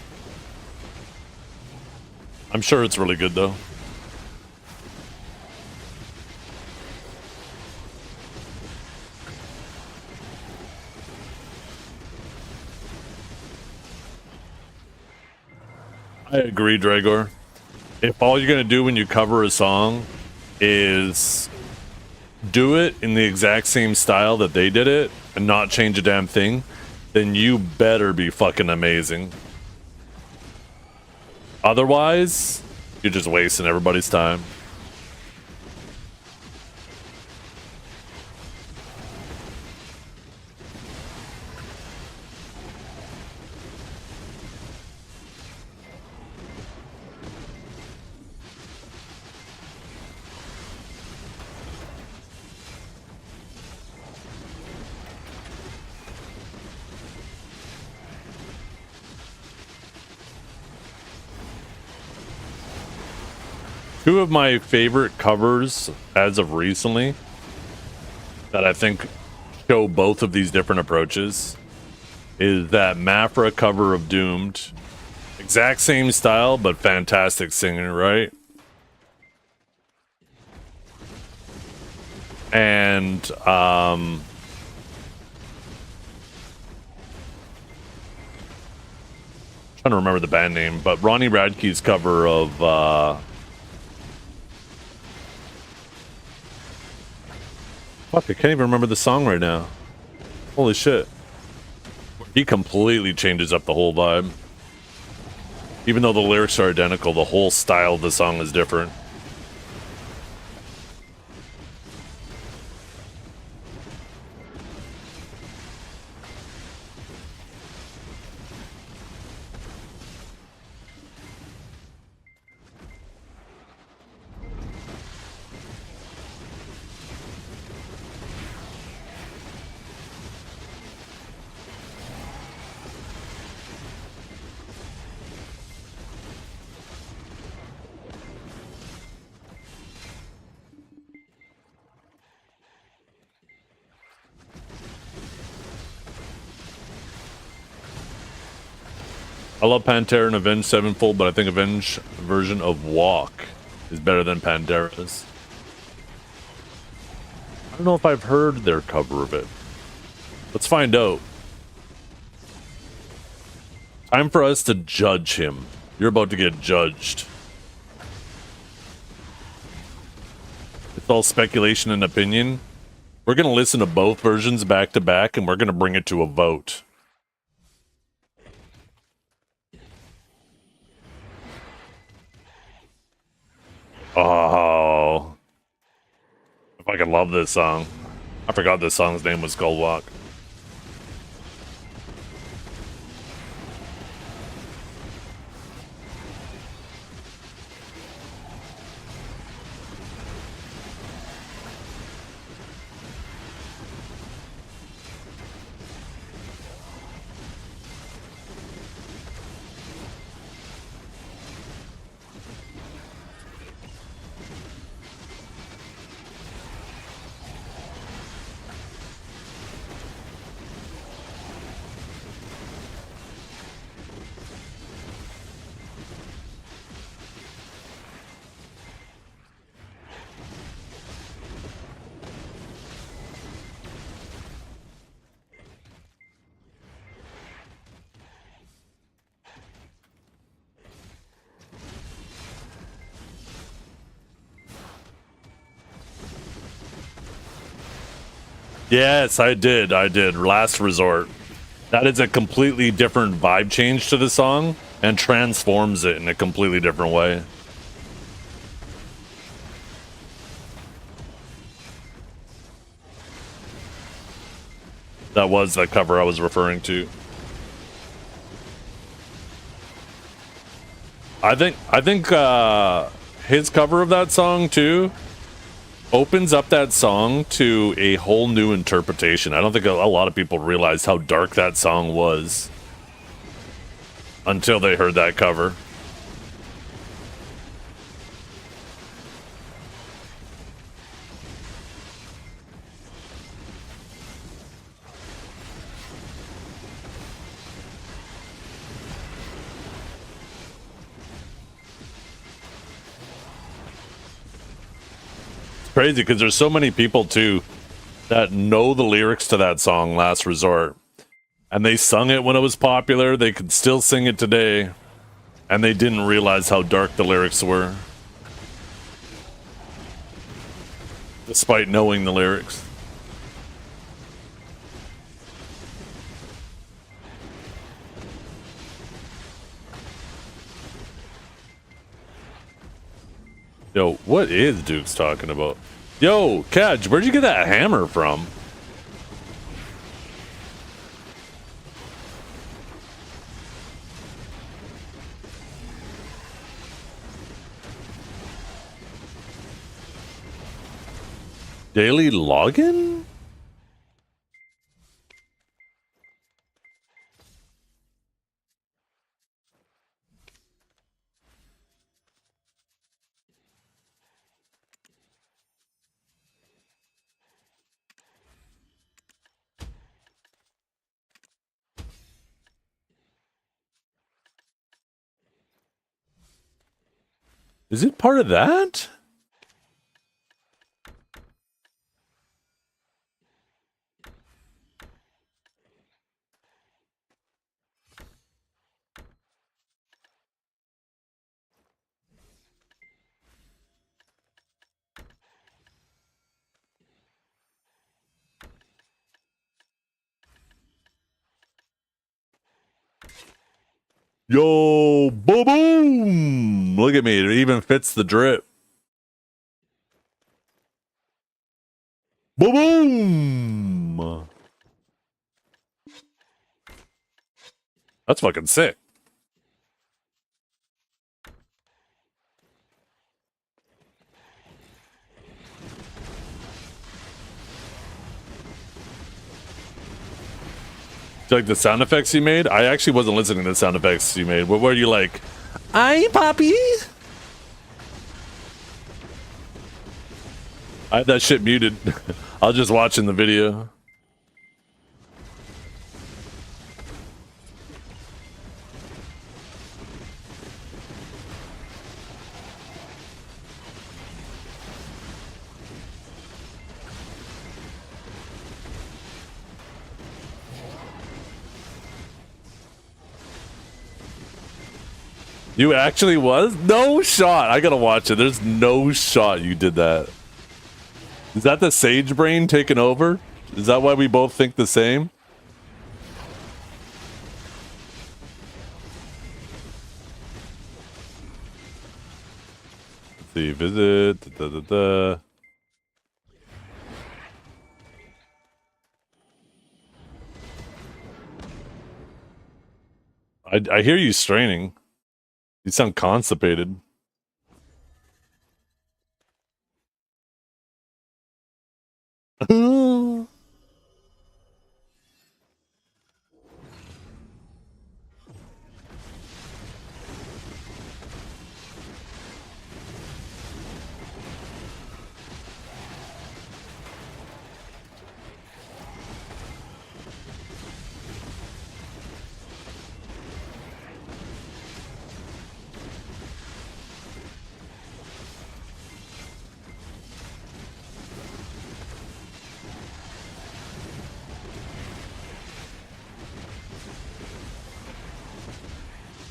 I'm sure it's really good though. I agree, Dragor. If all you're gonna do when you cover a song is do it in the exact same style that they did it and not change a damn thing, then you better be fucking amazing. Otherwise, you're just wasting everybody's time. Two of my favorite covers as of recently that I think show both of these different approaches is that Mafra cover of Doomed. Exact same style, but fantastic singing, right? And trying to remember the band name, but Ronnie Radke's cover of fuck, I can't even remember the song right now. Holy shit. He completely changes up the whole vibe. Even though the lyrics are identical, the whole style of the song is different. I love Pantera and Avenged Sevenfold, but I think Avenged version of Walk is better than Pantera's. I don't know if I've heard their cover of it. Let's find out. Time for us to judge him. You're about to get judged. It's all speculation and opinion. We're going to listen to both versions back to back, and we're going to bring it to a vote. Oh, I fucking love this song. I forgot this song's name was Skull Walk. Yes, I did. Last Resort. That is a completely different vibe change to the song and transforms it in a completely different way. That was the cover I was referring to. I think his cover of that song too opens up that song to a whole new interpretation. I don't think a lot of people realized how dark that song was until they heard that cover. crazy because there's so many people too that know the lyrics to that song, Last Resort. And they sung it when it was popular. They could still sing it today. And they didn't realize how dark the lyrics were. Despite knowing the lyrics. Yo, what is Duke's talking about? Yo, Kedge, where'd you get that hammer from? Daily login? Is it part of that? Yo, boom, boom! Look at me, it even fits the drip. Boom, boom! That's fucking sick. Do you like the sound effects you made? I actually wasn't listening to the sound effects you made. What were you like? Aye, Poppy. I had that shit muted. I was just watching the video. You actually was? No shot. I gotta watch it. There's no shot you did that. Is that the Sage brain taking over? Is that why we both think the same? Let's see, visit. Da, da, da. I hear you straining. You sound constipated.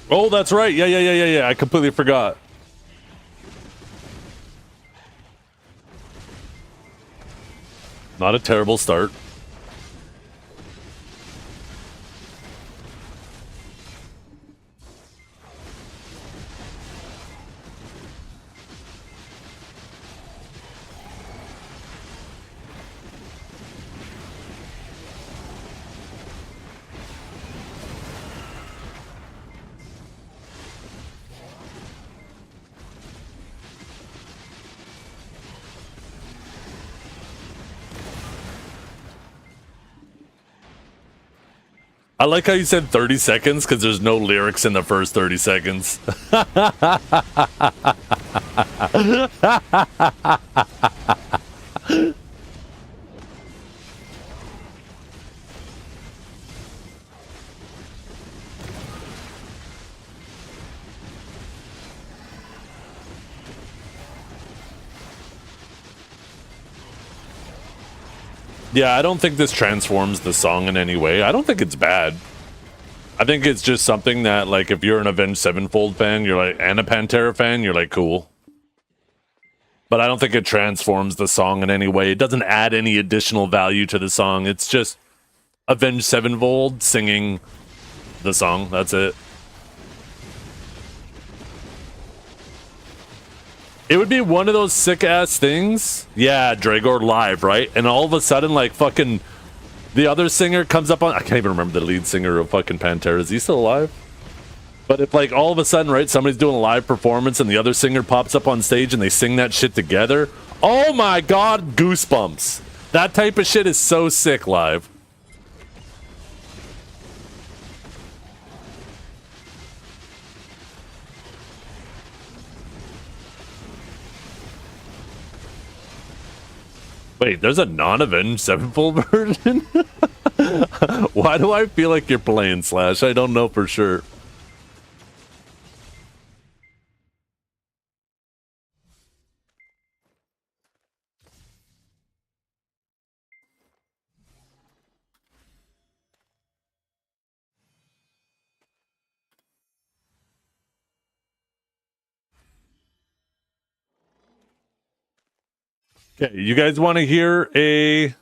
Oh, that's right. Yeah. I completely forgot. Not a terrible start. I like how you said 30 seconds because there's no lyrics in the first 30 seconds. Yeah, I don't think this transforms the song in any way. I don't think it's bad. I think it's just something that, like, if you're an Avenged Sevenfold fan, you're like, and a Pantera fan, you're like, cool. But I don't think it transforms the song in any way. It doesn't add any additional value to the song. It's just Avenged Sevenfold singing the song. That's it. It would be one of those sick-ass things. Yeah, Dragor live, right? And all of a sudden, like, fucking... the other singer comes up on... I can't even remember the lead singer of fucking Pantera. Is he still alive? But if, like, all of a sudden, right, somebody's doing a live performance and the other singer pops up on stage and they sing that shit together... oh my god, goosebumps. That type of shit is so sick live. Wait, there's a non-Avenged Sevenfold version? Why do I feel like you're playing Slash? I don't know for sure. Okay, you guys want to hear a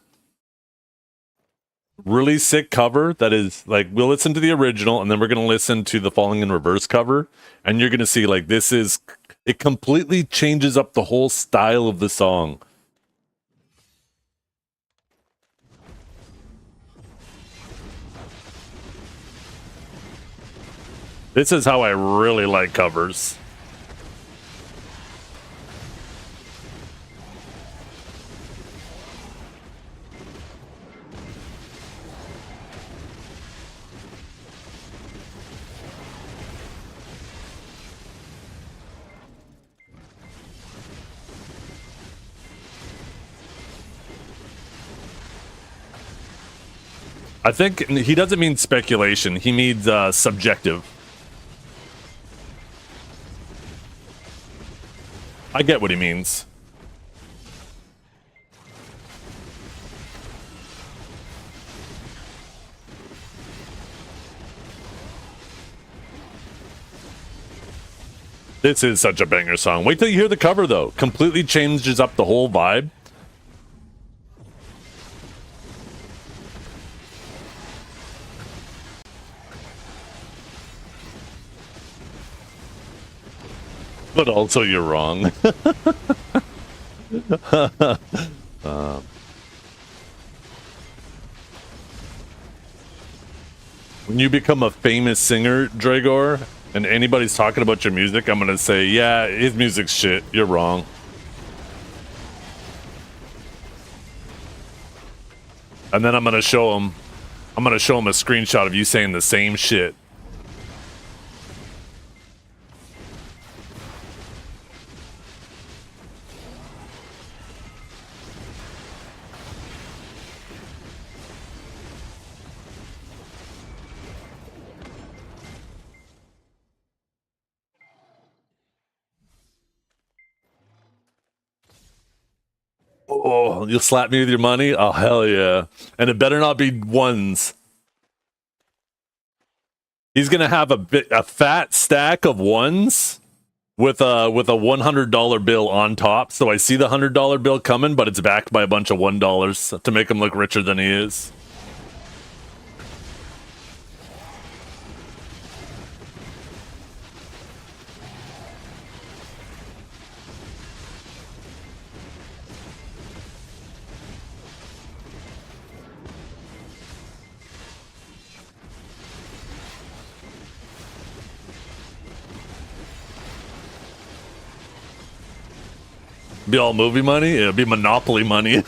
really sick cover that is, like, we'll listen to the original and then we're going to listen to the Falling in Reverse cover, and you're going to see, like, this is, it completely changes up the whole style of the song. This is how I really like covers. I think he doesn't mean speculation. He means subjective. I get what he means. This is such a banger song. Wait till you hear the cover, though. Completely changes up the whole vibe. But also, you're wrong. When you become a famous singer, Dragor, and anybody's talking about your music, I'm gonna say, yeah, his music's shit. You're wrong. And then I'm gonna show him a screenshot of you saying the same shit. Oh, you'll slap me with your money? Oh, hell yeah. And it better not be ones. He's gonna have a fat stack of ones with a $100 bill on top. So I see the $100 bill coming, but it's backed by a bunch of $1 to make him look richer than he is. Be all movie money? It'll be Monopoly money.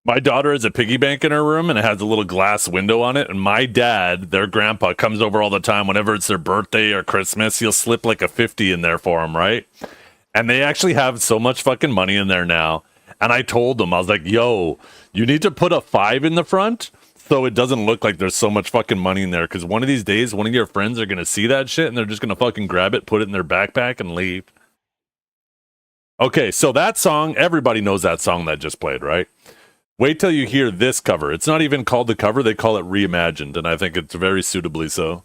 My daughter has a piggy bank in her room and it has a little glass window on it. And my dad, their grandpa, comes over all the time whenever it's their birthday or Christmas. He'll slip like a 50 in there for them, right? And they actually have so much fucking money in there now. And I told them, I was like, yo, you need to put a 5 in the front so it doesn't look like there's so much fucking money in there. Because one of these days, one of your friends are going to see that shit and they're just going to fucking grab it, put it in their backpack, and leave. Okay, so that song, everybody knows that song that just played, right? Wait till you hear this cover. It's not even called the cover, they call it Reimagined, and I think it's very suitably so.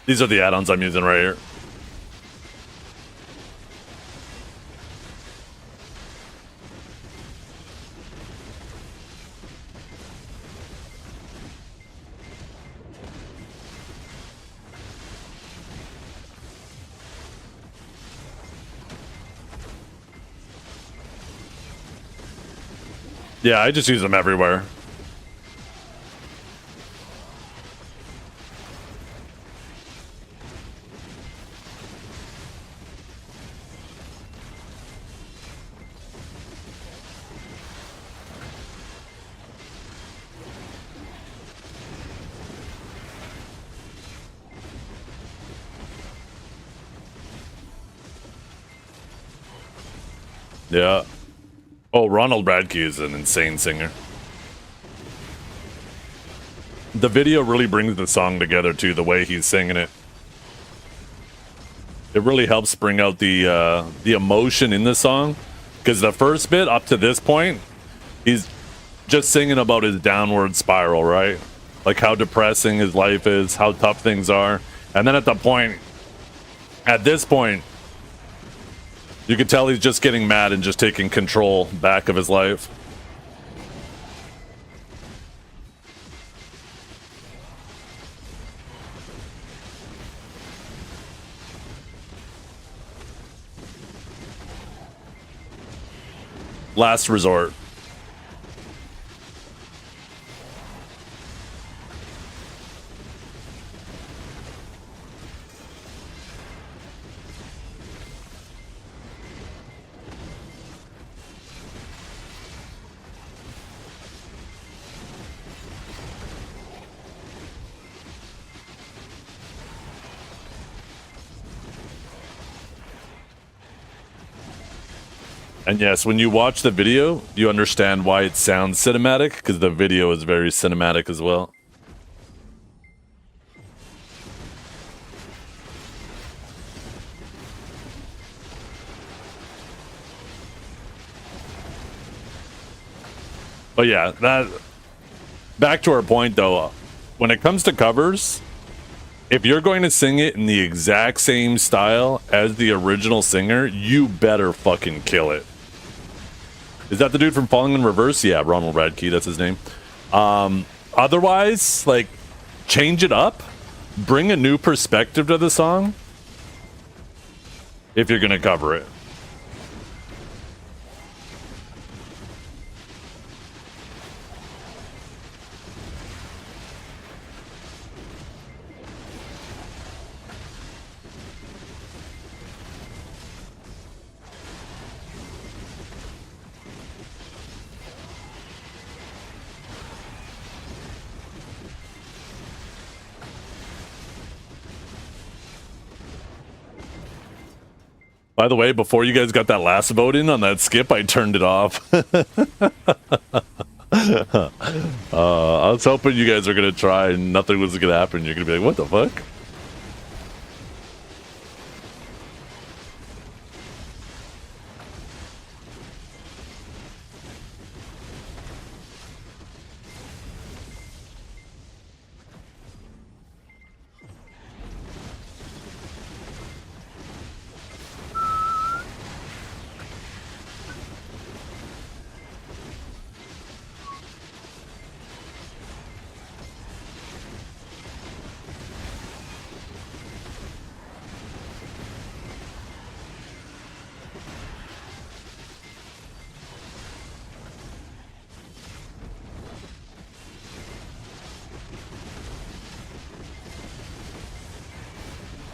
These are the add-ons I'm using right here. Yeah, I just use them everywhere. Yeah. Oh, Ronald Radke is an insane singer. The video really brings the song together too, the way he's singing it. It really helps bring out the emotion in the song. Because the first bit, up to this point, he's just singing about his downward spiral, right? Like how depressing his life is, how tough things are. And then at this point, you could tell he's just getting mad and just taking control back of his life. Last resort. And yes, when you watch the video, you understand why it sounds cinematic, because the video is very cinematic as well. But yeah, that back to our point though, when it comes to covers, if you're going to sing it in the exact same style as the original singer, you better fucking kill it. Is that the dude from Falling in Reverse? Yeah, Ronald Radke, that's his name. Otherwise, like, change it up, bring a new perspective to the song if you're gonna cover it. By the way, before you guys got that last vote in on that skip, I turned it off. I was hoping you guys were going to try and nothing was going to happen. You're going to be like, what the fuck?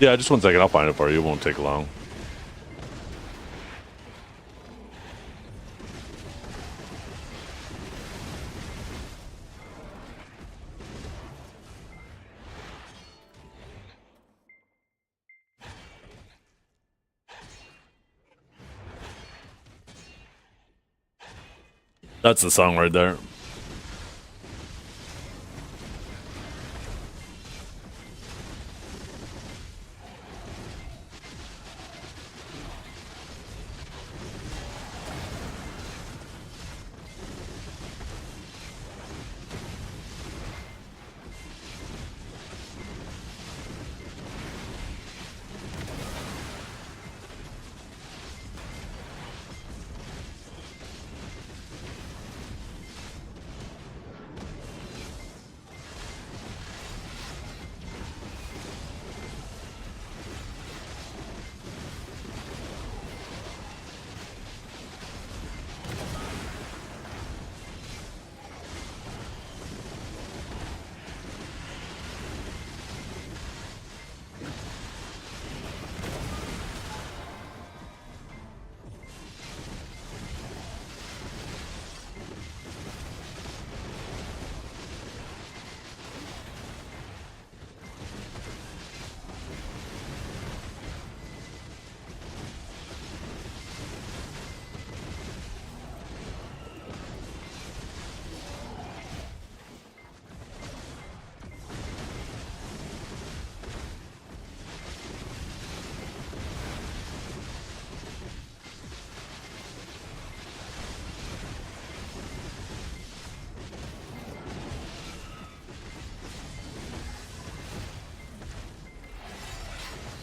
Yeah, just 1 second. I'll find it for you. It won't take long. That's the song right there.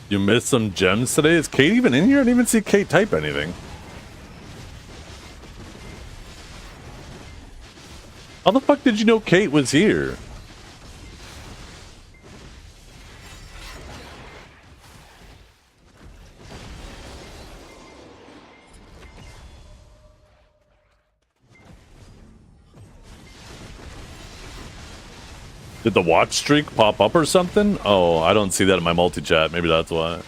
You missed some gems today? Is Kate even in here? I didn't even see Kate type anything. How the fuck did you know Kate was here? Did the watch streak pop up or something? Oh, I don't see that in my multi-chat. Maybe that's why.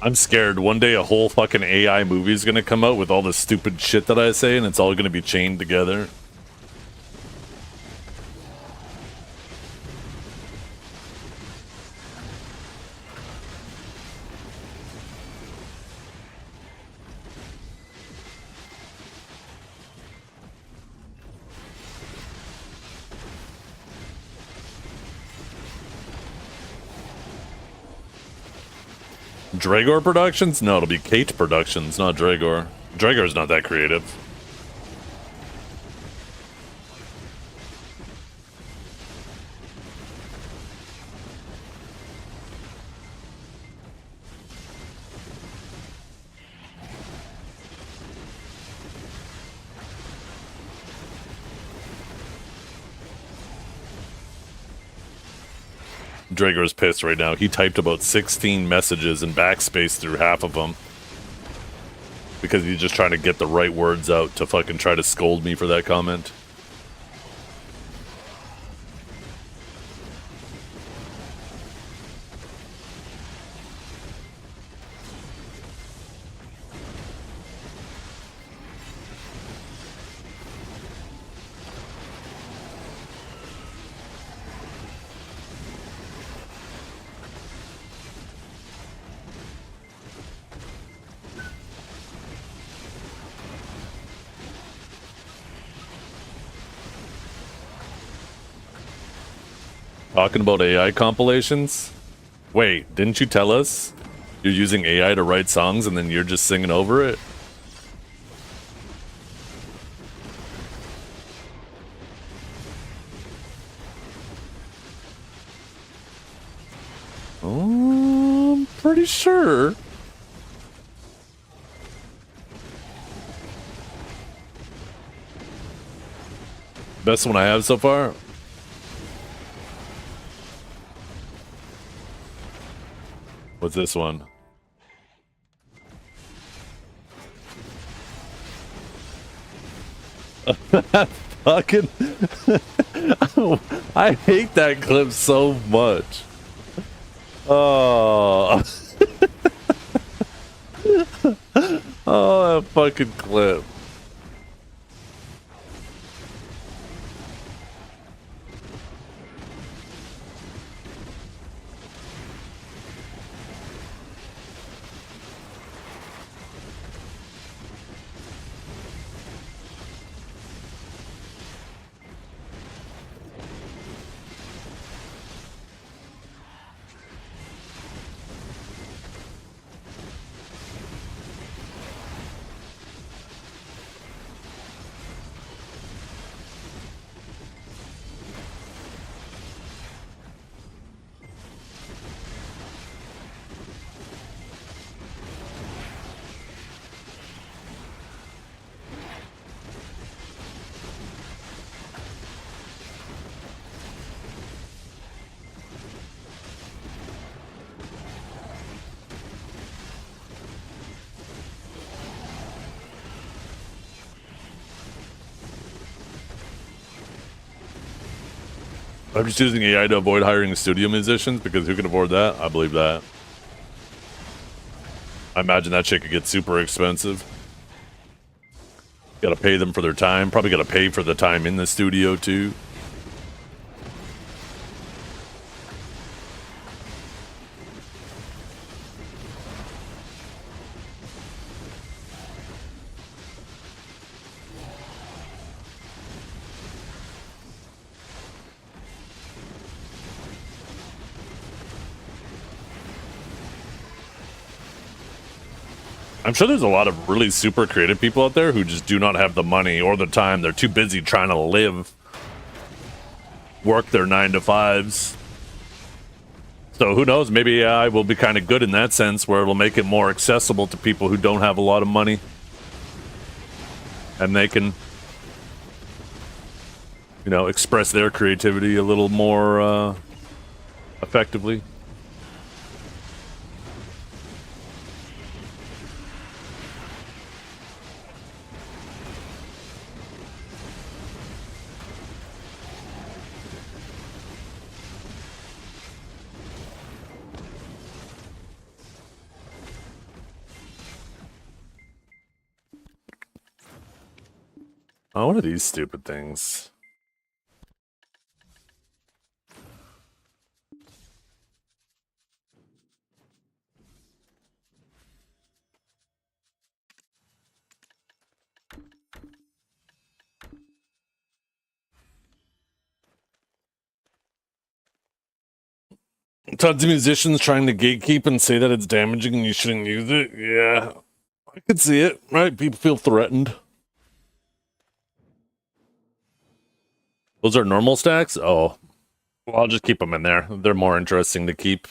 I'm scared. One day a whole fucking AI movie is going to come out with all the stupid shit that I say, and it's all going to be chained together. Dragor Productions? No, it'll be Kate Productions, not Dragor. Dragor's not that creative. Dragor's pissed right now. He typed about 16 messages and backspace through half of them. Because he's just trying to get the right words out to fucking try to scold me for that comment. Talking about AI compilations? Wait, didn't you tell us you're using AI to write songs and then you're just singing over it? I'm pretty sure. Best one I have so far? What's this one? Fucking I hate that clip so much. Oh. Oh, that fucking clip. I'm just using AI to avoid hiring studio musicians because who can afford that? I believe that. I imagine that shit could get super expensive. Gotta pay them for their time. Probably gotta pay for the time in the studio too. I'm sure there's a lot of really super creative people out there who just do not have the money or the time. They're too busy trying to live, work their 9 to 5s. So who knows? Maybe AI will be kind of good in that sense, where it'll make it more accessible to people who don't have a lot of money, and they can, you know, express their creativity a little more effectively. Oh, what are these stupid things? Tons of musicians trying to gatekeep and say that it's damaging and you shouldn't use it. Yeah, I could see it, right? People feel threatened. Those are normal stacks? Oh, well, I'll just keep them in there. They're more interesting to keep.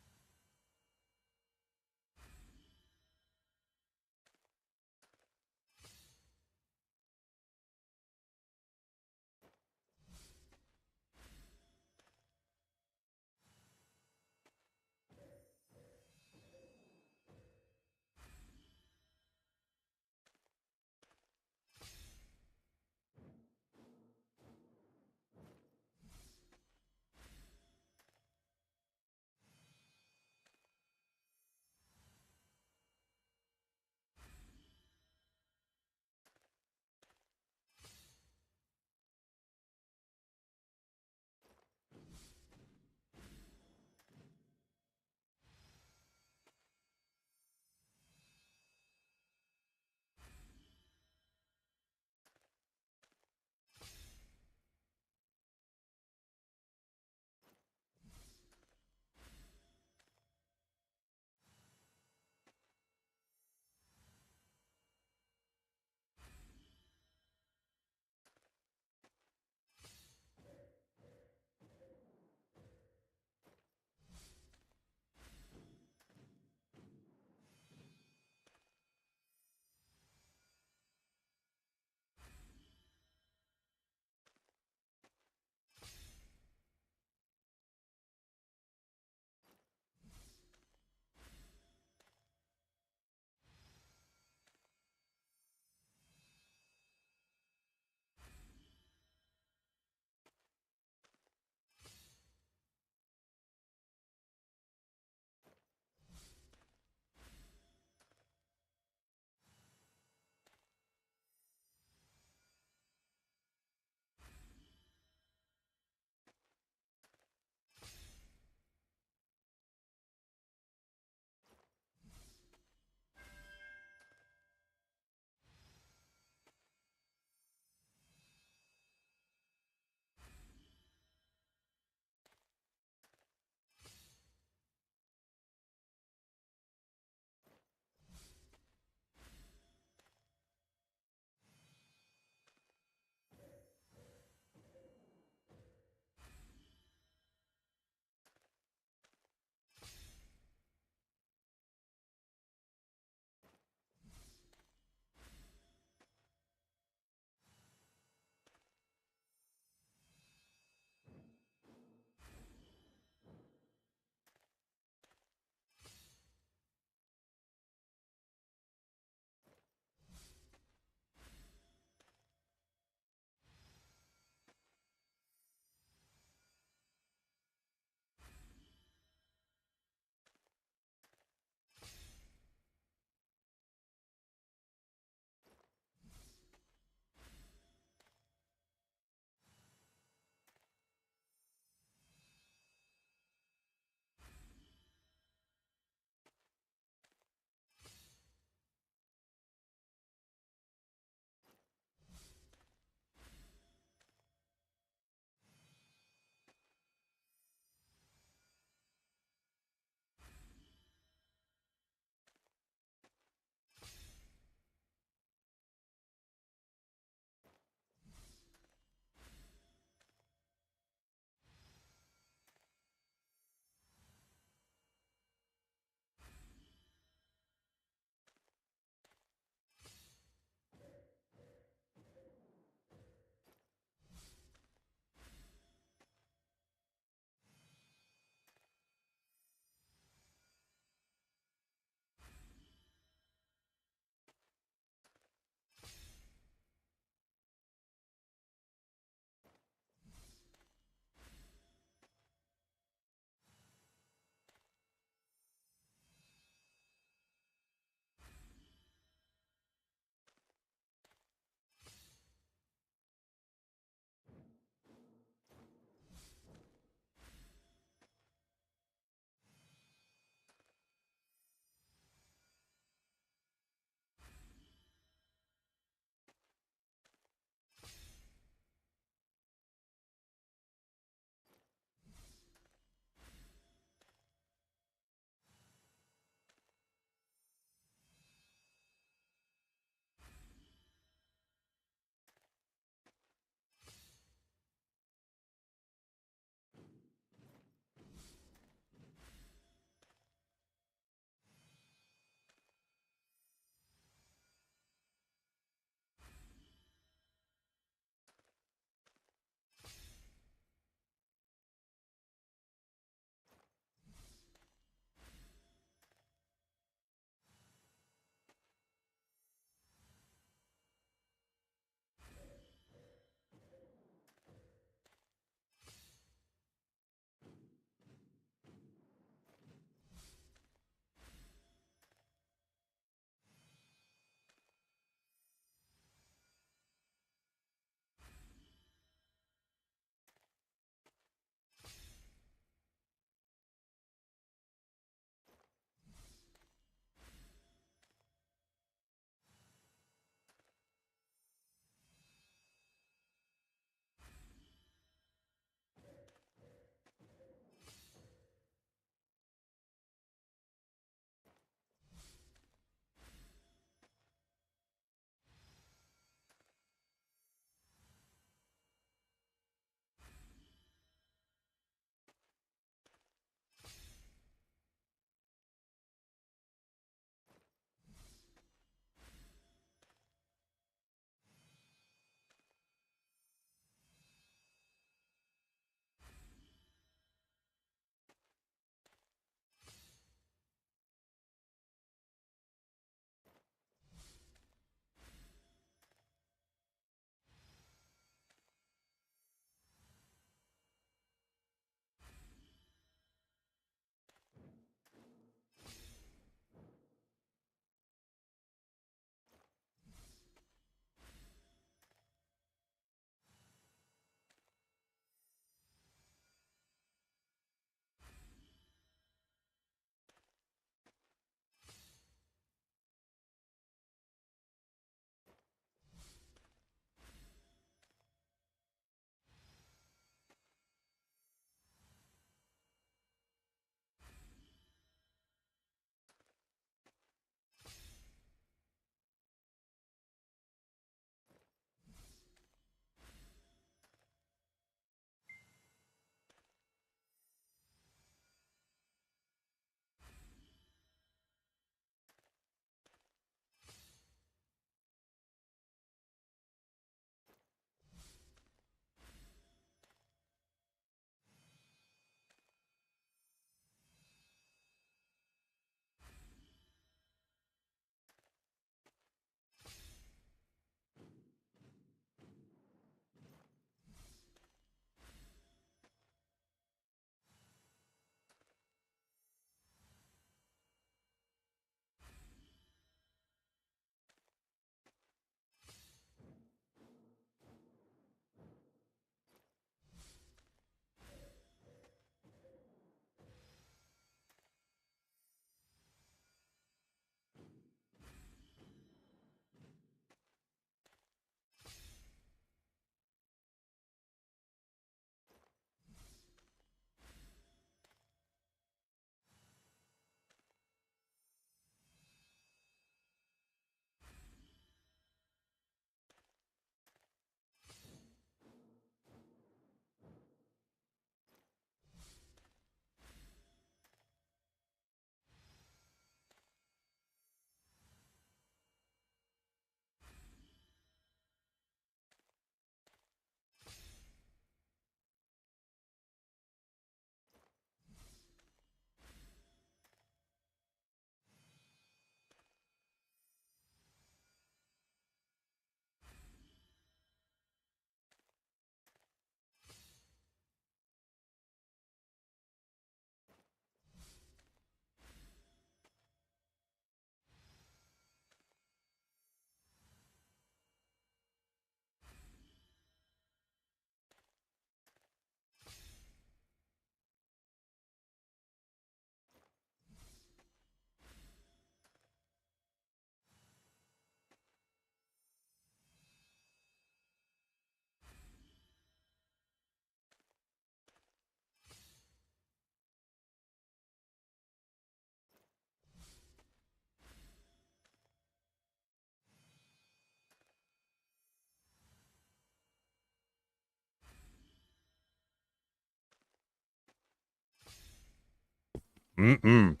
Mm-mm.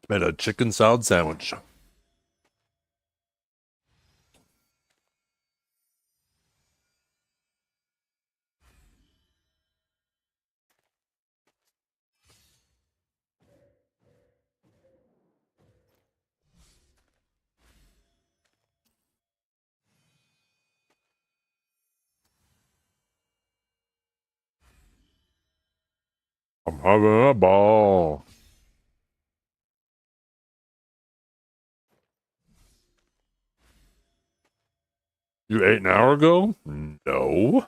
Made a chicken salad sandwich. I'm having a ball. You ate an hour ago? No.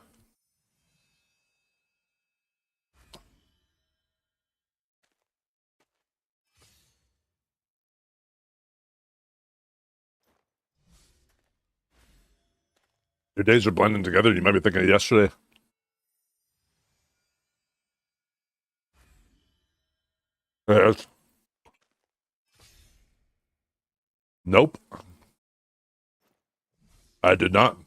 Your days are blending together. You might be thinking of yesterday. Yes. Nope. I did not.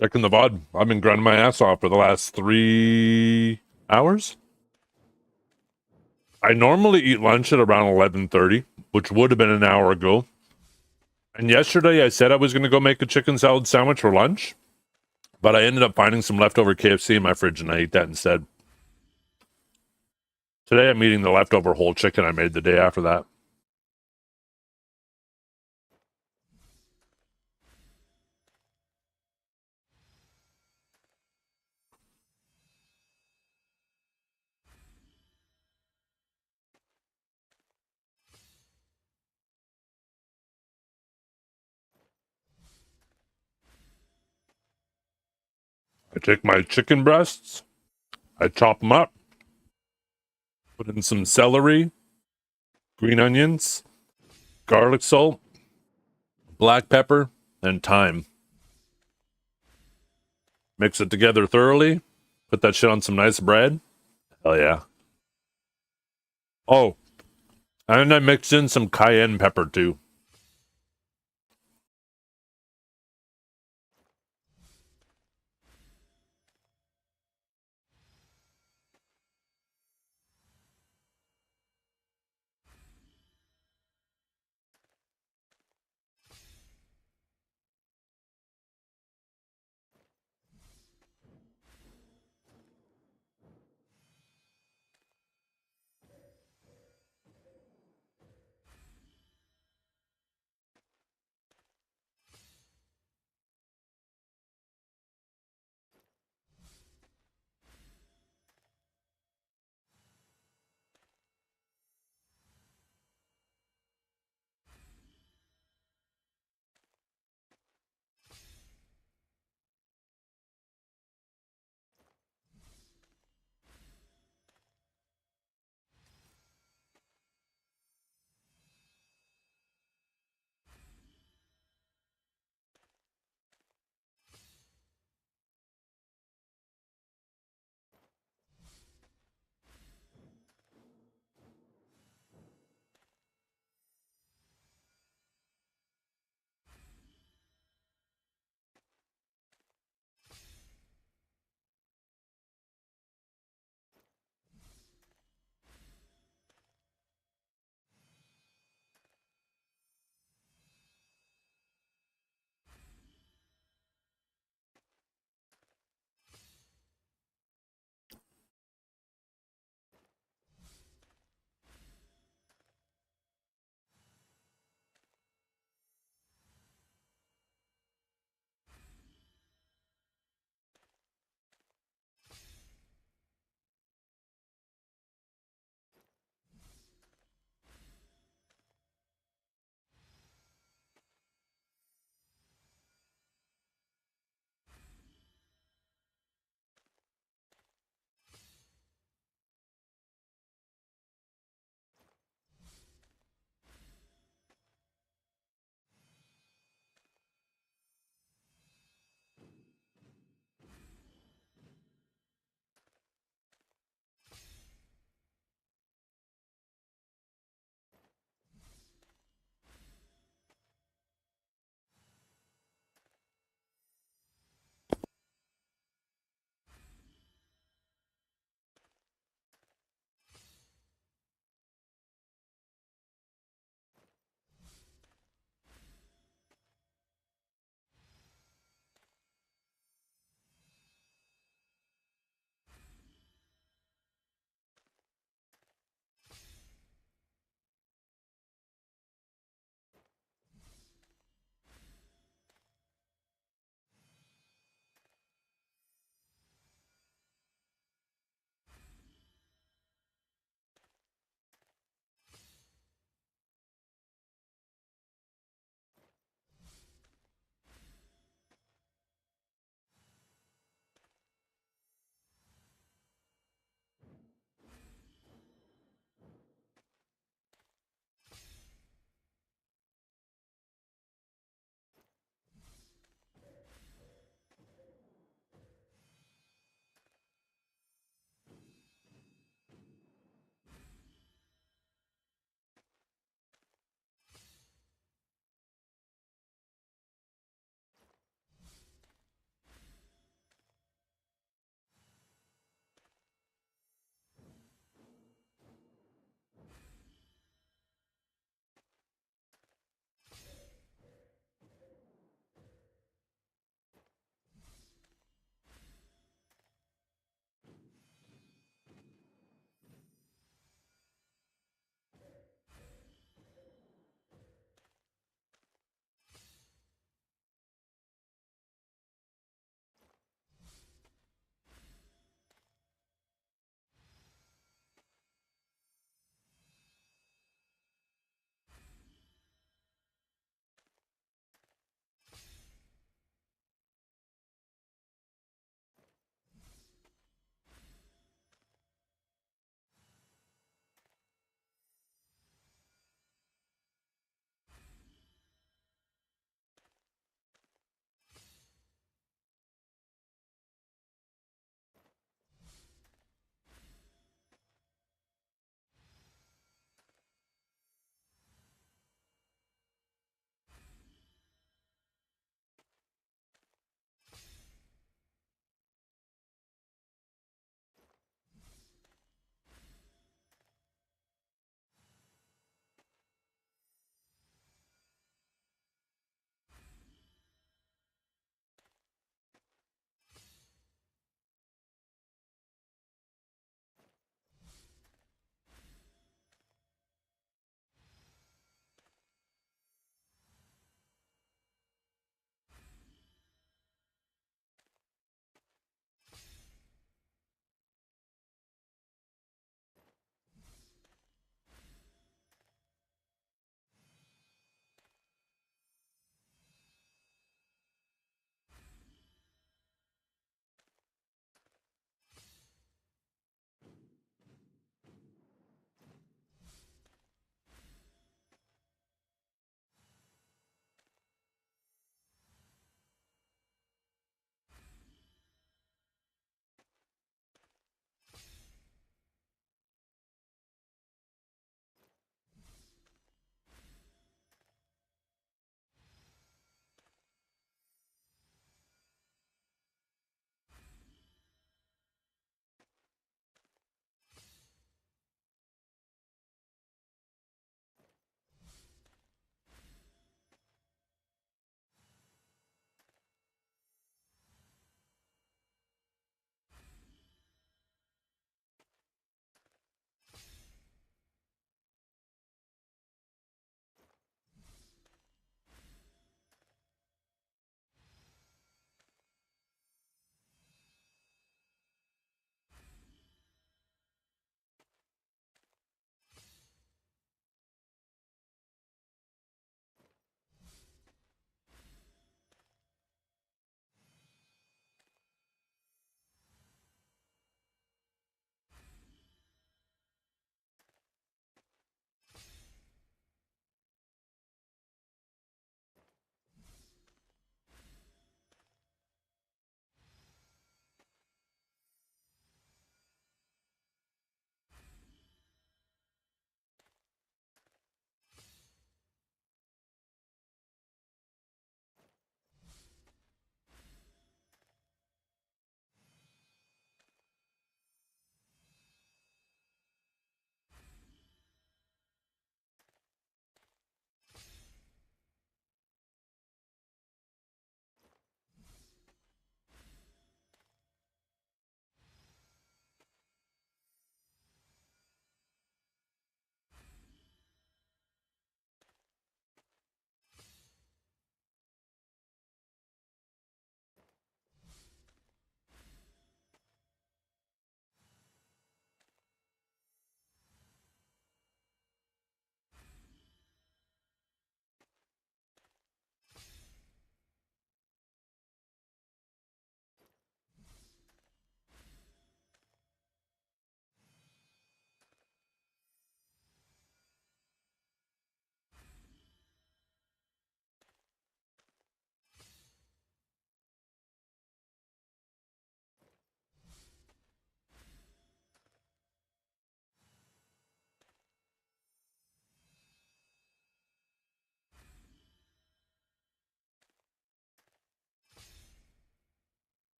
Checking the VOD. I've been grinding my ass off for the last 3 hours. I normally eat lunch at around 11:30, which would have been an hour ago. And yesterday I said I was going to go make a chicken salad sandwich for lunch, but I ended up finding some leftover KFC in my fridge and I ate that instead. Today I'm eating the leftover whole chicken I made the day after that. I take my chicken breasts, I chop them up, put in some celery, green onions, garlic salt, black pepper, and thyme. Mix it together thoroughly. Put that shit on some nice bread. Hell yeah. Oh, and I mixed in some cayenne pepper too.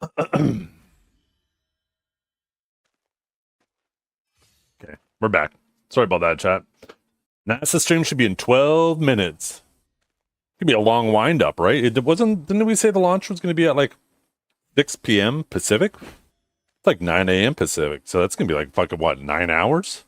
Okay, we're back. Sorry about that, chat. NASA stream should be in 12 minutes. Could be a long wind up, right? Didn't we say the launch was going to be at like 6 p.m. Pacific? It's like 9 a.m. Pacific. So that's going to be like fucking what, 9 hours?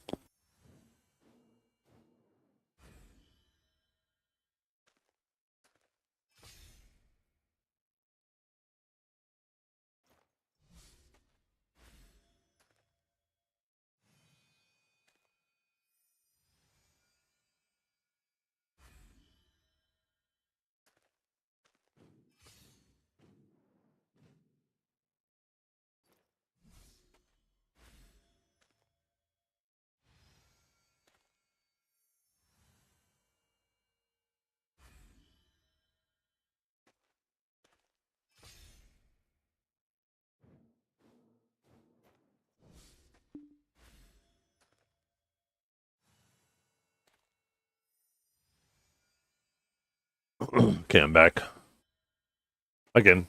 Okay, I'm back. Again.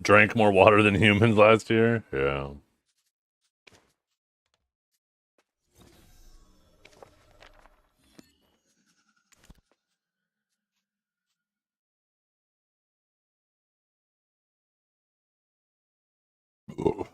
Drank more water than humans last year? Yeah. Ugh.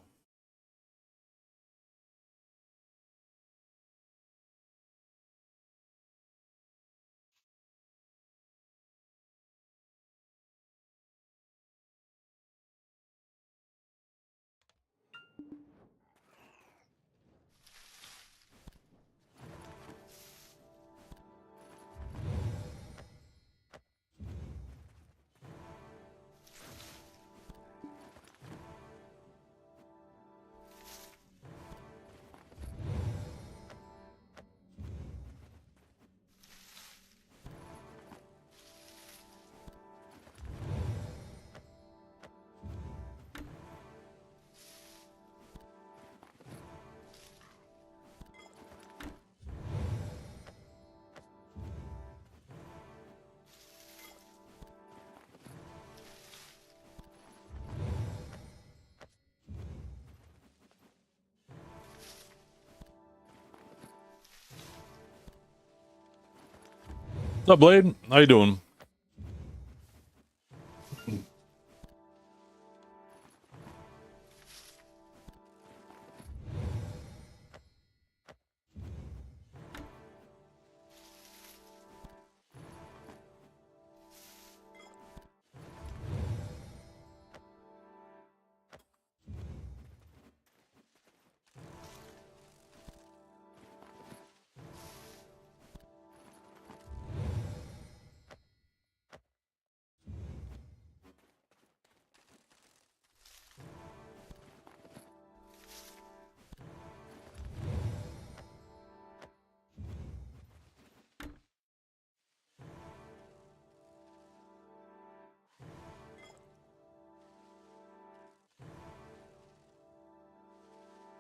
What's up, Blade? How you doing?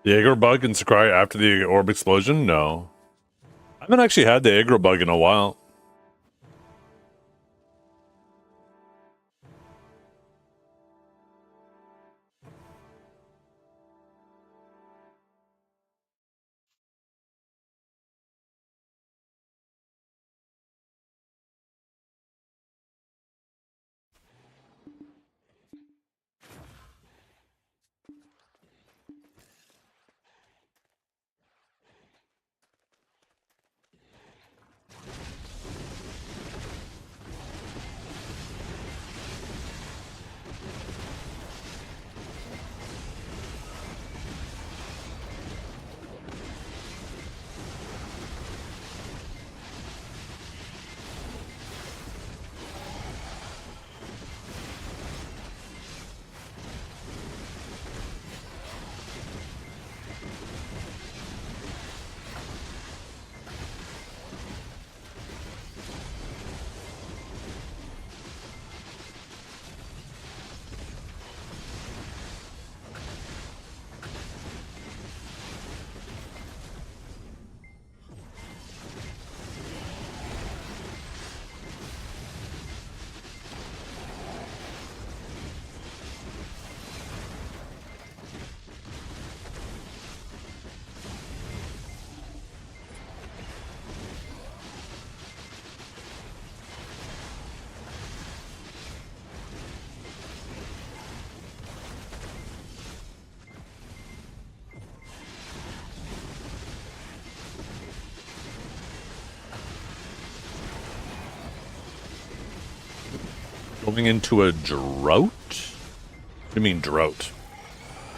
The aggro bug in Sakurai after the orb explosion? No. I haven't actually had the aggro bug in a while. Going into a drought? What do you mean drought?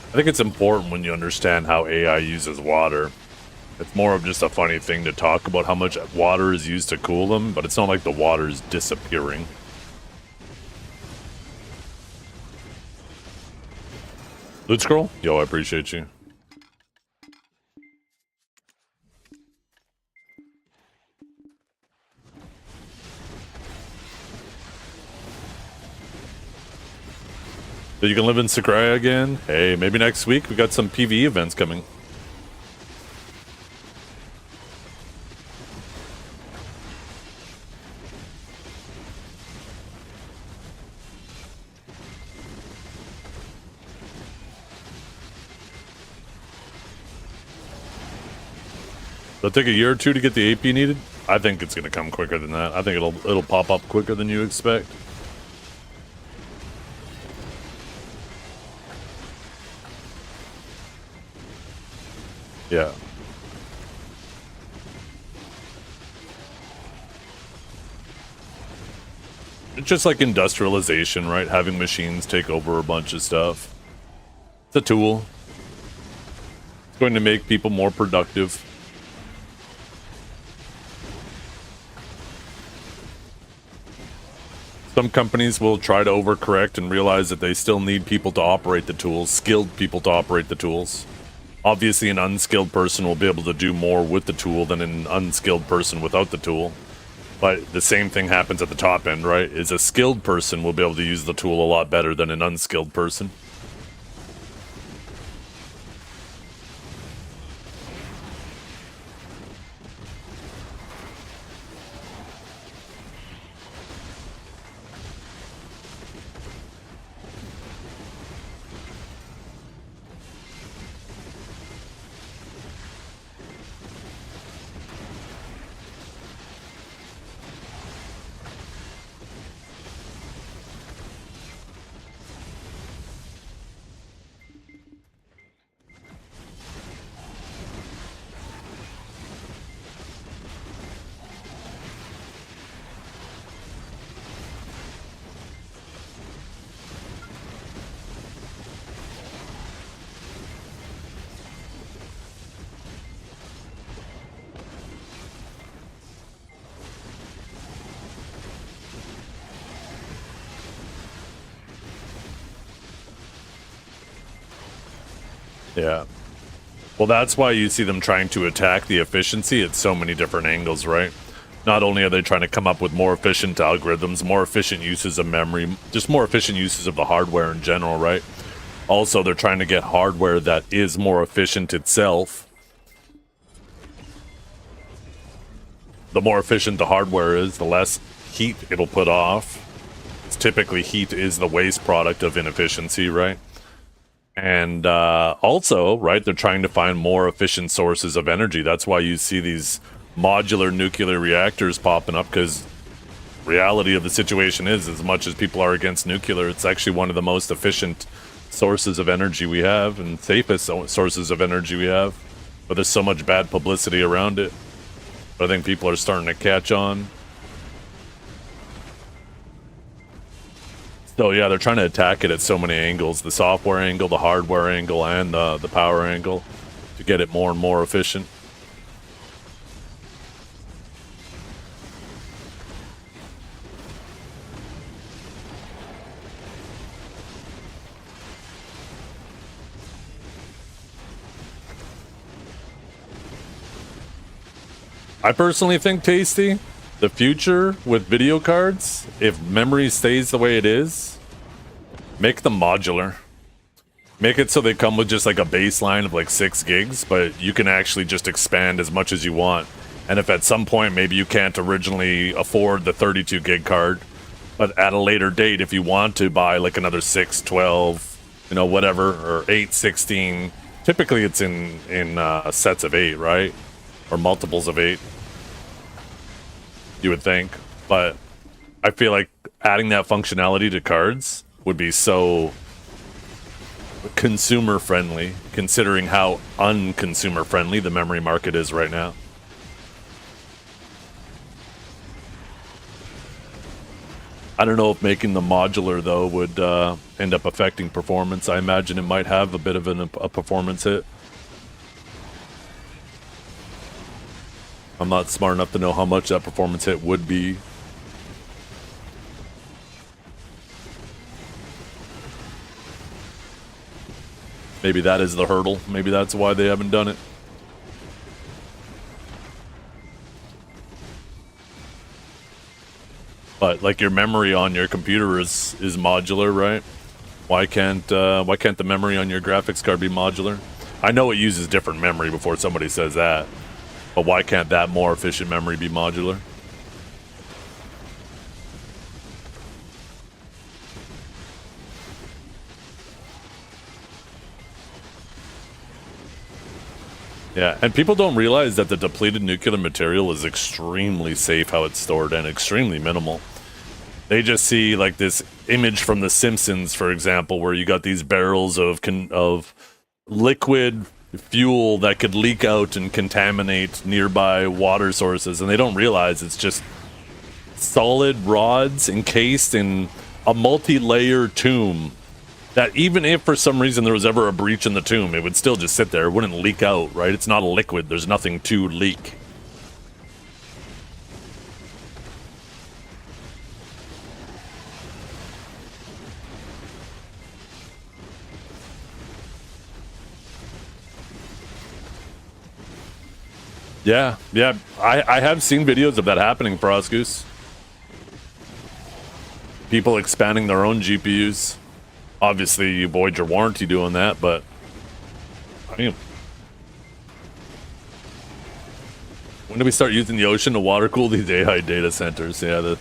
I think it's important when you understand how AI uses water. It's more of just a funny thing to talk about how much water is used to cool them, but it's not like the water is disappearing. Loot scroll? Yo, I appreciate you. So you can live in Sagraya again? Hey, maybe next week we got some PvE events coming. It'll take a year or two to get the AP needed. I think it's gonna come quicker than that. I think it'll pop up quicker than you expect. Yeah. It's just like industrialization, right? Having machines take over a bunch of stuff. It's a tool. It's going to make people more productive. Some companies will try to overcorrect and realize that they still need people to operate the tools, skilled people to operate the tools. Obviously, an unskilled person will be able to do more with the tool than an unskilled person without the tool. But the same thing happens at the top end, right? Is a skilled person will be able to use the tool a lot better than an unskilled person. Yeah. Well, that's why you see them trying to attack the efficiency at so many different angles, right? Not only are they trying to come up with more efficient algorithms, more efficient uses of memory, just more efficient uses of the hardware in general, right? Also, they're trying to get hardware that is more efficient itself. The more efficient the hardware is, the less heat it'll put off. It's typically heat is the waste product of inefficiency, right? And also, right, they're trying to find more efficient sources of energy. That's why you see these modular nuclear reactors popping up, because reality of the situation is, as much as people are against nuclear, it's actually one of the most efficient sources of energy we have and safest sources of energy we have. But there's so much bad publicity around it. But I think people are starting to catch on. So yeah, they're trying to attack it at so many angles. The software angle, the hardware angle, and the power angle to get it more and more efficient. I personally think, Tasty, the future with video cards, if memory stays the way it is, make them modular. Make it so they come with just like a baseline of like 6 gigs, but you can actually just expand as much as you want. And if at some point maybe you can't originally afford the 32 gig card, but at a later date, if you want to buy like another 6, 12, you know, whatever, or 8, 16, typically it's in sets of 8, right? Or multiples of 8, you would think. But I feel like adding that functionality to cards would be so consumer friendly, considering how unconsumer friendly the memory market is right now. I don't know if making them modular though would end up affecting performance. I imagine it might have a bit of a performance hit. I'm not smart enough to know how much that performance hit would be. Maybe that is the hurdle. Maybe that's why they haven't done it. But like your memory on your computer is modular, right? Why can't the memory on your graphics card be modular? I know it uses different memory before somebody says that, but why can't that more efficient memory be modular? Yeah, and people don't realize that the depleted nuclear material is extremely safe how it's stored and extremely minimal. They just see like this image from The Simpsons, for example, where you got these barrels of liquid fuel that could leak out and contaminate nearby water sources, and they don't realize it's just solid rods encased in a multi-layer tomb that even if for some reason there was ever a breach in the tomb, it would still just sit there. It wouldn't leak out, right? It's not a liquid. There's nothing to leak. Yeah, I have seen videos of that happening, Frostgoose. People expanding their own GPUs. Obviously, you void your warranty doing that, but I mean, when do we start using the ocean to water cool these AI data centers? Yeah,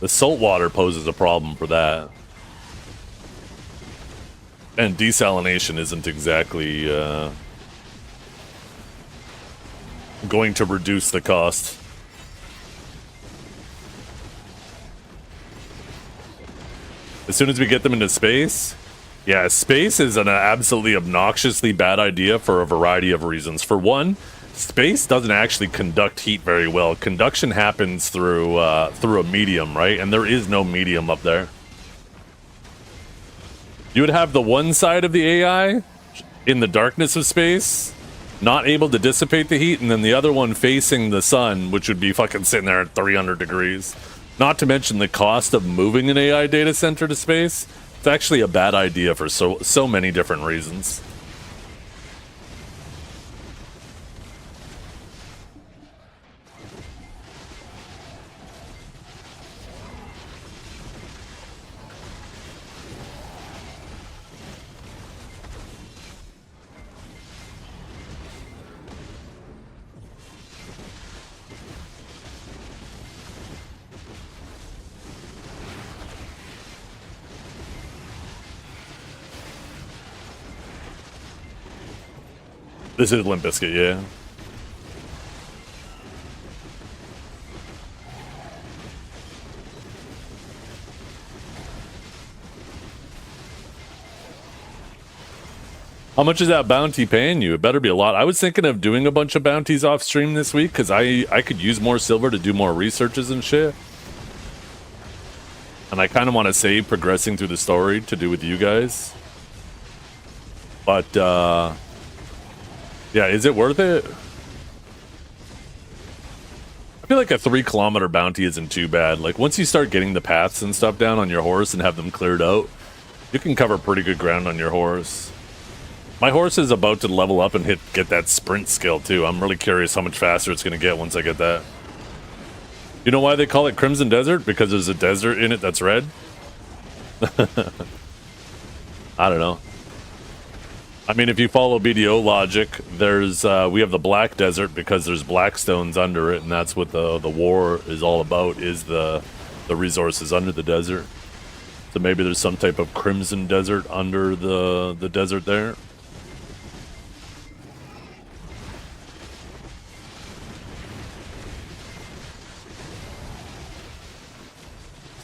the salt water poses a problem for that. And desalination isn't exactly going to reduce the cost. As soon as we get them into space, yeah, space is an absolutely obnoxiously bad idea for a variety of reasons. For one, space doesn't actually conduct heat very well. Conduction happens through a medium, right? And there is no medium up there. You would have the one side of the AI in the darkness of space, not able to dissipate the heat, and then the other one facing the sun, which would be fucking sitting there at 300 degrees. Not to mention the cost of moving an AI data center to space. It's actually a bad idea for so many different reasons. This is Limp Bizkit, yeah. How much is that bounty paying you? It better be a lot. I was thinking of doing a bunch of bounties off stream this week because I could use more silver to do more researches and shit. And I kind of want to save progressing through the story to do with you guys. But, yeah, is it worth it? I feel like a 3-kilometer bounty isn't too bad. Like, once you start getting the paths and stuff down on your horse and have them cleared out, you can cover pretty good ground on your horse. My horse is about to level up and get that sprint skill, too. I'm really curious how much faster it's going to get once I get that. You know why they call it Crimson Desert? Because there's a desert in it that's red? I don't know. I mean, if you follow BDO logic, there's we have the Black Desert because there's black stones under it, and that's what the war is all about, is the resources under the desert. So maybe there's some type of Crimson Desert under the desert there.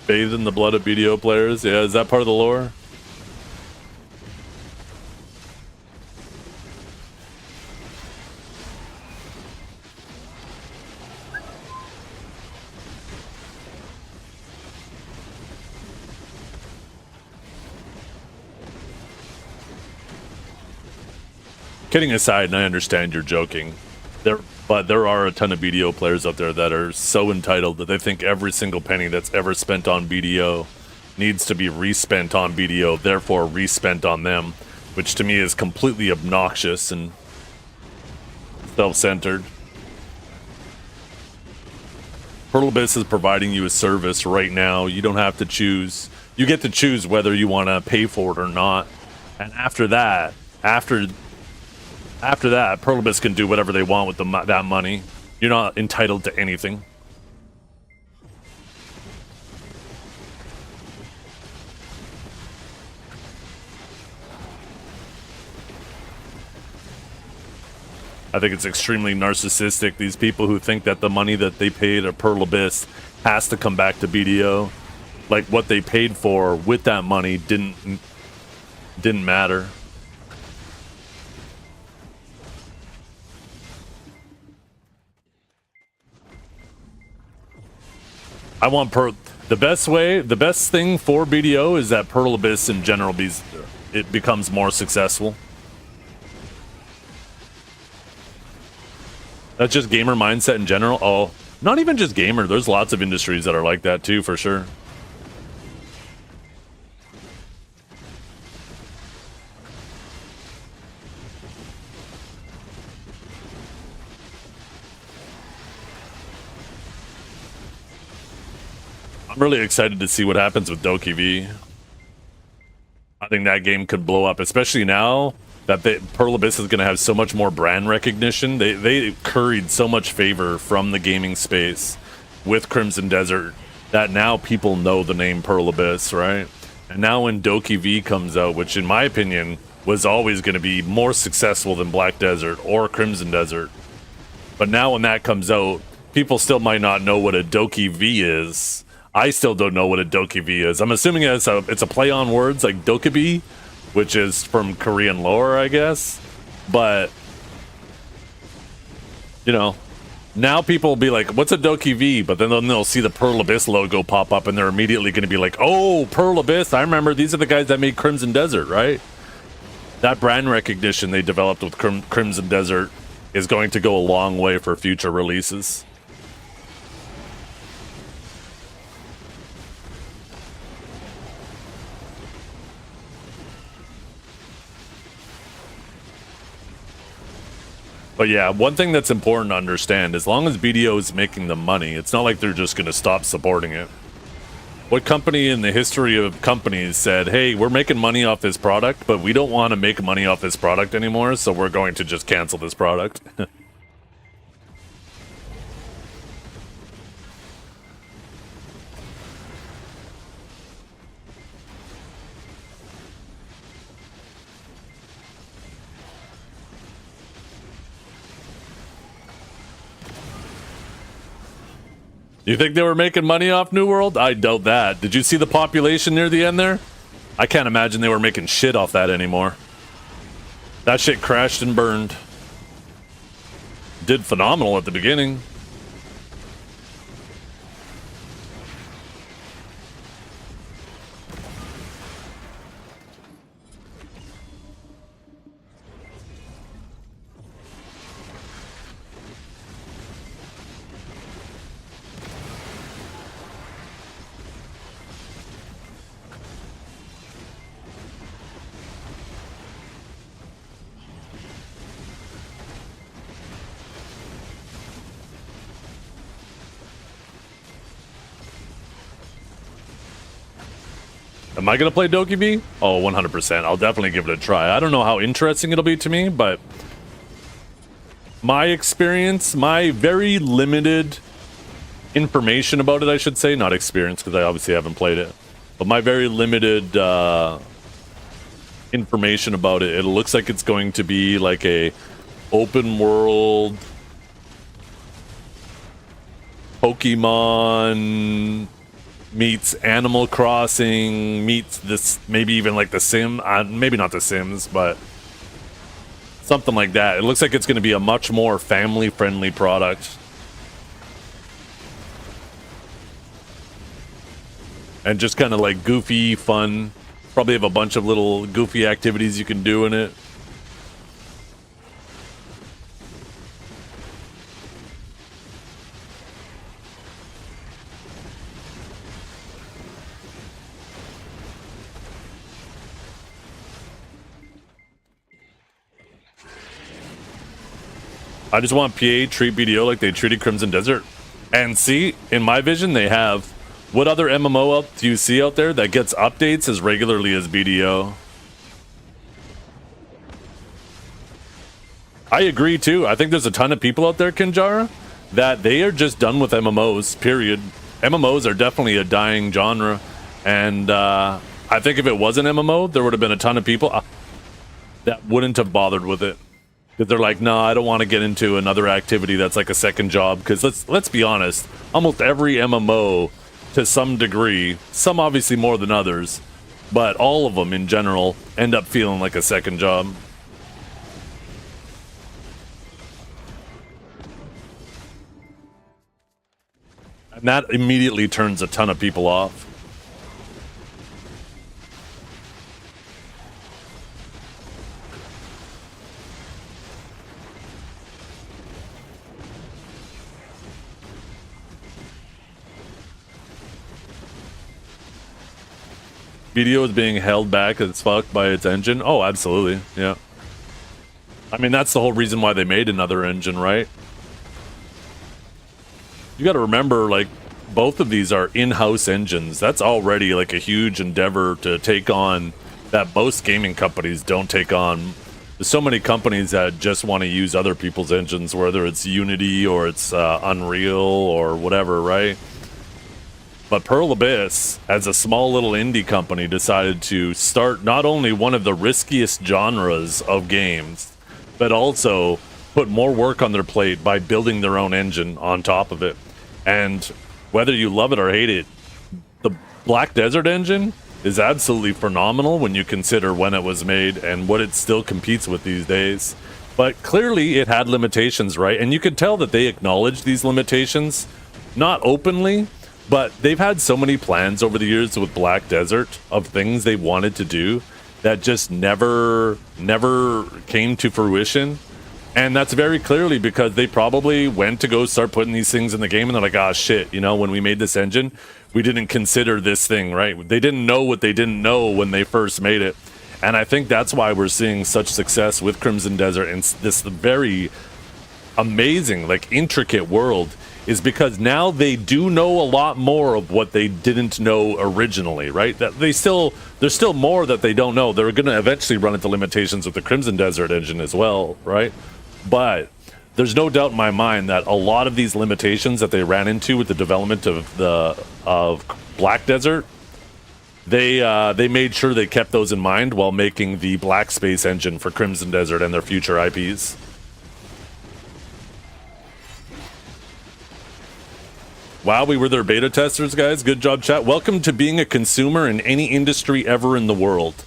Bathed in the blood of BDO players? Yeah, is that part of the lore? Kidding aside, and I understand you're joking, but there are a ton of BDO players out there that are so entitled that they think every single penny that's ever spent on BDO needs to be respent on BDO, therefore respent on them, which to me is completely obnoxious and self-centered. Pearl Abyss is providing you a service right now. You don't have to choose. You get to choose whether you want to pay for it or not. And after that, after that, Pearl Abyss can do whatever they want with that money. You're not entitled to anything. I think it's extremely narcissistic, these people who think that the money that they paid at Pearl Abyss has to come back to BDO. Like, what they paid for with that money didn't matter. I want the best thing for BDO is that Pearl Abyss in general it becomes more successful. That's just gamer mindset in general. Oh, not even just gamer. There's lots of industries that are like that too, for sure. I'm really excited to see what happens with DokeV. I think that game could blow up, especially now that Pearl Abyss is going to have so much more brand recognition. They curried so much favor from the gaming space with Crimson Desert that now people know the name Pearl Abyss, right? And now when DokeV comes out, which in my opinion was always going to be more successful than Black Desert or Crimson Desert, but now when that comes out, people still might not know what a DokeV is. I still don't know what a DokeV is. I'm assuming it's a play on words like Dokkaebi, which is from Korean lore, I guess. But, you know, now people will be like, what's a DokeV? But then they'll see the Pearl Abyss logo pop up and they're immediately going to be like, oh, Pearl Abyss. I remember these are the guys that made Crimson Desert, right? That brand recognition they developed with Crimson Desert is going to go a long way for future releases. But yeah, one thing that's important to understand, as long as BDO is making the money, it's not like they're just going to stop supporting it. What company in the history of companies said, hey, we're making money off this product, but we don't want to make money off this product anymore, so we're going to just cancel this product? You think they were making money off New World? I doubt that. Did you see the population near the end there? I can't imagine they were making shit off that anymore. That shit crashed and burned. Did phenomenal at the beginning. Am I going to play DokeV? Oh, 100%. I'll definitely give it a try. I don't know how interesting it'll be to me, but my experience, my very limited information about it, I should say, not experience because I obviously haven't played it, but my very limited information about it, it looks like it's going to be like a open world Pokemon meets Animal Crossing meets this, maybe even like the Sim, maybe not the Sims, but something like that. It looks like it's going to be a much more family friendly product, and just kind of like goofy fun. Probably have a bunch of little goofy activities you can do in it. I just want PA treat BDO like they treated Crimson Desert. And see, in my vision, they have. What other MMO do you see out there that gets updates as regularly as BDO? I agree too. I think there's a ton of people out there, Kinjara, that they are just done with MMOs, period. MMOs are definitely a dying genre. And I think if it was an MMO, there would have been a ton of people that wouldn't have bothered with it. Because they're like, no, I don't want to get into another activity that's like a second job. Because let's be honest, almost every MMO, to some degree, some obviously more than others, but all of them in general end up feeling like a second job. And that immediately turns a ton of people off. BDO is being held back as fuck by its engine. Oh, absolutely. Yeah. I mean, that's the whole reason why they made another engine, right? You got to remember, like, both of these are in-house engines. That's already like a huge endeavor to take on that most gaming companies don't take on. There's so many companies that just want to use other people's engines, whether it's Unity or it's Unreal or whatever, right? But Pearl Abyss, as a small little indie company, decided to start not only one of the riskiest genres of games, but also put more work on their plate by building their own engine on top of it. And whether you love it or hate it, the Black Desert engine is absolutely phenomenal when you consider when it was made and what it still competes with these days. But clearly it had limitations, right? And you could tell that they acknowledged these limitations, not openly, but they've had so many plans over the years with Black Desert of things they wanted to do that just never came to fruition. And that's very clearly because they probably went to go start putting these things in the game and they're like, ah, shit, you know, when we made this engine, we didn't consider this thing, right? They didn't know what they didn't know when they first made it. And I think that's why we're seeing such success with Crimson Desert and this very amazing, like, intricate world, is because now they do know a lot more of what they didn't know originally, right? That there's still more that they don't know. They're going to eventually run into limitations with the Crimson Desert engine as well, right? But there's no doubt in my mind that a lot of these limitations that they ran into with the development of Black Desert, they made sure they kept those in mind while making the Black Space engine for Crimson Desert and their future IPs. Wow, we were their beta testers, guys. Good job, chat. Welcome to being a consumer in any industry ever in the world.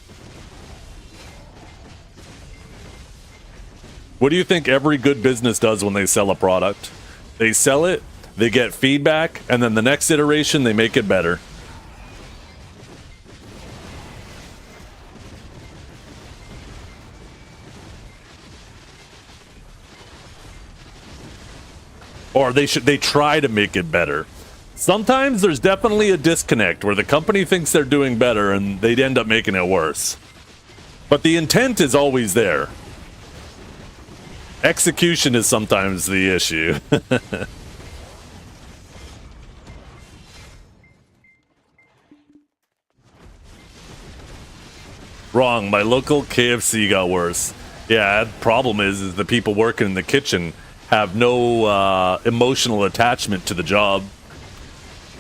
What do you think every good business does when they sell a product? They sell it, they get feedback, and then the next iteration, they make it better. Or they try to make it better. Sometimes there's definitely a disconnect where the company thinks they're doing better and they'd end up making it worse. But the intent is always there. Execution is sometimes the issue. Wrong, my local KFC got worse. Yeah, the problem is the people working in the kitchen have no emotional attachment to the job.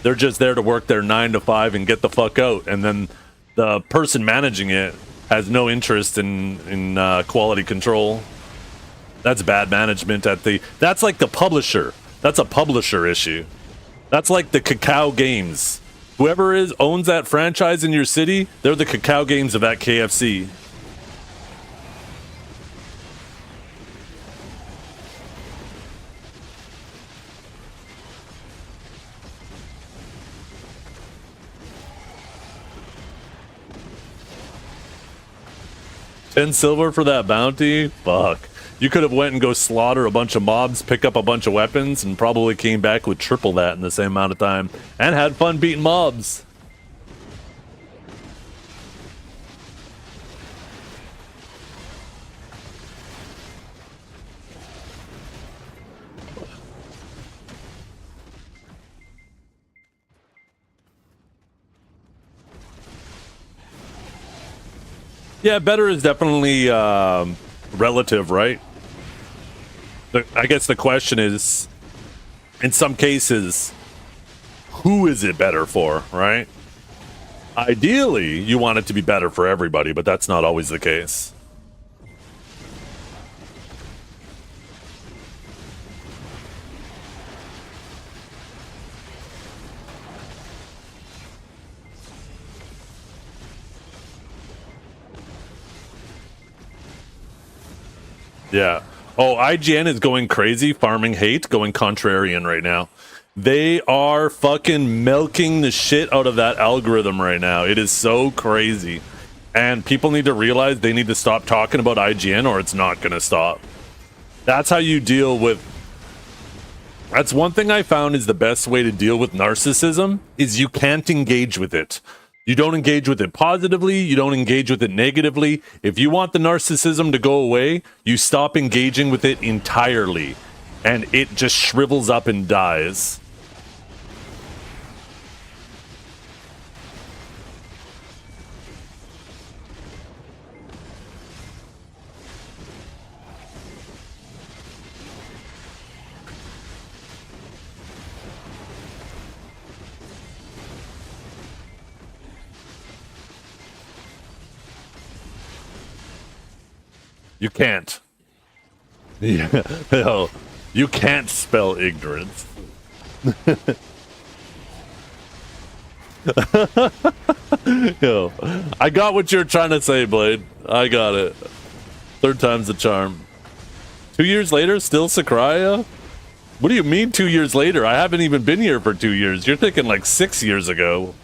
They're just there to work their 9 to 5 and get the fuck out. And then the person managing it has no interest in quality control. That's bad management that's like the publisher. That's a publisher issue. That's like the Cacao Games. Whoever owns that franchise in your city, they're the Cacao Games of that KFC. $10 silver for that bounty? Fuck. You could have went and go slaughter a bunch of mobs, pick up a bunch of weapons, and probably came back with triple that in the same amount of time. And had fun beating mobs. Yeah, better is definitely relative, right? I guess the question is, in some cases, who is it better for, right? Ideally, you want it to be better for everybody, but that's not always the case. Yeah. Oh, IGN is going crazy, farming hate, going contrarian right now. They are fucking milking the shit out of that algorithm right now. It is so crazy. And people need to realize they need to stop talking about IGN or it's not going to stop. That's how you deal with... That's one thing I found is the best way to deal with narcissism is you can't engage with it. You don't engage with it positively. You don't engage with it negatively. If you want the narcissism to go away, you stop engaging with it entirely. And it just shrivels up and dies. You can't. Yeah. No, you can't spell ignorance. Yo, I got what you're trying to say, Blade. I got it. Third time's the charm. 2 years later, still Sakurai? What do you mean 2 years later? I haven't even been here for 2 years. You're thinking like 6 years ago.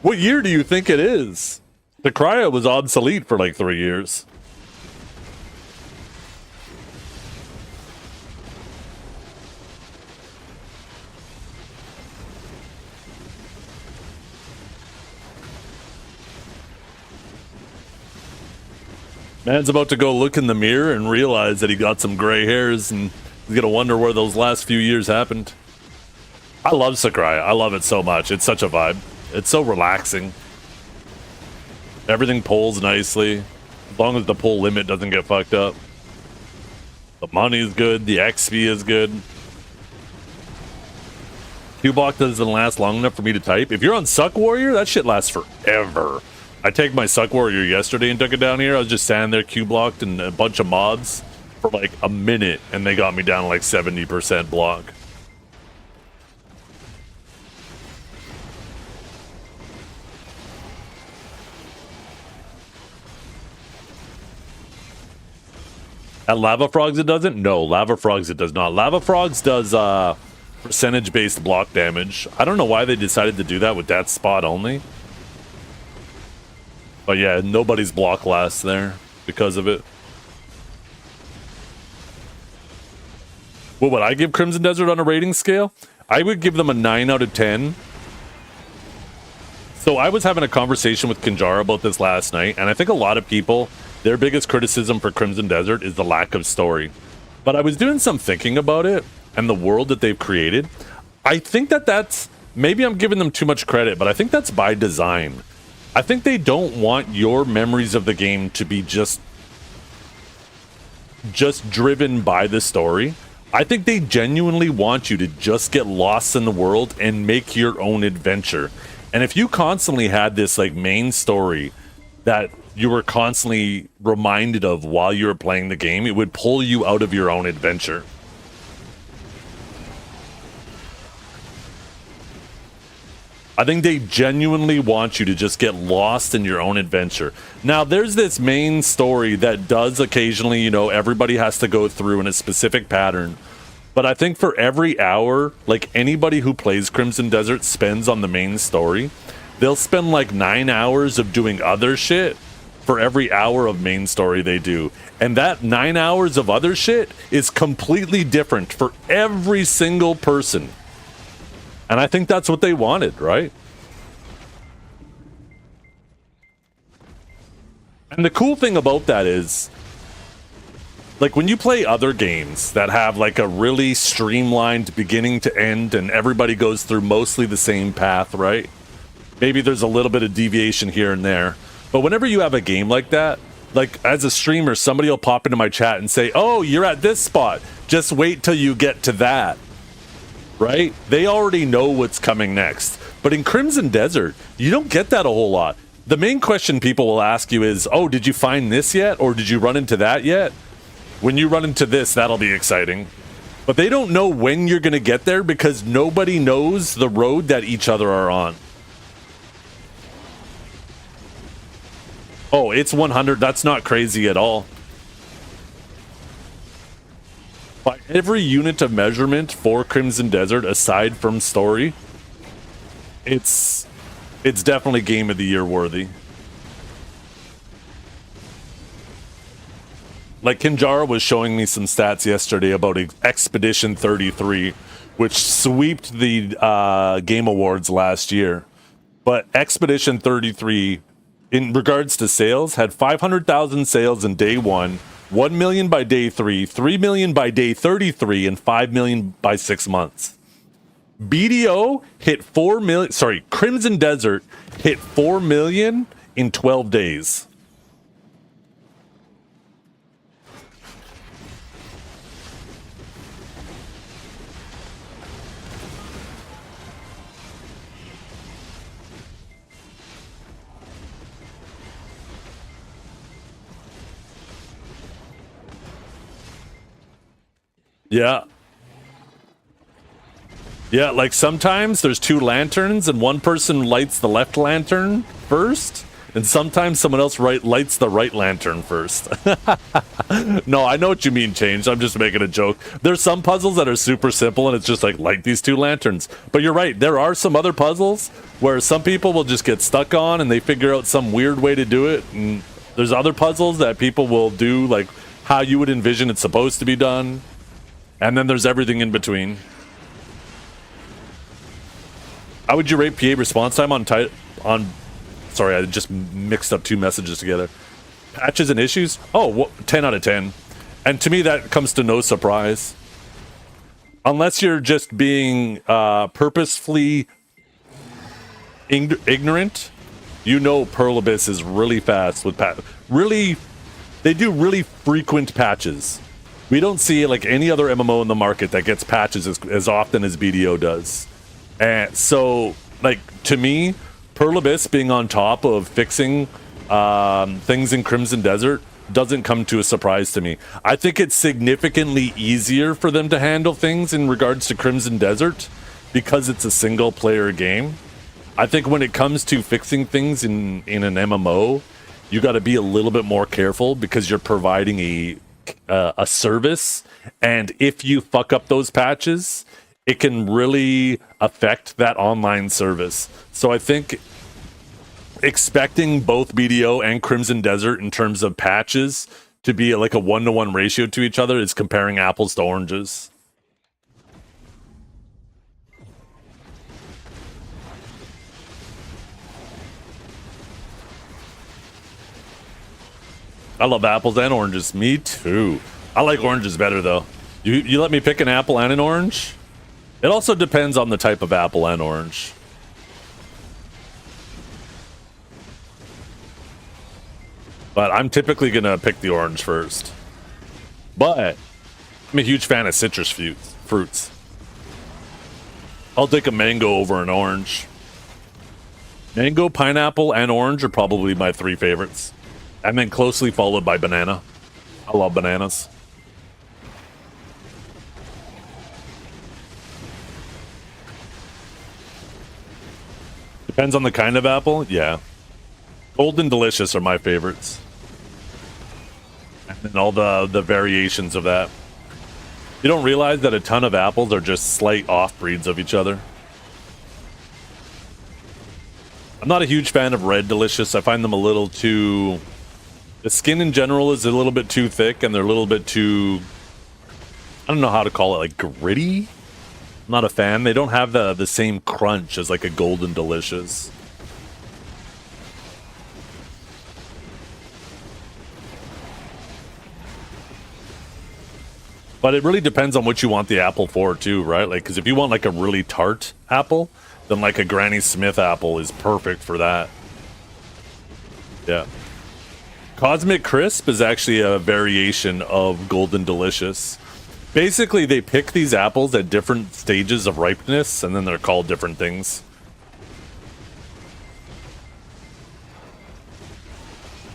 What year do you think it is? The Cryo was obsolete for like 3 years. Man's about to go look in the mirror and realize that he got some gray hairs and he's gonna wonder where those last few years happened. I love Sakurai. I love it so much. It's such a vibe. It's so relaxing. Everything pulls nicely, as long as the pull limit doesn't get fucked up. The money is good, the XP is good. Q-Block doesn't last long enough for me to type. If you're on Suck Warrior, that shit lasts forever. I take my Suck Warrior yesterday and took it down here. I was just standing there Q-blocked and a bunch of mobs for like a minute, and they got me down to like 70% block. At Lava Frogs it doesn't? No, Lava Frogs it does not. Lava Frogs does percentage-based block damage. I don't know why they decided to do that with that spot only. But yeah, nobody's block lasts there because of it. What would I give Crimson Desert on a rating scale? I would give them a 9 out of 10. So I was having a conversation with Kinjara about this last night, and I think a lot of people, their biggest criticism for Crimson Desert is the lack of story. But I was doing some thinking about it and the world that they've created. I think that that's, maybe I'm giving them too much credit, but I think that's by design. I think they don't want your memories of the game to be just driven by the story. I think they genuinely want you to just get lost in the world and make your own adventure. And if you constantly had this like main story that you were constantly reminded of while you were playing the game, it would pull you out of your own adventure. I think they genuinely want you to just get lost in your own adventure. Now, there's this main story that does occasionally, you know, everybody has to go through in a specific pattern. But I think for every hour, like anybody who plays Crimson Desert spends on the main story, they'll spend like 9 hours of doing other shit for every hour of main story they do. And that 9 hours of other shit is completely different for every single person. And I think that's what they wanted, right? And the cool thing about that is, like when you play other games that have like a really streamlined beginning to end and everybody goes through mostly the same path, right? Maybe there's a little bit of deviation here and there. But whenever you have a game like that, like as a streamer, somebody will pop into my chat and say, "Oh, you're at this spot. Just wait till you get to that." Right? They already know what's coming next. But in Crimson Desert, you don't get that a whole lot. The main question people will ask you is, "Oh, did you find this yet? Or did you run into that yet?" When you run into this, that'll be exciting. But they don't know when you're going to get there because nobody knows the road that each other are on. Oh, it's 100. That's not crazy at all. By every unit of measurement for Crimson Desert, aside from story, it's definitely Game of the Year worthy. Like Kinjara was showing me some stats yesterday about Expedition 33, which sweeped the Game Awards last year. But Expedition 33, in regards to sales, had 500,000 sales in day 1, 1 million by day 3, 3 million by day 33, and 5 million by 6 months. BDO hit 4 million, sorry, Crimson Desert hit 4 million in 12 days. Yeah. Yeah, like sometimes there's 2 lanterns and one person lights the left lantern first, and sometimes someone else lights the right lantern first. No, I know what you mean, Change. I'm just making a joke. There's some puzzles that are super simple and it's just like, light these 2 lanterns. But you're right, there are some other puzzles where some people will just get stuck on and they figure out some weird way to do it. And there's other puzzles that people will do like how you would envision it's supposed to be done. And then there's everything in between. How would you rate PA response time on sorry, I just mixed up 2 messages together. Patches and issues? Oh, 10 out of 10. And to me, that comes to no surprise. Unless you're just being purposefully ignorant, you know Pearl Abyss is really fast with they do really frequent patches. We don't see like any other MMO in the market that gets patches as often as BDO does. And so, like, to me, Pearl Abyss being on top of fixing things in Crimson Desert doesn't come to a surprise to me. I think it's significantly easier for them to handle things in regards to Crimson Desert because it's a single-player game. I think when it comes to fixing things in an MMO, you got to be a little bit more careful because you're providing a service, and if you fuck up those patches, it can really affect that online service. So I think expecting both BDO and Crimson Desert in terms of patches to be like a 1-to-1 ratio to each other is comparing apples to oranges. I love apples and oranges. Me too. I like oranges better though. You let me pick an apple and an orange? It also depends on the type of apple and orange. But I'm typically gonna pick the orange first. But I'm a huge fan of citrus fruits. I'll take a mango over an orange. Mango, pineapple, and orange are probably my 3 favorites. And then closely followed by banana. I love bananas. Depends on the kind of apple, yeah. Golden Delicious are my favorites. And then all the variations of that. You don't realize that a ton of apples are just slight off-breeds of each other. I'm not a huge fan of Red Delicious. I find them a little too... The skin in general is a little bit too thick, and they're a little bit too... I don't know how to call it, like gritty? I'm not a fan. They don't have the same crunch as like a Golden Delicious. But it really depends on what you want the apple for too, right? Like, because if you want like a really tart apple, then like a Granny Smith apple is perfect for that. Yeah. Cosmic Crisp is actually a variation of Golden Delicious. Basically, they pick these apples at different stages of ripeness, and then they're called different things.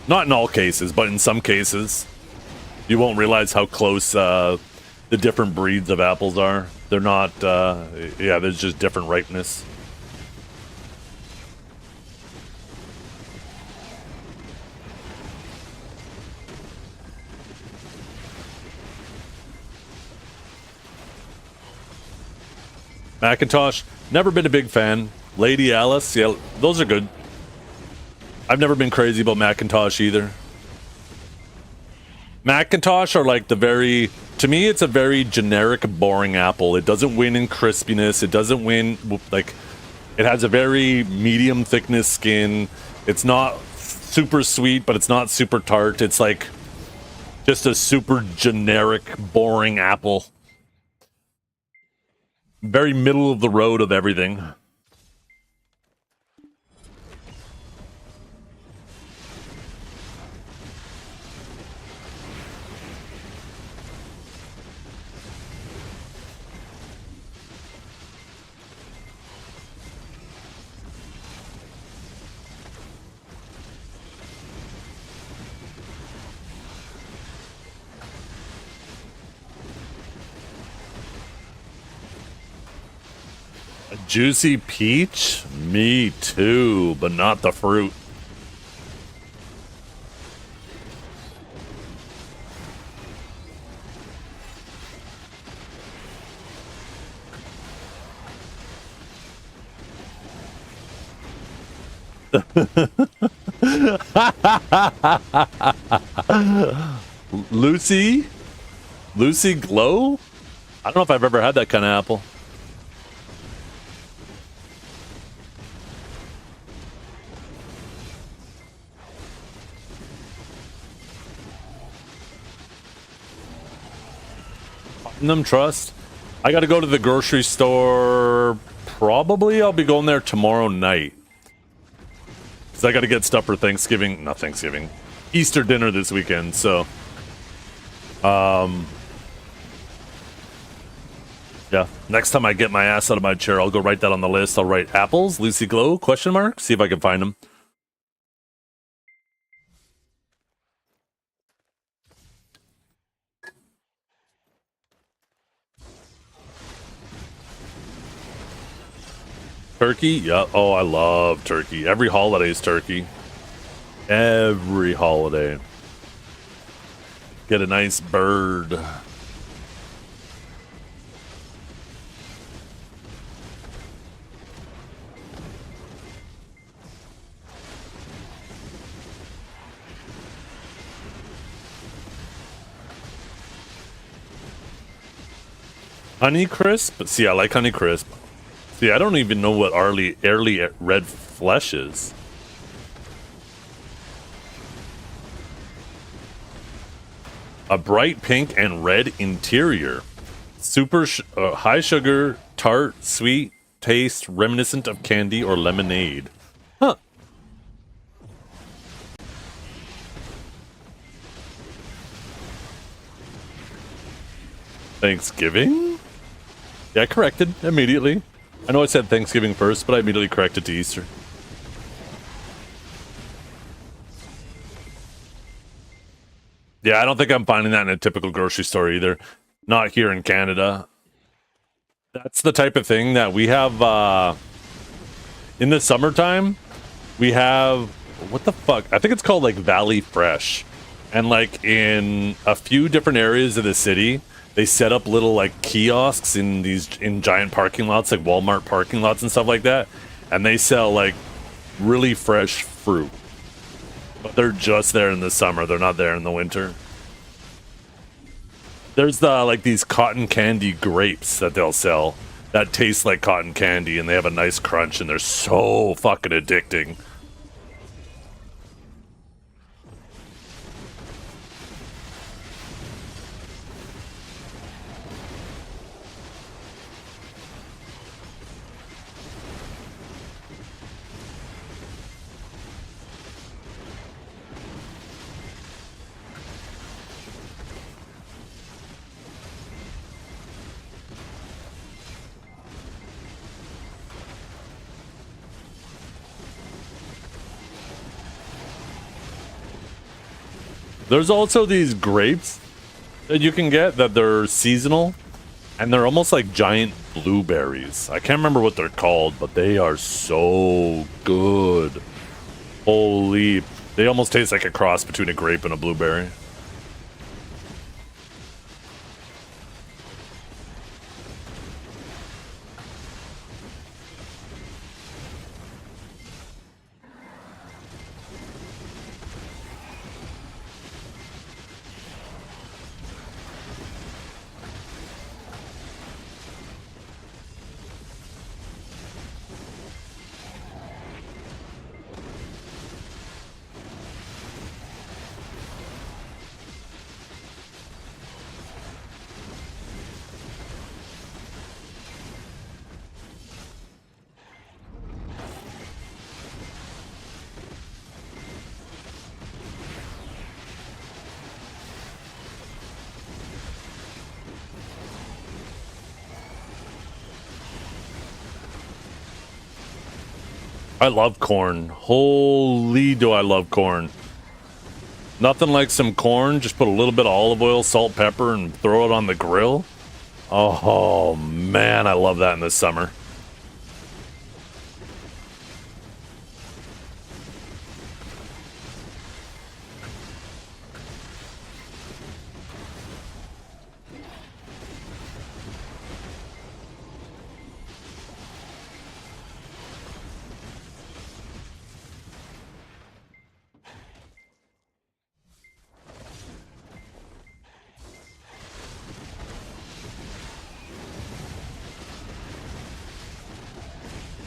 Not in all cases, but in some cases. You won't realize how close the different breeds of apples are. They're not, yeah, there's just different ripeness. Macintosh, never been a big fan. Lady Alice, yeah, those are good. I've never been crazy about Macintosh either. Macintosh are like to me, it's a very generic, boring apple. It doesn't win in crispiness. It doesn't win, like, it has a very medium thickness skin. It's not super sweet, but it's not super tart. It's like just a super generic, boring apple. Very middle of the road of everything. A juicy peach? Me too, but not the fruit. Lucy? Lucy Glow? I don't know if I've ever had that kind of apple. Platinum Trust. I gotta go to the grocery store. Probably I'll be going there tomorrow night. Because I gotta get stuff for Thanksgiving. Not Thanksgiving. Easter dinner this weekend, so. Yeah. Next time I get my ass out of my chair, I'll go write that on the list. I'll write apples, Lucy Glow, question mark. See if I can find them. Turkey? Yeah. Oh, I love turkey. Every holiday is turkey. Every holiday. Get a nice bird. Honey Crisp? See, I like Honey Crisp. See, I don't even know what early red flesh is. A bright pink and red interior. Super high sugar, tart, sweet taste, reminiscent of candy or lemonade. Huh. Thanksgiving? Yeah, I corrected immediately. I know I said Thanksgiving first, but I immediately corrected to Easter. Yeah, I don't think I'm finding that in a typical grocery store either. Not here in Canada. That's the type of thing that we have, in the summertime, we have, what the fuck? I think it's called, like, Valley Fresh. And, like, in a few different areas of the city, they set up little, like, kiosks in giant parking lots, like Walmart parking lots and stuff like that. And they sell, like, really fresh fruit. But they're just there in the summer. They're not there in the winter. There's like these cotton candy grapes that they'll sell that taste like cotton candy, and they have a nice crunch, and they're so fucking addicting. There's also these grapes that you can get that they're seasonal, and they're almost like giant blueberries. I can't remember what they're called, but they are so good. Holy, they almost taste like a cross between a grape and a blueberry. I love corn. Holy do I love corn. Nothing like some corn, just put a little bit of olive oil, salt, pepper, and throw it on the grill. Oh man, I love that in the summer.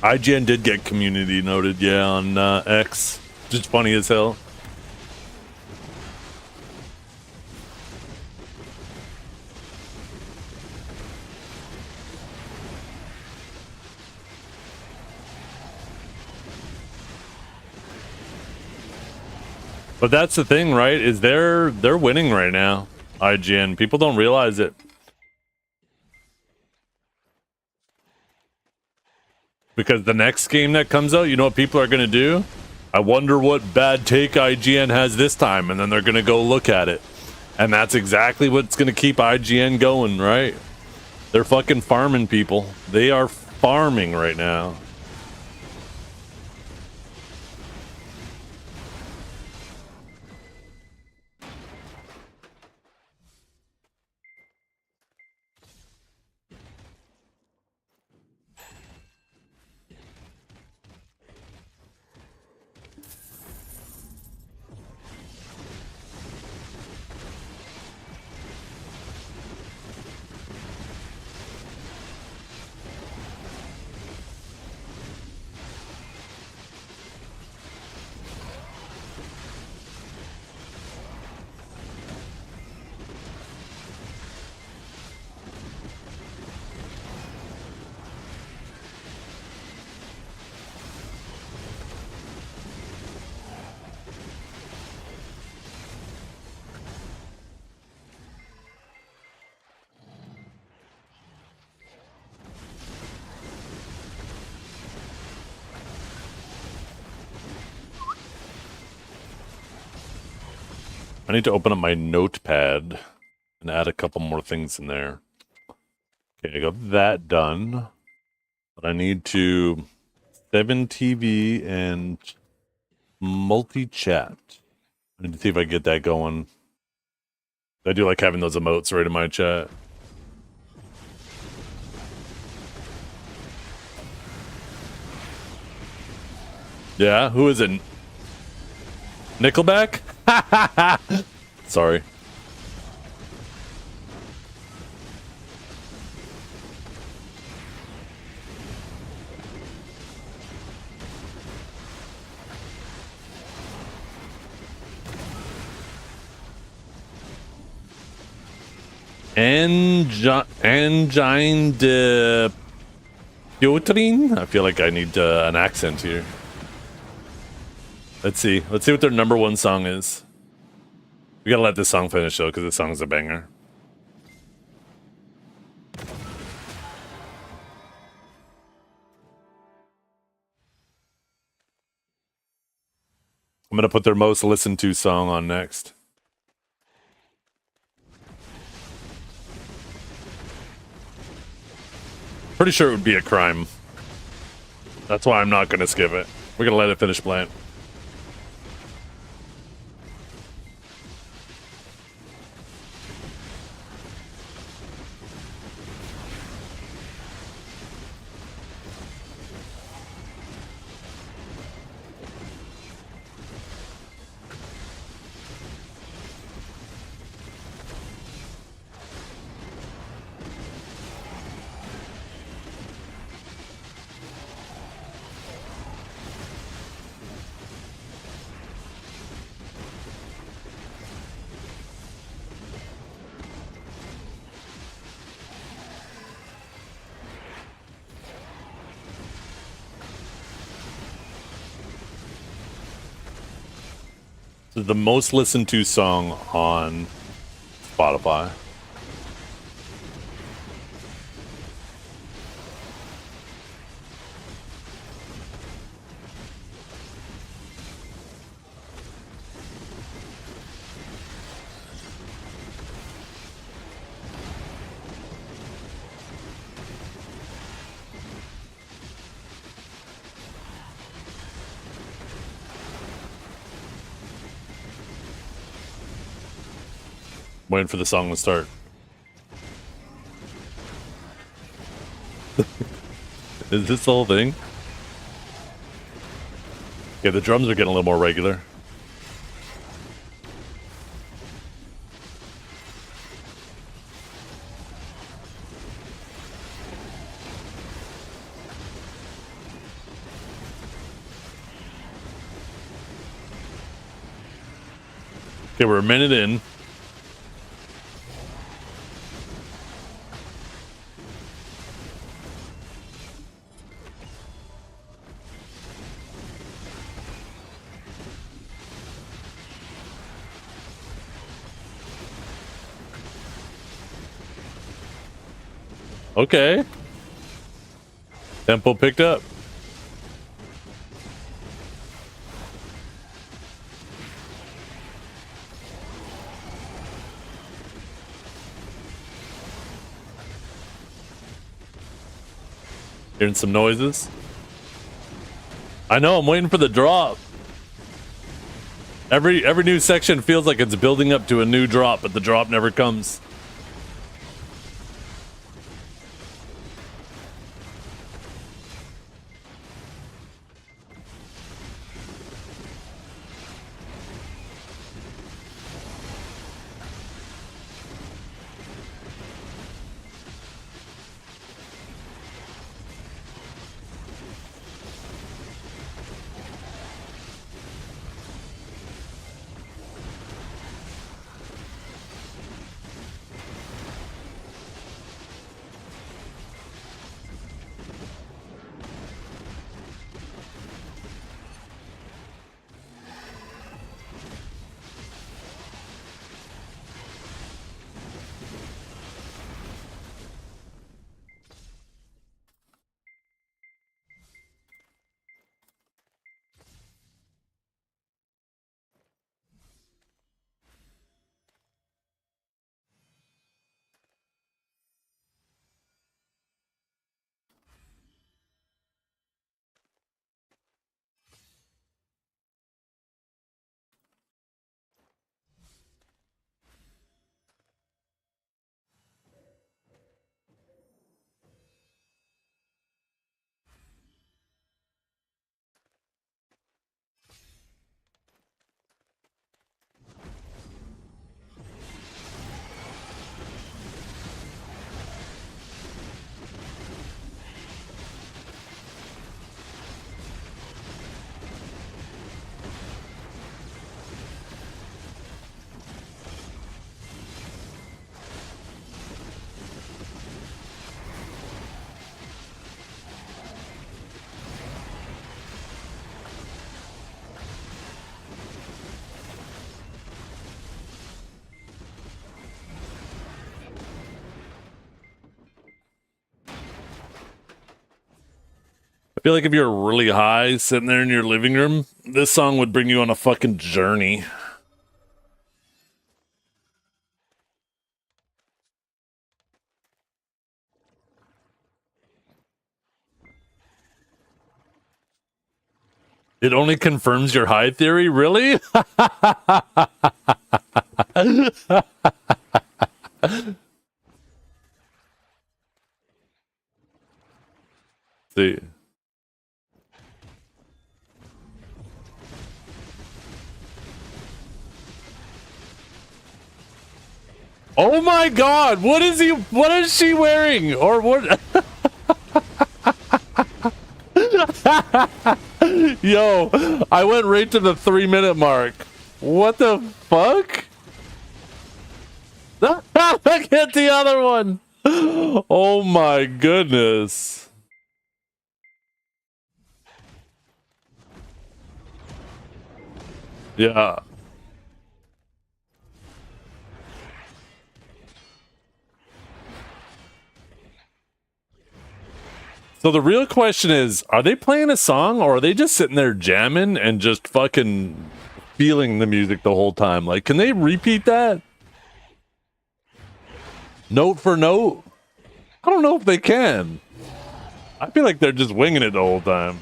IGN did get community noted, yeah, on X. Just funny as hell. But that's the thing, right? Is they're winning right now. IGN. People don't realize it. Because the next game that comes out, you know what people are going to do? I wonder what bad take IGN has this time, and then they're going to go look at it. And that's exactly what's going to keep IGN going, right? They're fucking farming people. They are farming right now. I need to open up my notepad and add a couple more things in there. Okay, I got that done. But I need to 7 TV and multi-chat. I need to see if I get that going. I do like having those emotes right in my chat. Yeah, who is it? Nickelback? Sorry. Angine de Piotrin? I feel like I need an accent here. Let's see. Let's see what their number one song is. We gotta let this song finish though, because this song's a banger. I'm gonna put their most listened to song on next. Pretty sure it would be a crime. That's why I'm not gonna skip it. We're gonna let it finish playing. This is the most listened to song on Spotify. Waiting for the song to start. Is this the whole thing? Yeah, the drums are getting a little more regular. Okay, we're a minute in. Okay. Tempo picked up. Hearing some noises. I know, I'm waiting for the drop. Every new section feels like it's building up to a new drop, but the drop never comes. I feel like if you're really high, sitting there in your living room, this song would bring you on a fucking journey. It only confirms your high theory, really? See. Oh my god, what is she wearing? Or what? Yo, I went right to the 3-minute mark. What the fuck? Look at the other one. Oh my goodness. Yeah. So the real question is, are they playing a song or are they just sitting there jamming and just fucking feeling the music the whole time? Like, can they repeat that? Note for note? I don't know if they can. I feel like they're just winging it the whole time.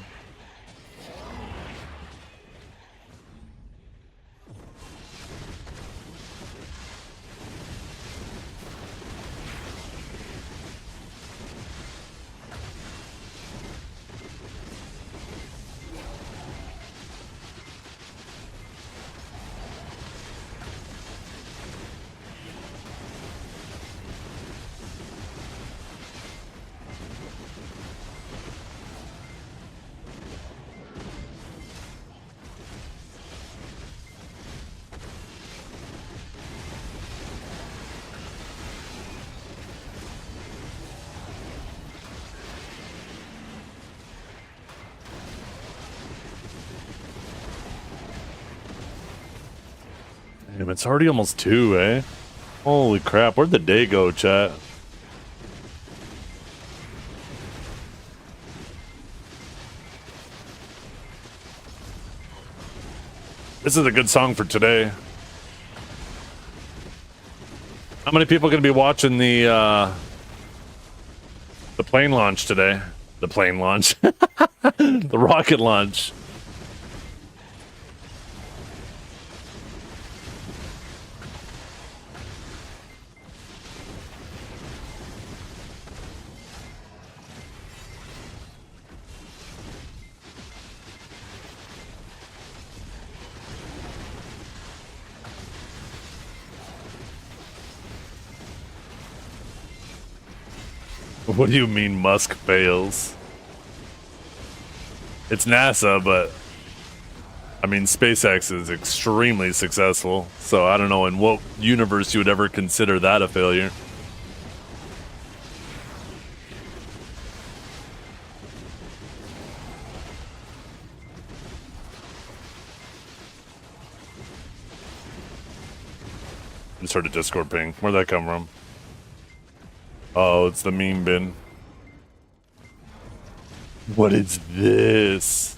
Damn, it's already almost 2, eh? Holy crap, where'd the day go, chat? This is a good song for today. How many people are going to be watching the plane launch today? The plane launch. The rocket launch. What do you mean Musk fails? It's NASA, but I mean SpaceX is extremely successful, so I don't know in what universe you would ever consider that a failure. Just heard a Discord ping. Where'd that come from? Oh, it's the meme bin. What is this?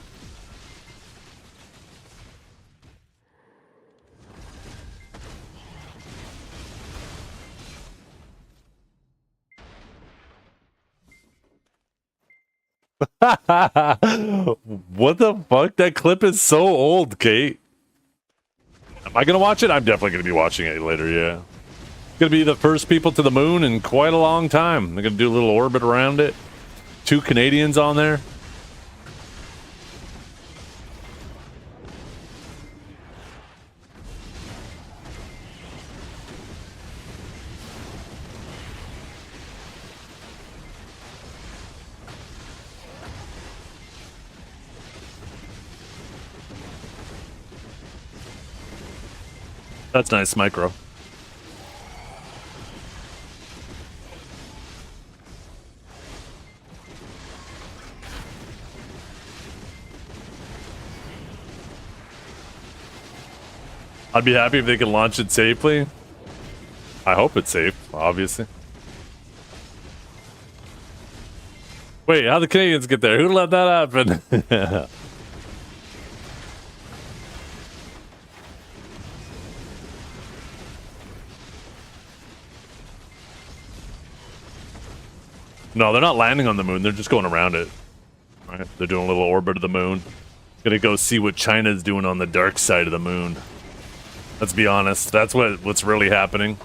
What the fuck? That clip is so old, Kate. Am I gonna watch it? I'm definitely gonna be watching it later, yeah. Gonna be the first people to the moon in quite a long time. They're gonna do a little orbit around it. 2 Canadians on there. That's nice, micro. I'd be happy if they could launch it safely. I hope it's safe, obviously. Wait, how'd the Canadians get there? Who let that happen? No, they're not landing on the moon. They're just going around it. All right, they're doing a little orbit of the moon. Gonna go see what China's doing on the dark side of the moon. Let's be honest, that's what's really happening.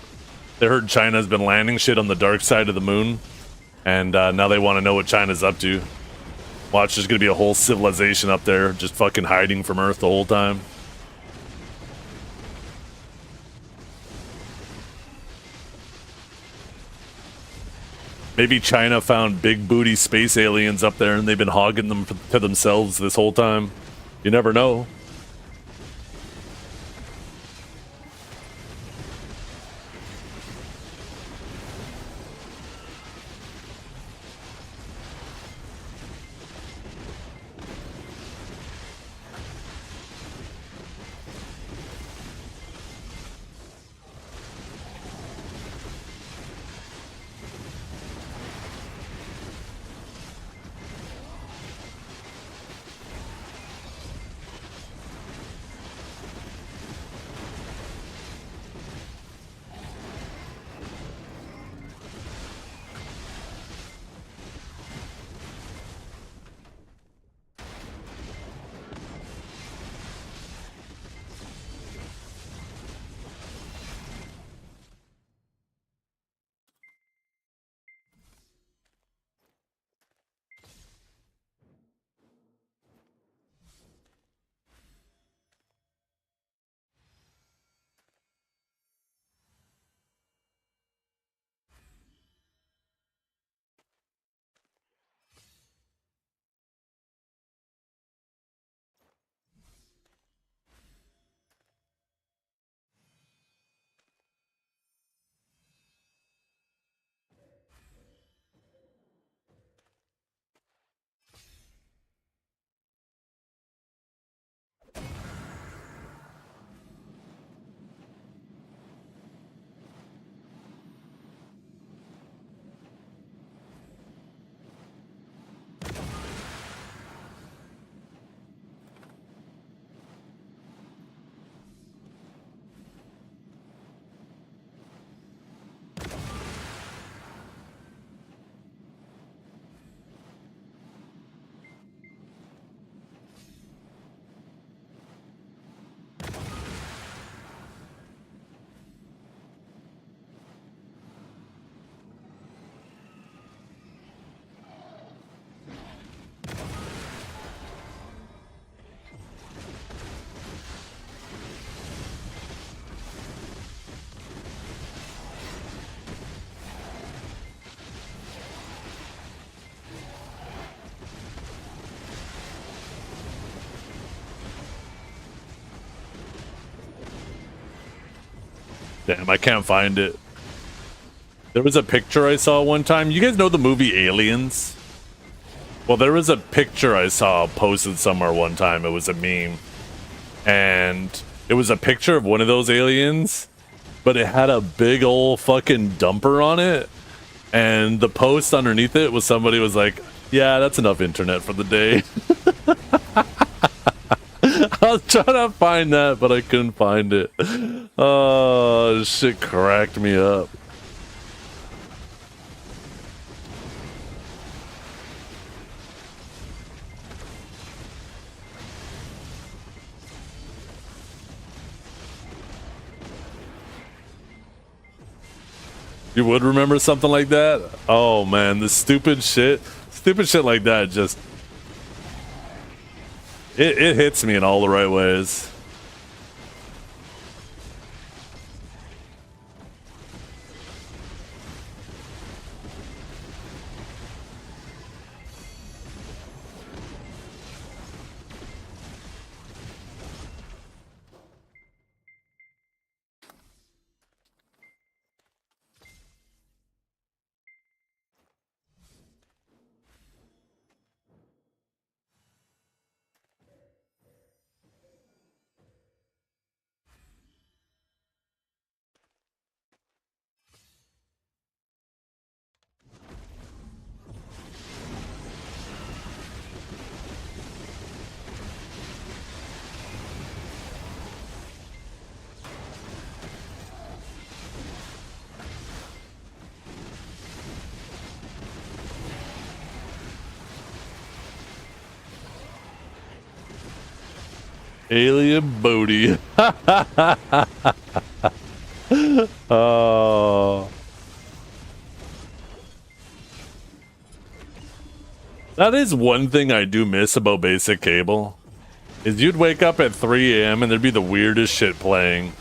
They heard China's been landing shit on the dark side of the moon, and now they want to know what China's up to. Watch, there's gonna be a whole civilization up there just fucking hiding from Earth the whole time. Maybe China found big booty space aliens up there and they've been hogging them to themselves this whole time. You never know. Damn, I can't find it. There was a picture I saw one time. You guys know the movie Aliens? Well, there was a picture I saw posted somewhere one time. It was a meme. And it was a picture of one of those aliens, but it had a big old fucking dumper on it. And the post underneath it was somebody was like, yeah, that's enough internet for the day. I was trying to find that, but I couldn't find it. Oh, this shit cracked me up. You would remember something like that? Oh man, the stupid shit like that just it hits me in all the right ways. Alien Bodie. Oh. That is one thing I do miss about basic cable. Is you'd wake up at 3 a.m. and there'd be the weirdest shit playing.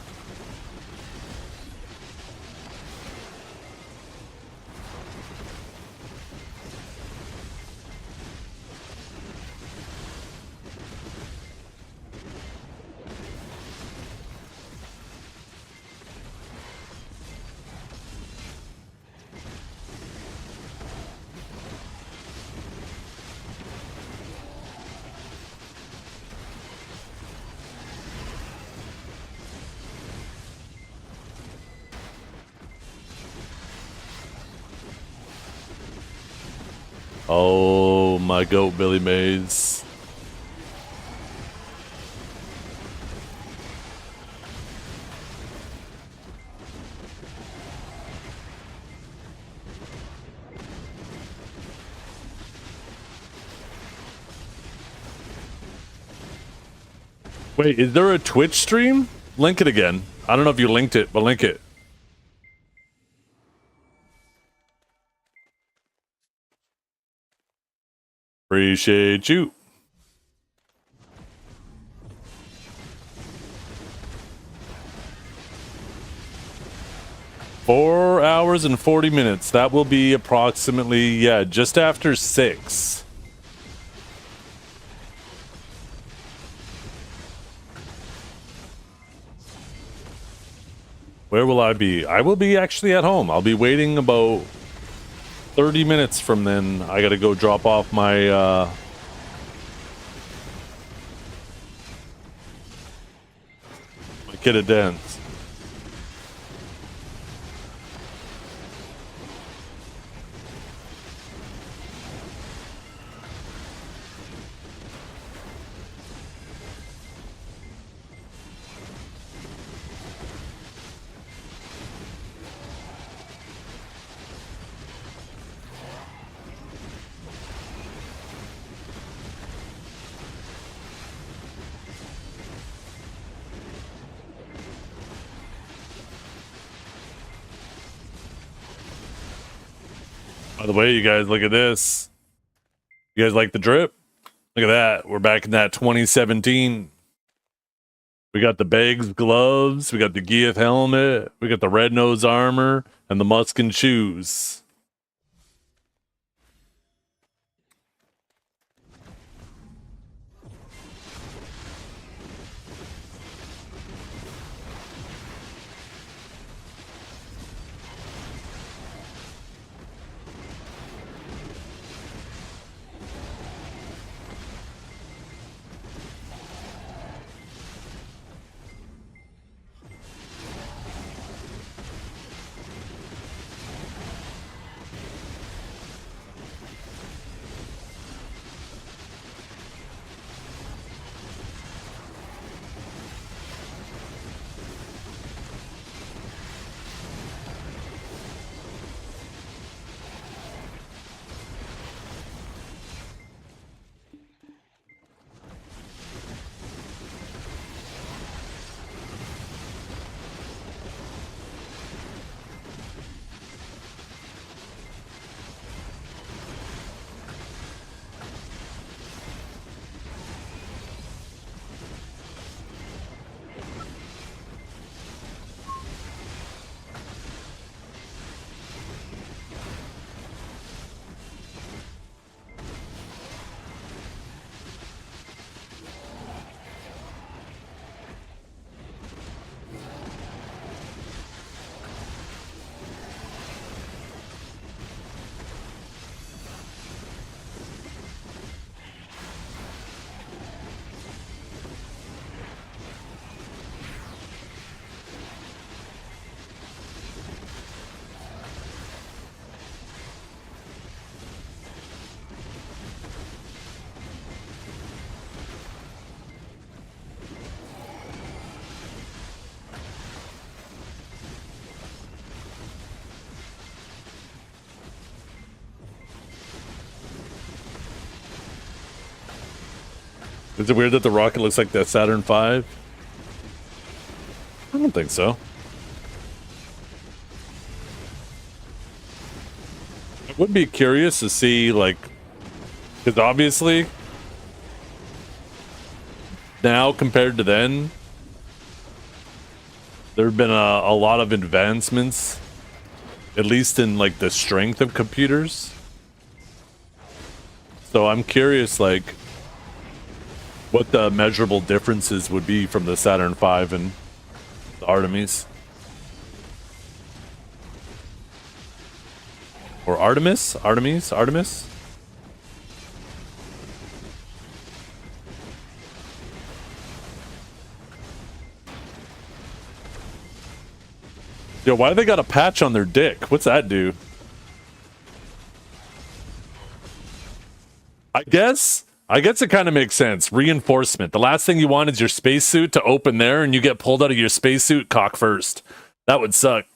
Oh, my goat, Billy Mays. Wait, is there a Twitch stream? Link it again. I don't know if you linked it, but link it. Appreciate you. Four hours and 40 minutes. That will be approximately, yeah, just after 6. Where will I be? I will be actually at home. I'll be waiting about 30 minutes from then. I gotta go drop off my my kid at dance. By the way, you guys, look at this. You guys like the drip? Look at that. We're back in that 2017. We got the Beggs gloves. We got the Gieth helmet. We got the red nose armor and the Muskin shoes. Is it weird that the rocket looks like the Saturn V? I don't think so. I would be curious to see, like, because obviously now compared to then, there have been a lot of advancements, at least in like the strength of computers. So I'm curious, like, what the measurable differences would be from the Saturn V and the Artemis. Or Artemis? Artemis? Yo, why do they got a patch on their dick? What's that do? I guess it kind of makes sense. Reinforcement. The last thing you want is your spacesuit to open there and you get pulled out of your spacesuit cock first. That would suck.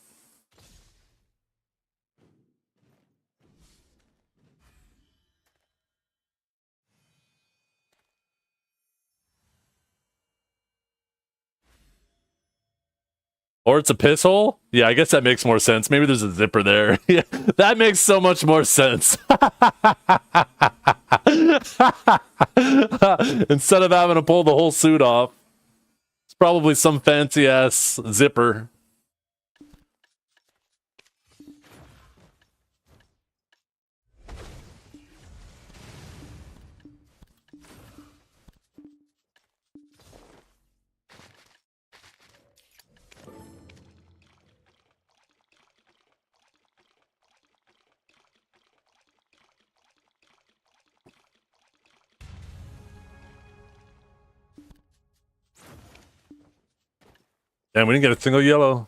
Or it's a piss hole? Yeah, I guess that makes more sense. Maybe there's a zipper there. Yeah, that makes so much more sense. Instead of having to pull the whole suit off, it's probably some fancy ass zipper. Damn, we didn't get a single yellow.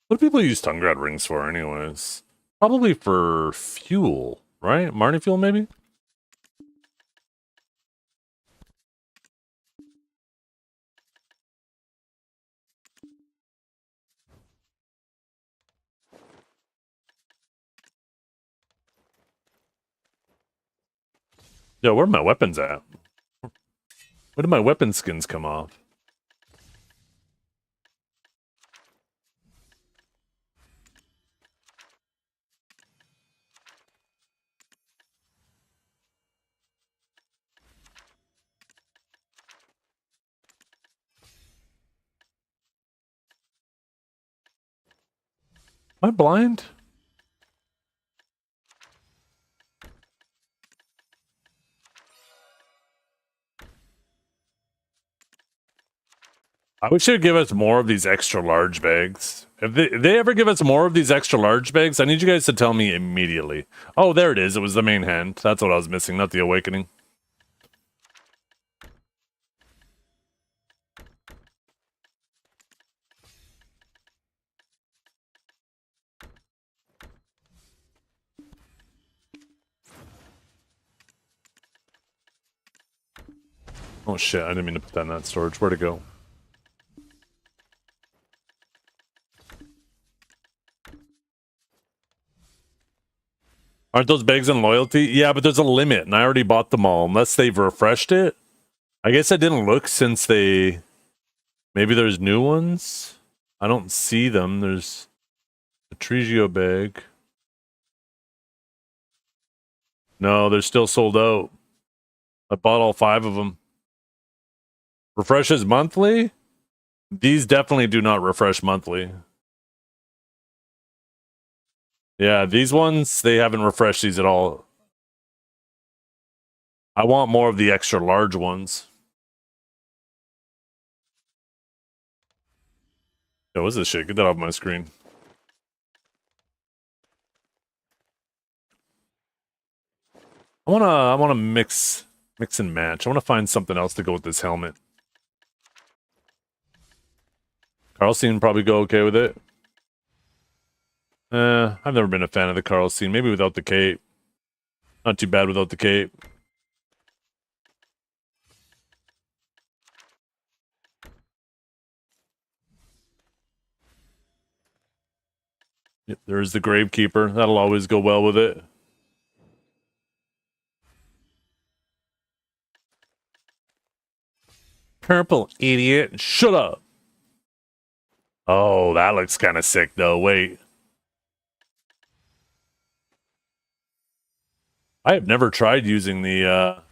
What do people use Tungrad rings for anyways? Probably for fuel, right? Marnie fuel, maybe? Yo, where are my weapons at? Where did my weapon skins come off? Am I blind? I wish they'd give us more of these extra large bags. If they ever give us more of these extra large bags, I need you guys to tell me immediately. Oh, there it is. It was the main hand. That's what I was missing, not the awakening. Oh shit, I didn't mean to put that in that storage. Where'd it go? Aren't those bags in loyalty? Yeah, but there's a limit, and I already bought them all, unless they've refreshed it. I guess I didn't look since they... Maybe there's new ones? I don't see them. There's a Trigio bag. No, they're still sold out. I bought all 5 of them. Refreshes monthly? These definitely do not refresh monthly. Yeah, these ones, they haven't refreshed these at all. I want more of the extra large ones. Yo, what's this shit? Get that off my screen. I wanna mix and match. I wanna find something else to go with this helmet. Carlstein probably go okay with it. I've never been a fan of the Carlstein. Maybe without the cape. Not too bad without the cape. Yep, there's the Gravekeeper. That'll always go well with it. Purple, idiot. Shut up. Oh, that looks kind of sick, though. Wait. I have never tried using the,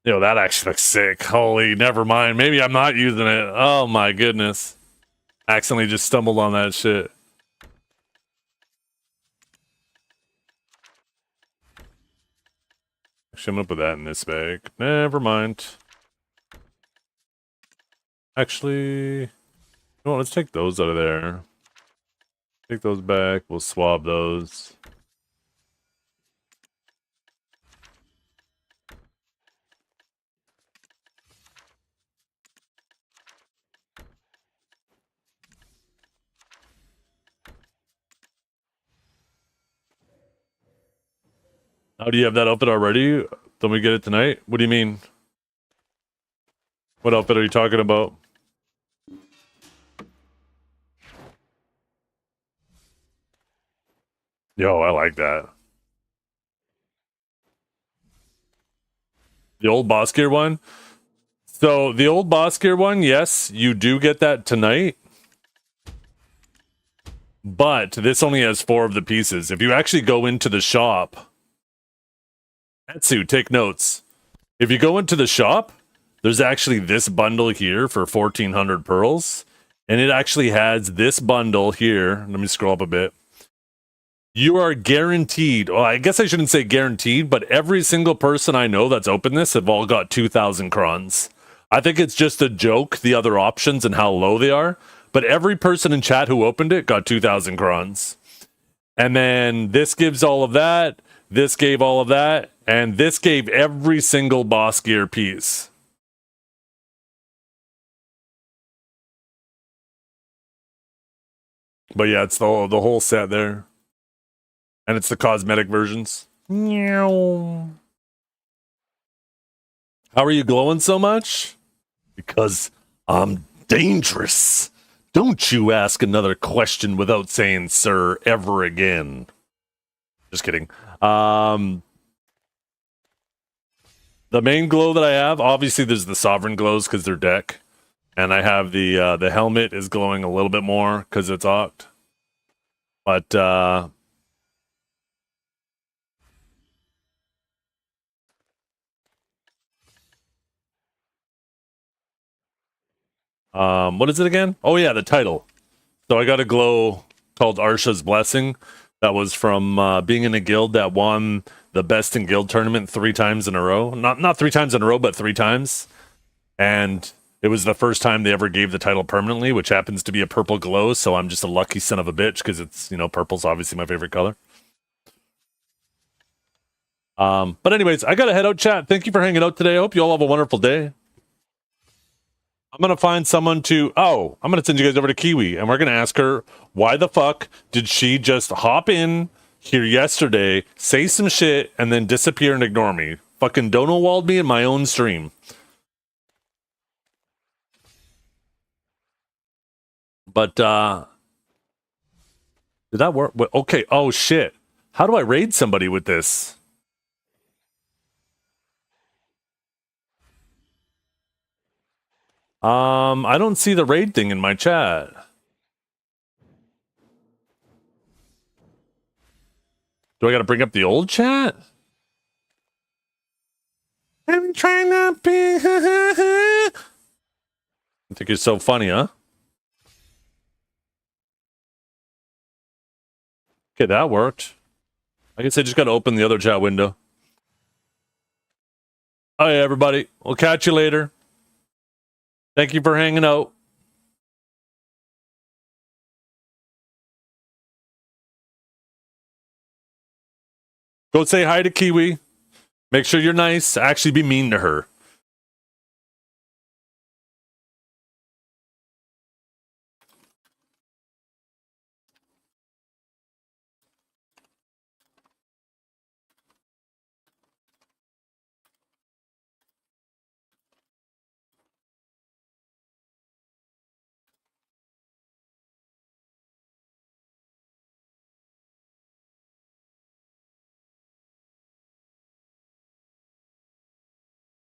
Yo, that actually looks sick. Holy, never mind. Maybe I'm not using it. Oh my goodness. Accidentally just stumbled on that shit. Actually, I'm gonna put that in this bag. Never mind. Actually, no, let's take those out of there. Take those back. We'll swab those. How do you have that outfit already? Don't we get it tonight? What do you mean? What outfit are you talking about? Yo, I like that. The old boss gear one? So, the old boss gear one, yes, you do get that tonight. But this only has 4 of the pieces. If you actually go into the shop... Etsu, take notes. If you go into the shop, there's actually this bundle here for 1,400 pearls. And it actually has this bundle here. Let me scroll up a bit. You are guaranteed, well, I guess I shouldn't say guaranteed, but every single person I know that's opened this have all got 2,000 crons. I think it's just a joke, the other options and how low they are. But every person in chat who opened it got 2,000 crons. And then this gives all of that. This gave all of that. And this gave every single boss gear piece. But yeah, it's the whole set there. And it's the cosmetic versions. Meow. How are you glowing so much? Because I'm dangerous. Don't you ask another question without saying sir ever again. Just kidding. The main glow that I have, obviously there's the sovereign glows because they're deck. And I have the helmet is glowing a little bit more because it's oct. But what is it again? Oh yeah, the title. So I got a glow called Arsha's Blessing. That was from being in a guild that won the best in guild tournament 3 times in a row. Not 3 times in a row, but 3 times. And it was the first time they ever gave the title permanently, which happens to be a purple glow. So I'm just a lucky son of a bitch because it's, you know, purple's obviously my favorite color. But anyways, I gotta head out, chat. Thank you for hanging out today. I hope you all have a wonderful day. I'm going to find someone to... Oh, I'm going to send you guys over to Kiwi, and we're going to ask her, why the fuck did she just hop in here yesterday, say some shit, and then disappear and ignore me? Fucking Donald me in my own stream. But, did that work? Okay, oh shit. How do I raid somebody with this? I don't see the raid thing in my chat. Do I gotta bring up the old chat? I'm trying not be. I think you're so funny, huh? Okay, that worked. I guess I just gotta open the other chat window. Hi, everybody. We'll catch you later. Thank you for hanging out. Go say hi to Kiwi. Make sure you're nice. Actually, be mean to her.